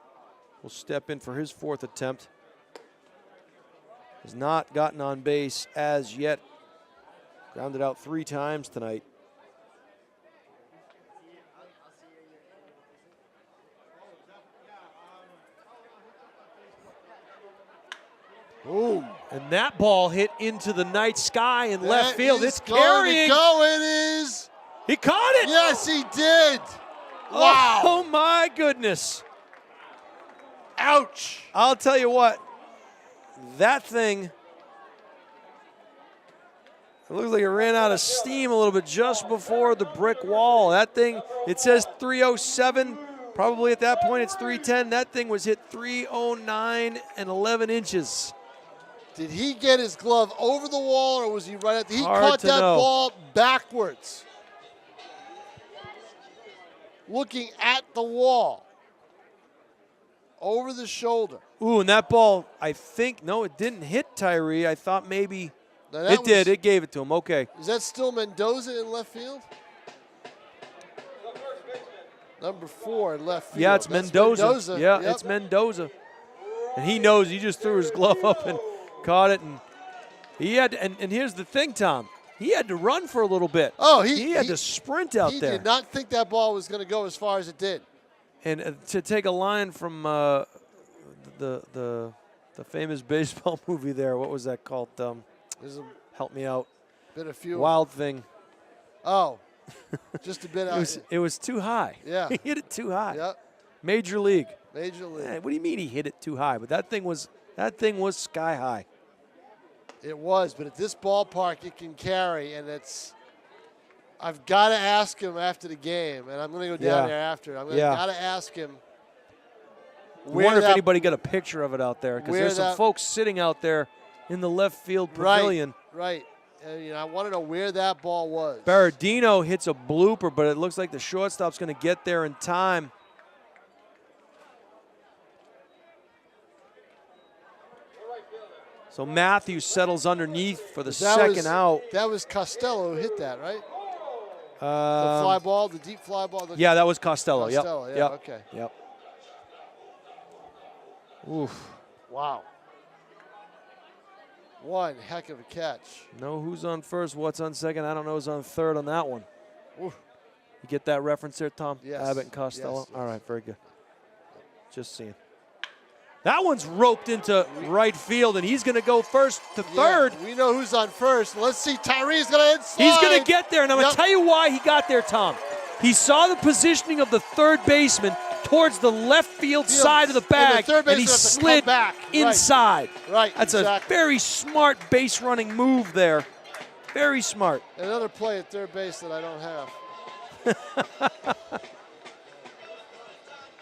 will step in for his 4th attempt. Has not gotten on base as yet. Grounded out 3 times tonight. Boom. And that ball hit into the night sky in left field. It's going carrying. to go. It is. He caught it. Yes, he did. Wow. Oh, my goodness. Ouch. I'll tell you what. That thing, it looks like it ran out of steam a little bit just before the brick wall. That thing, it says 307. Probably at that point it's 310. That thing was hit 309 and 11 inches. Did he get his glove over the wall, or was he right at the... He Hard caught to that know. ball backwards, looking at the wall, over the shoulder. Ooh, and that ball, I think, no, it didn't hit Tyree. I thought maybe Now that it did. was- It gave it to him. Okay. Is that still Mendoza in left field? Number 4 in left field. Yeah, it's That's Mendoza. Yeah, Yep. it's Mendoza. And he knows. He just threw his glove up and caught it. And he had to, and here's the thing, Tom. He had to run for a little bit. Oh, he had to sprint out He there. did not think that ball was going to go as far as it did. And to take a line from the famous baseball movie there, what was that called? There's a Help me out. bit of fuel. Wild Thing. Oh, just a bit out. It was too high. Yeah. He hit it too high. Yep. Major League. Major League. What do you mean he hit it too high? But that thing was sky high. It was, but at this ballpark, it can carry, and it's. I've got to ask him after the game, and I'm going to go down Yeah. there after. I'm Yeah. got to ask him. I wonder if that- anybody got a picture of it out there, because where there's some that- folks sitting out there in the left field pavilion. Right. And, I want to know where that ball was. Berardino hits a blooper, but it looks like the shortstop's going to get there in time. So Matthews settles underneath for the That second was- out. That was Costello who hit that, right? The Um, fly ball, the deep fly ball. yeah, that was Costello. Costello, Yep. yeah, Yep. okay. Yep. Oof. Wow. One heck of a catch. Know who's on first, what's on second. I don't know who's on third on that one. Oof. You get that reference there, Tom? Yes. Abbott and Costello? Yes, yes. All right, very good. Just seeing. That one's roped into right field, and he's going to go first to third. Yeah, we know who's on first. Let's see. Tyree's going to hit slide. He's going to get there, and I'm going Yep. to tell you why he got there, Tom. He saw the positioning of the third baseman towards the left field side of the bag, third and he baseman has to come slid back. Right. inside. Right, That's exactly. a very smart base running move there. Very smart. Another play at third base that I don't have.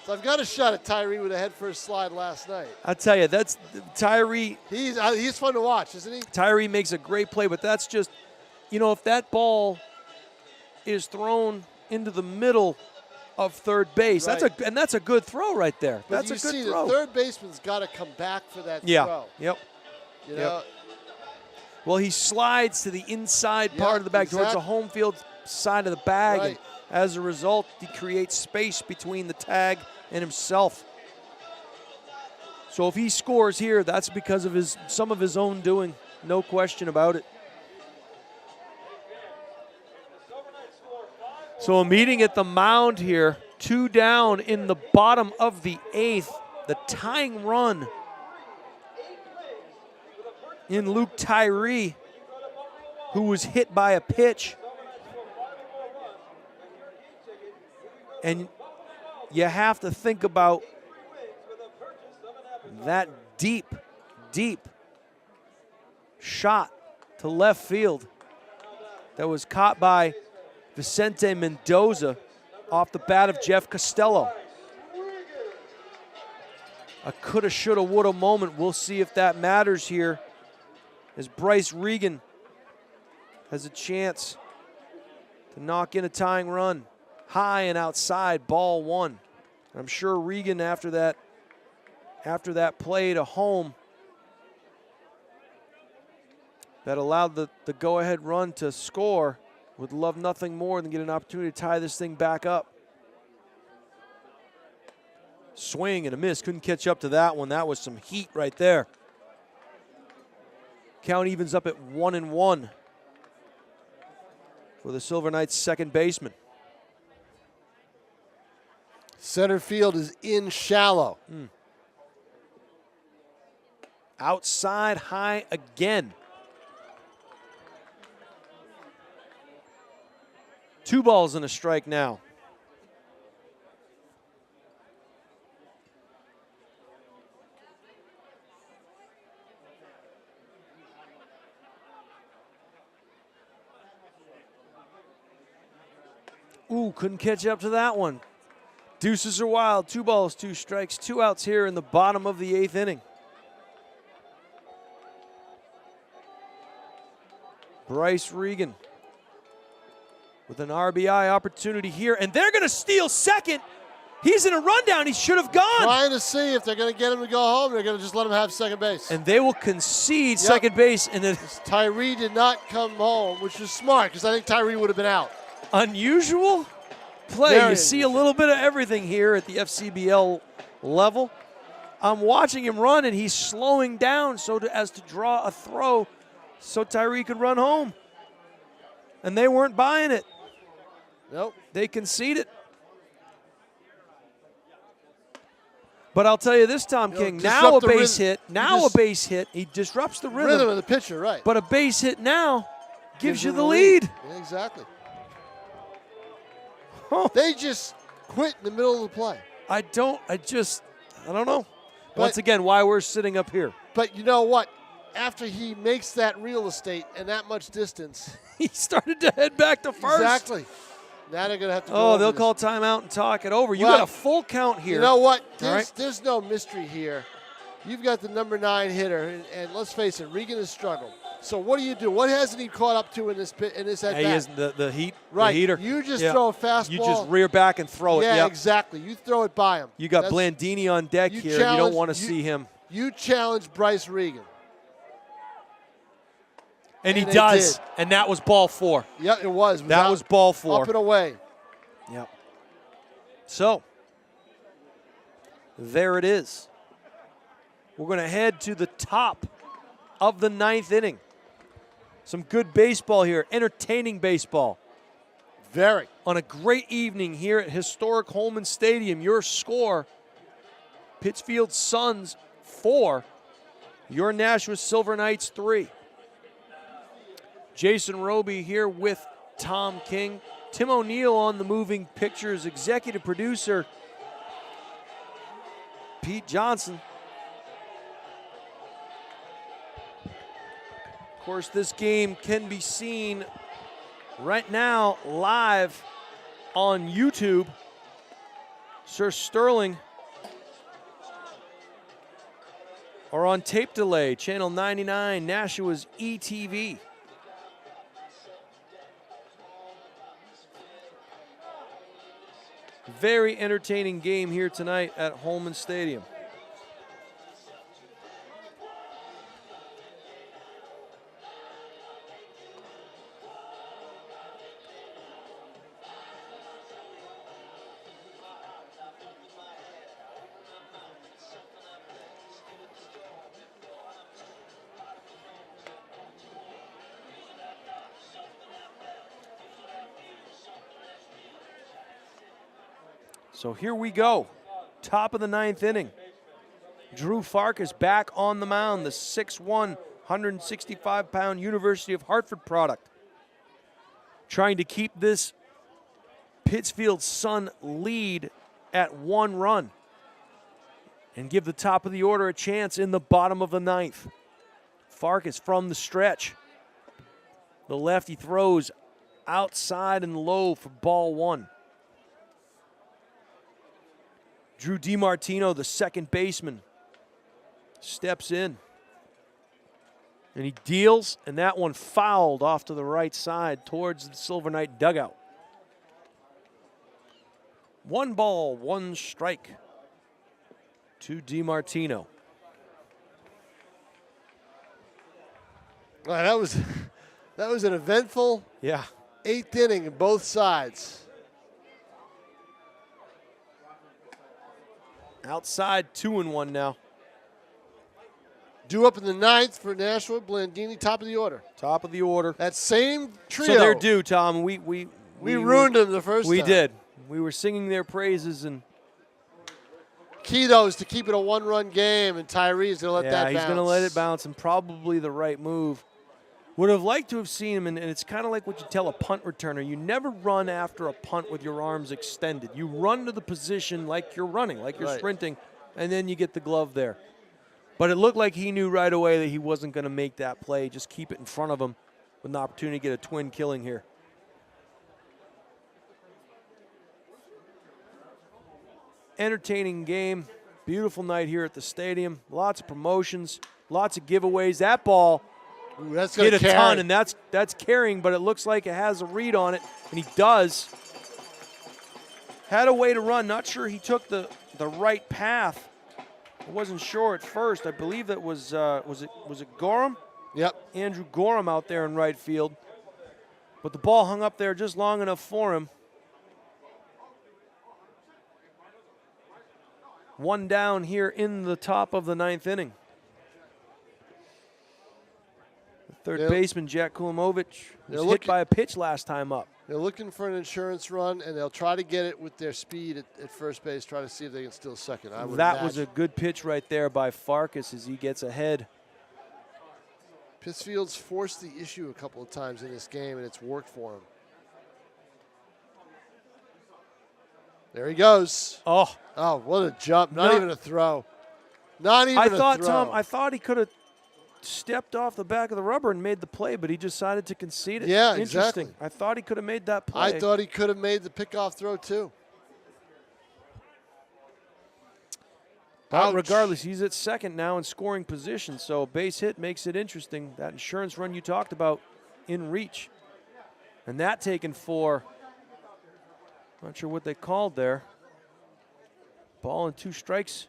So I've got a shot at Tyree with a head first slide last night. I tell you, that's Tyree. He's fun to watch, isn't he? Tyree makes a great play, but that's just, if that ball is thrown into the middle of third base, Right. that's a good throw right there. But That's you a good see, throw. the third baseman's got to come back for that Yeah. throw. Yep. You know, Well, he slides to the inside Yeah, part of the bag towards the exactly. home field side of the bag, and Right. as a result, he creates space between the tag and himself. So if he scores here, that's because of some of his own doing, no question about it. So a meeting at the mound here, 2 down in the bottom of the 8th. The tying run in Luke Tyree, who was hit by a pitch. And you have to think about that deep shot to left field that was caught by Vicente Mendoza off the bat of Jeff Costello. A coulda, shoulda, woulda moment. We'll see if that matters here, as Bryce Regan has a chance to knock in a tying run. High and outside, ball 1. I'm sure Regan, after that play to home that allowed the go-ahead run to score, would love nothing more than get an opportunity to tie this thing back up. Swing and a miss. Couldn't catch up to that one. That was some heat right there. Count evens up at 1-1 for the Silver Knights' second baseman. center field is in shallow. Outside high again. 2 balls and a strike now. Ooh, couldn't catch up to that one. Deuces are wild. 2 balls, 2 strikes, 2 outs here in the bottom of the 8th inning. Bryce Regan with an RBI opportunity here, and they're going to steal second. He's in a rundown. He should have gone. Trying to see if they're going to get him to go home. They're going to just let him have second base. And they will concede second base. And then Tyree did not come home, which was smart because I think Tyree would have been out. Unusual play. Very you see a little bit of everything here at the FCBL level. I'm watching him run, and he's slowing down as to draw a throw so Tyree could run home. And they weren't buying it. Nope. They conceded. But I'll tell you this, Tom King, now a base hit. Now a base hit. He disrupts the rhythm of the pitcher, right. But a base hit now gives you the lead. Yeah, exactly. Huh. They just quit in the middle of the play. I don't know. Once again, why we're sitting up here. But you know what? After he makes that real estate and that much distance, he started to head back to first. Exactly. Now they're going to have to go Oh, over they'll this. call timeout and talk it over. You Well, got a full count here. You know what? All right. There's no mystery here. You've got the number 9 hitter, and let's face it, Regan has struggled. So what do you do? What hasn't he caught up to in this at-bat? He is the heat, right. the heater. You just throw a fastball. You just rear back and throw it. Yeah, Yep. exactly. You throw it by him. You got Blandini on deck here. You don't want to see him. You challenge Bryce Regan. And he does. Did. And that was ball 4. Yeah, it was. That was ball 4. Up and away. Yep. So, there it is. We're going to head to the top of the 9th inning. Some good baseball here, entertaining baseball. Very. On a great evening here at historic Holman Stadium. Your score, Pittsfield Suns 4, your Nashua Silver Knights 3. Jason Roby here with Tom King. Tim O'Neill on the moving pictures, executive producer Pete Johnson. Of course, this game can be seen right now live on YouTube. Sir Sterling, or on tape delay, channel 99, Nashua's ETV. Very entertaining game here tonight at Holman Stadium. So here we go. Top of the 9th inning. Drew Farkas back on the mound, the 6'1", 165-pound University of Hartford product. Trying to keep this Pittsfield Sun lead at 1 run and give the top of the order a chance in the bottom of the 9th. Farkas from the stretch. The lefty throws outside and low for ball 1. Drew DiMartino, the second baseman, steps in. And he deals, and that one fouled off to the right side towards the Silver Knight dugout. 1 ball, 1 strike to DiMartino. Well, that was an eventful 8th inning on both sides. Outside 2-1 now. Due up in the 9th for Nashua, Blandini, top of the order. Top of the order. That same trio. So they're due, Tom. We ruined them the first time. We did. We were singing their praises and key, though, is to keep it a one-run game, and Tyree's going to let that bounce. Yeah, he's going to let it bounce, and probably the right move. Would have liked to have seen him, and it's kind of like what you tell a punt returner. You never run after a punt with your arms extended. You run to the position like you're running, like you're sprinting, and then you get the glove there. But it looked like he knew right away that he wasn't going to make that play. Just keep it in front of him with an opportunity to get a twin killing here. Entertaining game. Beautiful night here at the stadium. Lots of promotions, lots of giveaways. That ball that's hit a ton, and that's carrying, but it looks like it has a read on it, and he does. Had a way to run. Not sure he took the right path. I wasn't sure at first. I believe that was it Gorham? Yep. Andrew Gorham out there in right field. But the ball hung up there just long enough for him. One down here in the top of the ninth inning. The third baseman, Jack Kulimovic, was hit by a pitch last time up. They're looking for an insurance run, and they'll try to get it with their speed at first base, try to see if they can steal second. That was a good pitch right there by Farkas as he gets ahead. Pittsfield's forced the issue a couple of times in this game, and it's worked for him. There he goes. Oh, what a jump. Not even a throw. Not even a throw. Tom, I thought he could have stepped off the back of the rubber and made the play, but he decided to concede it. Yeah, Interesting. exactly. I thought he could have made that play. I thought he could have made the pickoff throw, too. But regardless, he's at second now in scoring position, so a base hit makes it interesting. That insurance run you talked about in reach. And that taken for, not sure what they called there. Ball and 2 strikes.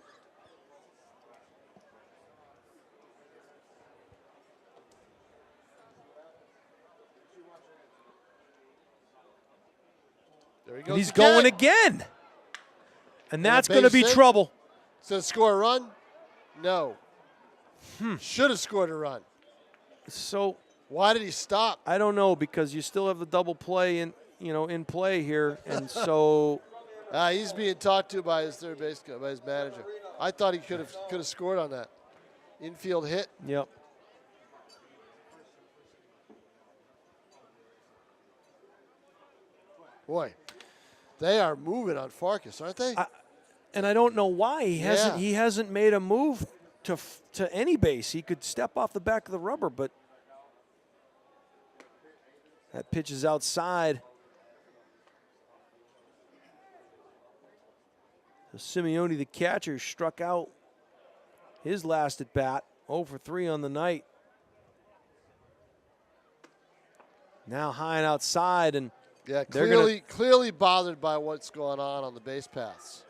There he goes. And he's going again. And that's going to be trouble. So score a run? No. Should have scored a run. So why did he stop? I don't know, because you still have the double play in play here, and so he's being talked to by his third base coach, by his manager. I thought he could have scored on that infield hit. Yep. Boy, they are moving on Farkas, aren't they? And I don't know why he hasn't made a move to any base. He could step off the back of the rubber, but that pitch is outside. So Simeone, the catcher, struck out his last at bat, 0 for 3 on the night. Now high and outside, and clearly bothered by what's going on the base paths.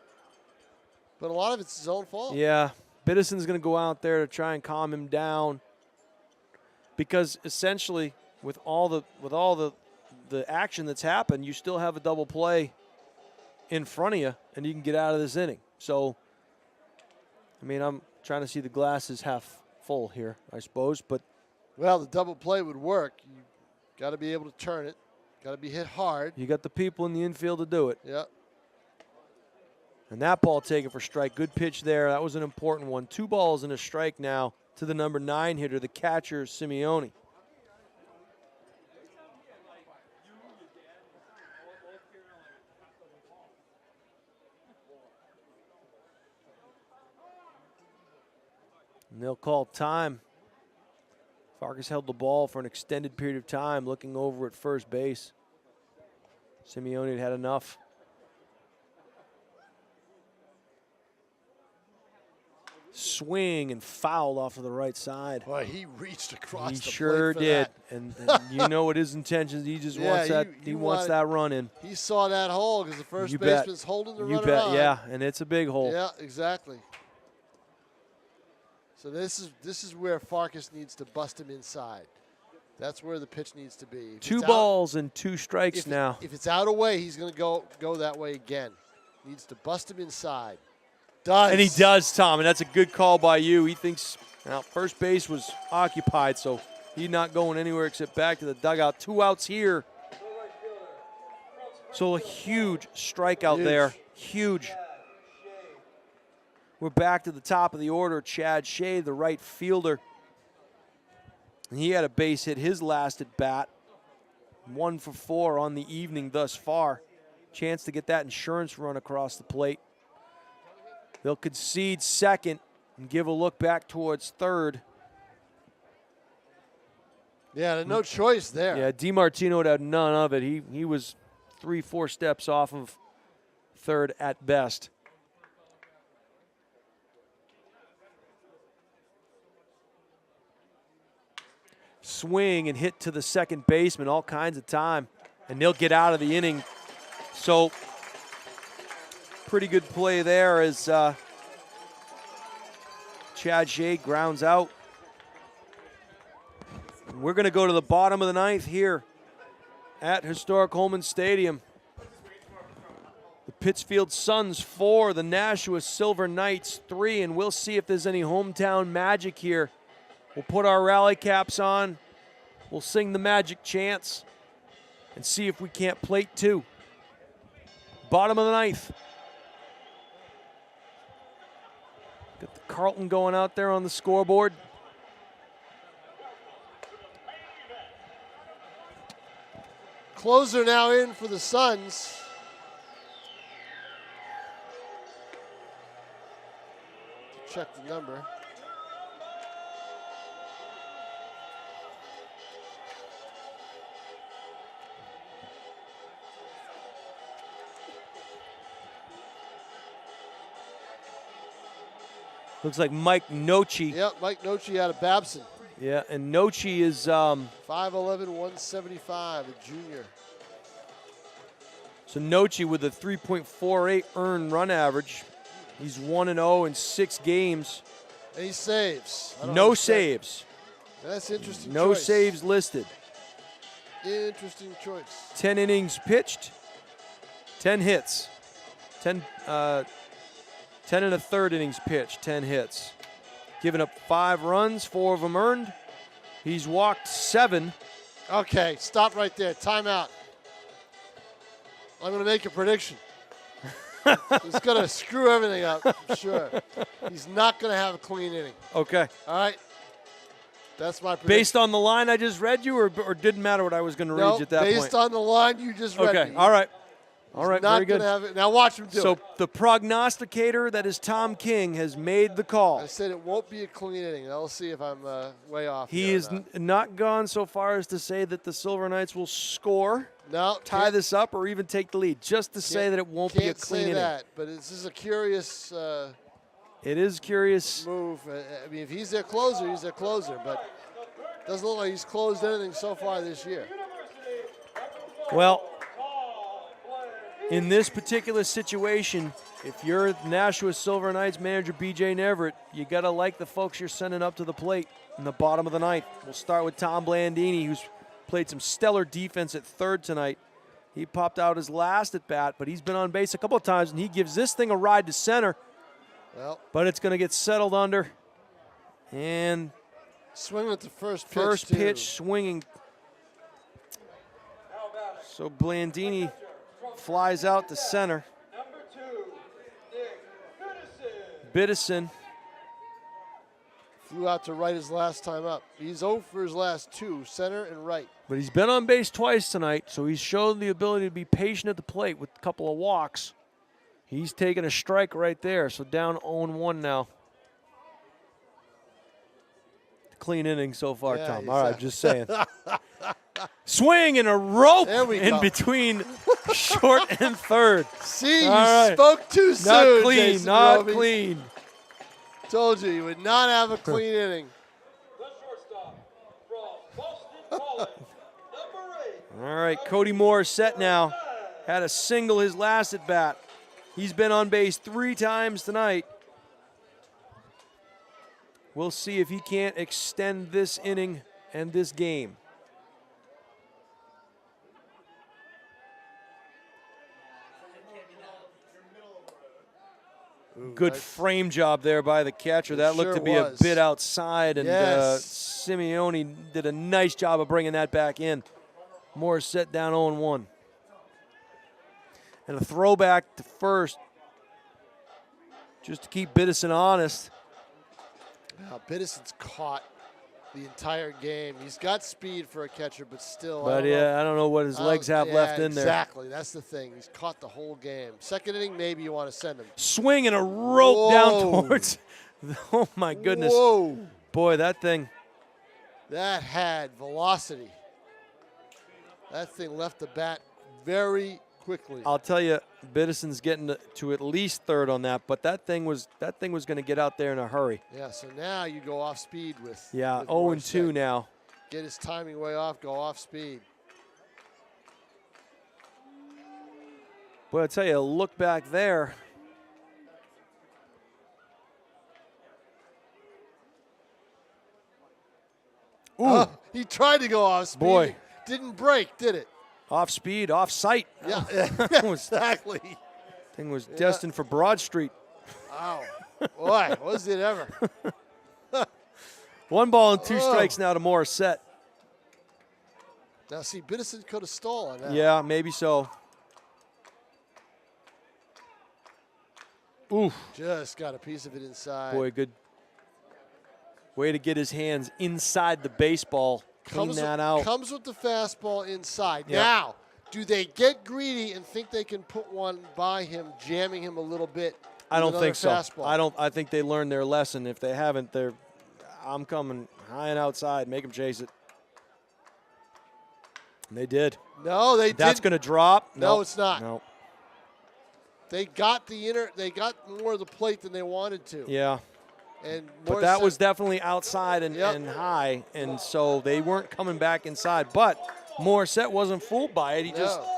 But a lot of it's his own fault. Yeah, Biddison's going to go out there to try and calm him down, because essentially with all the action that's happened, you still have a double play in front of you, and you can get out of this inning. So, I mean, I'm trying to see the glasses half full here, I suppose. But well, the double play would work. You got to be able to turn it. Got to be hit hard. You got the people in the infield to do it. Yep. And that ball taken for strike. Good pitch there. That was an important one. 2 balls and a strike now to the number 9 hitter, the catcher, Simeone. And they'll call time. Farkas held the ball for an extended period of time, looking over at first base. Simeone had enough. Swing and foul off of the right side. Boy, he reached across the plate. He sure did. And you know what his intentions. He just wants that. He wants that run in. He saw that hole because the first baseman's holding the runner on. You bet. Yeah, and it's a big hole. Yeah, exactly. So this is where Farkas needs to bust him inside. That's where the pitch needs to be. 2 balls and 2 strikes now. If it's out of way, he's going to go that way again. Needs to bust him inside. Does. And he does, Tom, and that's a good call by you. He thinks first base was occupied, so he's not going anywhere except back to the dugout. 2 outs here. So a huge strikeout there. Huge. We're back to the top of the order. Chad Shea, the right fielder. And he had a base hit his last at bat. 1 for 4 on the evening thus far. Chance to get that insurance run across the plate. They'll concede second and give a look back towards third. Yeah, no choice there. Yeah, DiMartino would have none of it. He was 3-4 steps off of third at best. Swing and hit to the second baseman, all kinds of time, and they'll get out of the inning. So pretty good play there as Chad Shea grounds out. We're going to go to the bottom of the ninth here at historic Holman Stadium. The Pittsfield Suns 4, the Nashua Silver Knights 3, and we'll see if there's any hometown magic here. We'll put our rally caps on, we'll sing the magic chants, and see if we can't plate 2. Bottom of the ninth. Got the Carlton going out there on the scoreboard. Closer now in for the Suns. Check the number. Looks like Mike Nochi. Yep, Mike Nochi out of Babson. Yeah, and Nochi is 5'11", 175, a junior. So Nochi with a 3.48 earned run average. He's 1-0 in 6 games. And he saves. No saves. That's interesting. No choice. saves listed. Interesting choice. 10 innings pitched, 10 hits. 10 and a third innings pitched, 10 hits. Given up 5 runs, 4 of them earned. He's walked 7. Okay, stop right there. Timeout. I'm going to make a prediction. He's going to screw everything up, I'm sure. He's not going to have a clean inning. Okay. All right. That's my prediction. Based on the line I just read you, or didn't matter what I was going to read you at that point? Based on the line you just read. Okay, me. all right. He's All right, not very good. Gonna have it. Now watch him do it. So the prognosticator, that is Tom King, has made the call. I said it won't be a clean inning. I'll see if I'm way off. He is not gone so far as to say that the Silver Knights will score, tie this up, or even take the lead. Just to say that it won't be a clean inning. Can't say that, but this is a curious. It is curious move. I mean, if he's their closer, he's their closer. But it doesn't look like he's closed anything so far this year. Well, in this particular situation, if you're Nashua Silver Knights manager B.J. Neverett, you got to like the folks you're sending up to the plate in the bottom of the ninth. We'll start with Tom Blandini, who's played some stellar defense at third tonight. He popped out his last at bat, but he's been on base a couple of times, and he gives this thing a ride to center. Well, but it's going to get settled under. And swinging at the first pitch. First pitch swinging. So Blandini flies out to center. Biddison flew out to right his last time up. He's 0 for his last 2, center and right. But he's been on base twice tonight, so he's shown the ability to be patient at the plate with a couple of walks. He's taking a strike right there, so down 0-1 now. Clean inning so far, yeah, Tom. All right, just saying. Swing and a rope in between short and third. See, you spoke too soon. Not clean, Jason not Roby. clean. Told you, would not have a clean inning. The shortstop from Boston College, number 8. All right, Cody Moore is set now. Had a single his last at bat. He's been on base 3 times tonight. We'll see if he can't extend this inning and this game. Ooh, good frame job there by the catcher. That looked to be a bit outside, and Simeone did a nice job of bringing that back in. Moore set down 0-1. And a throwback to first. just to keep Biddison honest. Now, Biddison's caught the entire game. He's got speed for a catcher, but still. But yeah, I don't know what his legs have left in there. Exactly. That's the thing. He's caught the whole game. Second inning, maybe you want to send him. Swing and a rope down towards. Oh, my goodness. Whoa. Boy, that thing. That had velocity. That thing left the bat very quickly. I'll tell you, Biddison's getting to at least third on that, but that thing was going to get out there in a hurry. Yeah, so now you go off speed with. Yeah, with 0-2 now. Get his timing way off, go off speed. But I'll tell you, look back there. Ooh. Oh, he tried to go off speed. Boy. Didn't break, did it? Off speed, off sight. Yeah, exactly. Thing was destined for Broad Street. Wow. Boy, was it ever. 1 ball and 2 strikes now to Morissette. Now, see, Biddison could have stolen that. Yeah, maybe so. Ooh. Just got a piece of it inside. Boy, good way to get his hands inside the baseball. Clean that out. Comes with the fastball inside. Yep. Now, do they get greedy and think they can put one by him, jamming him a little bit? I don't think so. Fastball? I think they learned their lesson. If they haven't, I'm coming high and outside, make them chase it. And they did. No, they didn't. That's going to drop. No, Nope. it's not. No. They got they got more of the plate than they wanted to. Yeah. And But that was definitely outside and high, and so they weren't coming back inside. But Morissette wasn't fooled by it.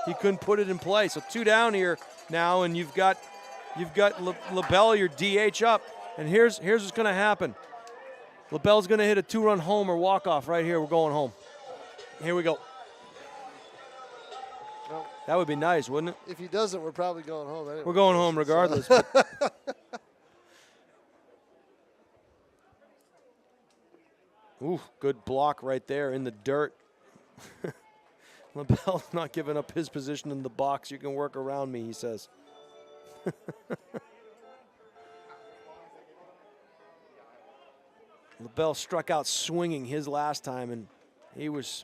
He couldn't put it in play. So 2 down here now, and you've got LaBelle, your DH up. And here's what's going to happen. LaBelle's going to hit a 2-run homer walk-off right here. We're going home. Here we go. Well, that would be nice, wouldn't it? If he doesn't, we're probably going home anyway. We're going home regardless. Ooh, good block right there in the dirt. LaBelle's not giving up his position in the box. You can work around me, he says. LaBelle struck out swinging his last time, and he was...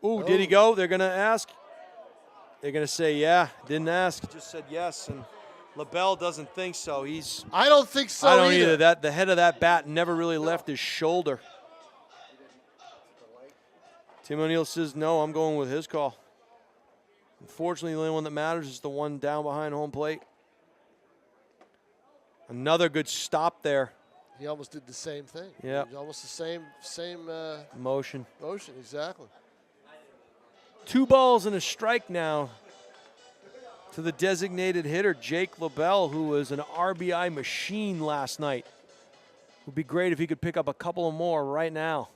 Ooh, did he go? They're going to ask. They're going to say, yeah, didn't ask, just said yes, and LaBelle doesn't think so. I don't think so I don't either. The head of that bat never really left his shoulder. Tim O'Neill says, no, I'm going with his call. Unfortunately, the only one that matters is the one down behind home plate. Another good stop there. He almost did the same thing. Yeah. Almost the same motion. Motion, exactly. 2 balls and a strike now to the designated hitter, Jake LaBelle, who was an RBI machine last night. It would be great if he could pick up a couple of more right now.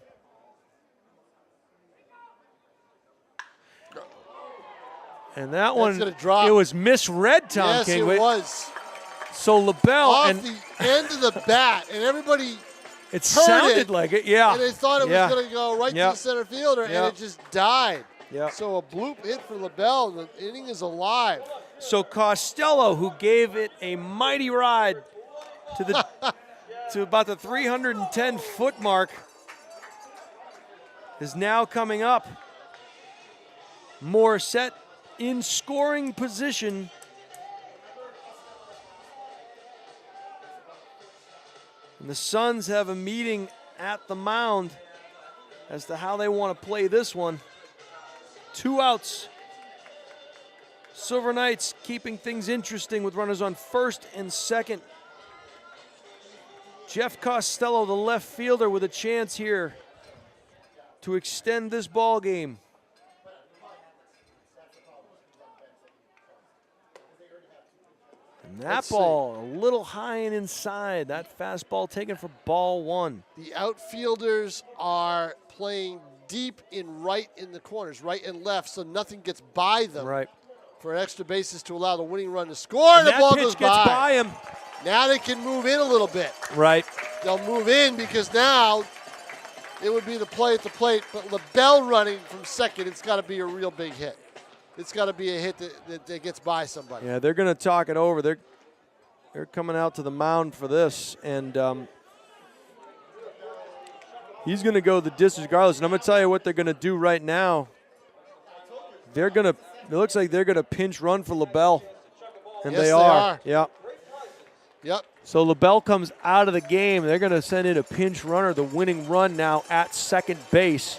And that one, it was misread, Tom Yes, King. it was. So LaBelle off the end of the bat, and everybody it sounded like it, yeah. And they thought it was going to go right to the center fielder, and it just died. Yeah. So a bloop hit for LaBelle. The inning is alive. So Costello, who gave it a mighty ride to the to about the 310-foot mark, is now coming up. Morissette in scoring position. And the Suns have a meeting at the mound as to how they want to play this one. 2 outs. Silver Knights keeping things interesting with runners on first and second. Jeff Costello, the left fielder, with a chance here to extend this ball game. And that ball a little high and inside. That fastball taken for ball 1. The outfielders are playing deep in the corners, right and left, so nothing gets by them. Right. For extra bases to allow the winning run to score, and the ball goes by him. Now they can move in a little bit. Right. They'll move in because now it would be the play at the plate, but LaBelle running from second, it's got to be a real big hit. it's got to be a hit that gets by somebody. Yeah, they're going to talk it over. They're coming out to the mound for this, and he's going to go the distance regardless. And I'm going to tell you what they're going to do right now. They're going to. It looks like they're going to pinch run for LaBelle, and Yes, they they are. are. Yeah. Yep. So LaBelle comes out of the game. They're going to send in a pinch runner, the winning run now at second base.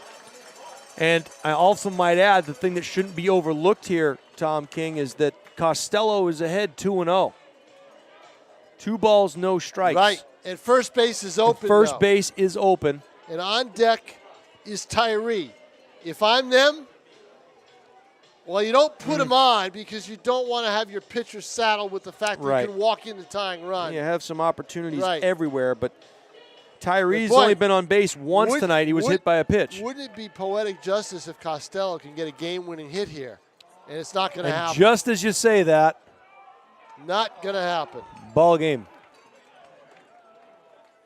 And I also might add, the thing that shouldn't be overlooked here, Tom King, is that Costello is ahead 2-0. 2 balls, no strikes. Right. And first base is open. First now. base is open. And on deck is Tyree. If I'm them, well, you don't put him on because you don't want to have your pitcher saddled with the fact that Right. you can walk in the tying run. You have some opportunities Right. everywhere, but Tyree's But boy, only been on base once tonight. He was hit by a pitch. Wouldn't it be poetic justice if Costello can get a game-winning hit here? And it's not going to And happen. just as you say that, Not going to happen. ball game.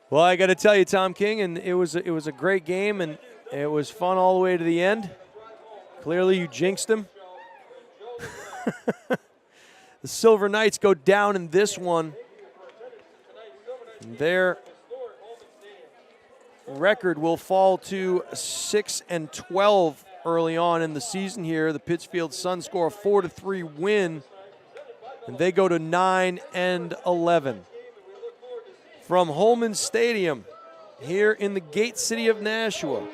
Well, I got to tell you, Tom King, and it was a great game, and it was fun all the way to the end. Clearly, you jinxed him. The Silver Knights go down in this one. Their record will fall to 6-12 early on in the season here. The Pittsfield Suns score a 4-3 win, and they go to 9-11. From Holman Stadium here in the Gate City of Nashua,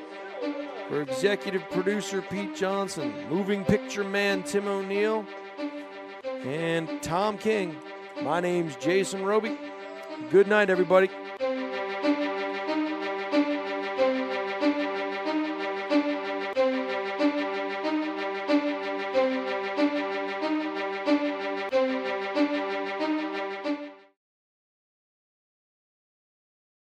for executive producer Pete Johnson, moving picture man Tim O'Neill, and Tom King, my name's Jason Roby. Good night, everybody.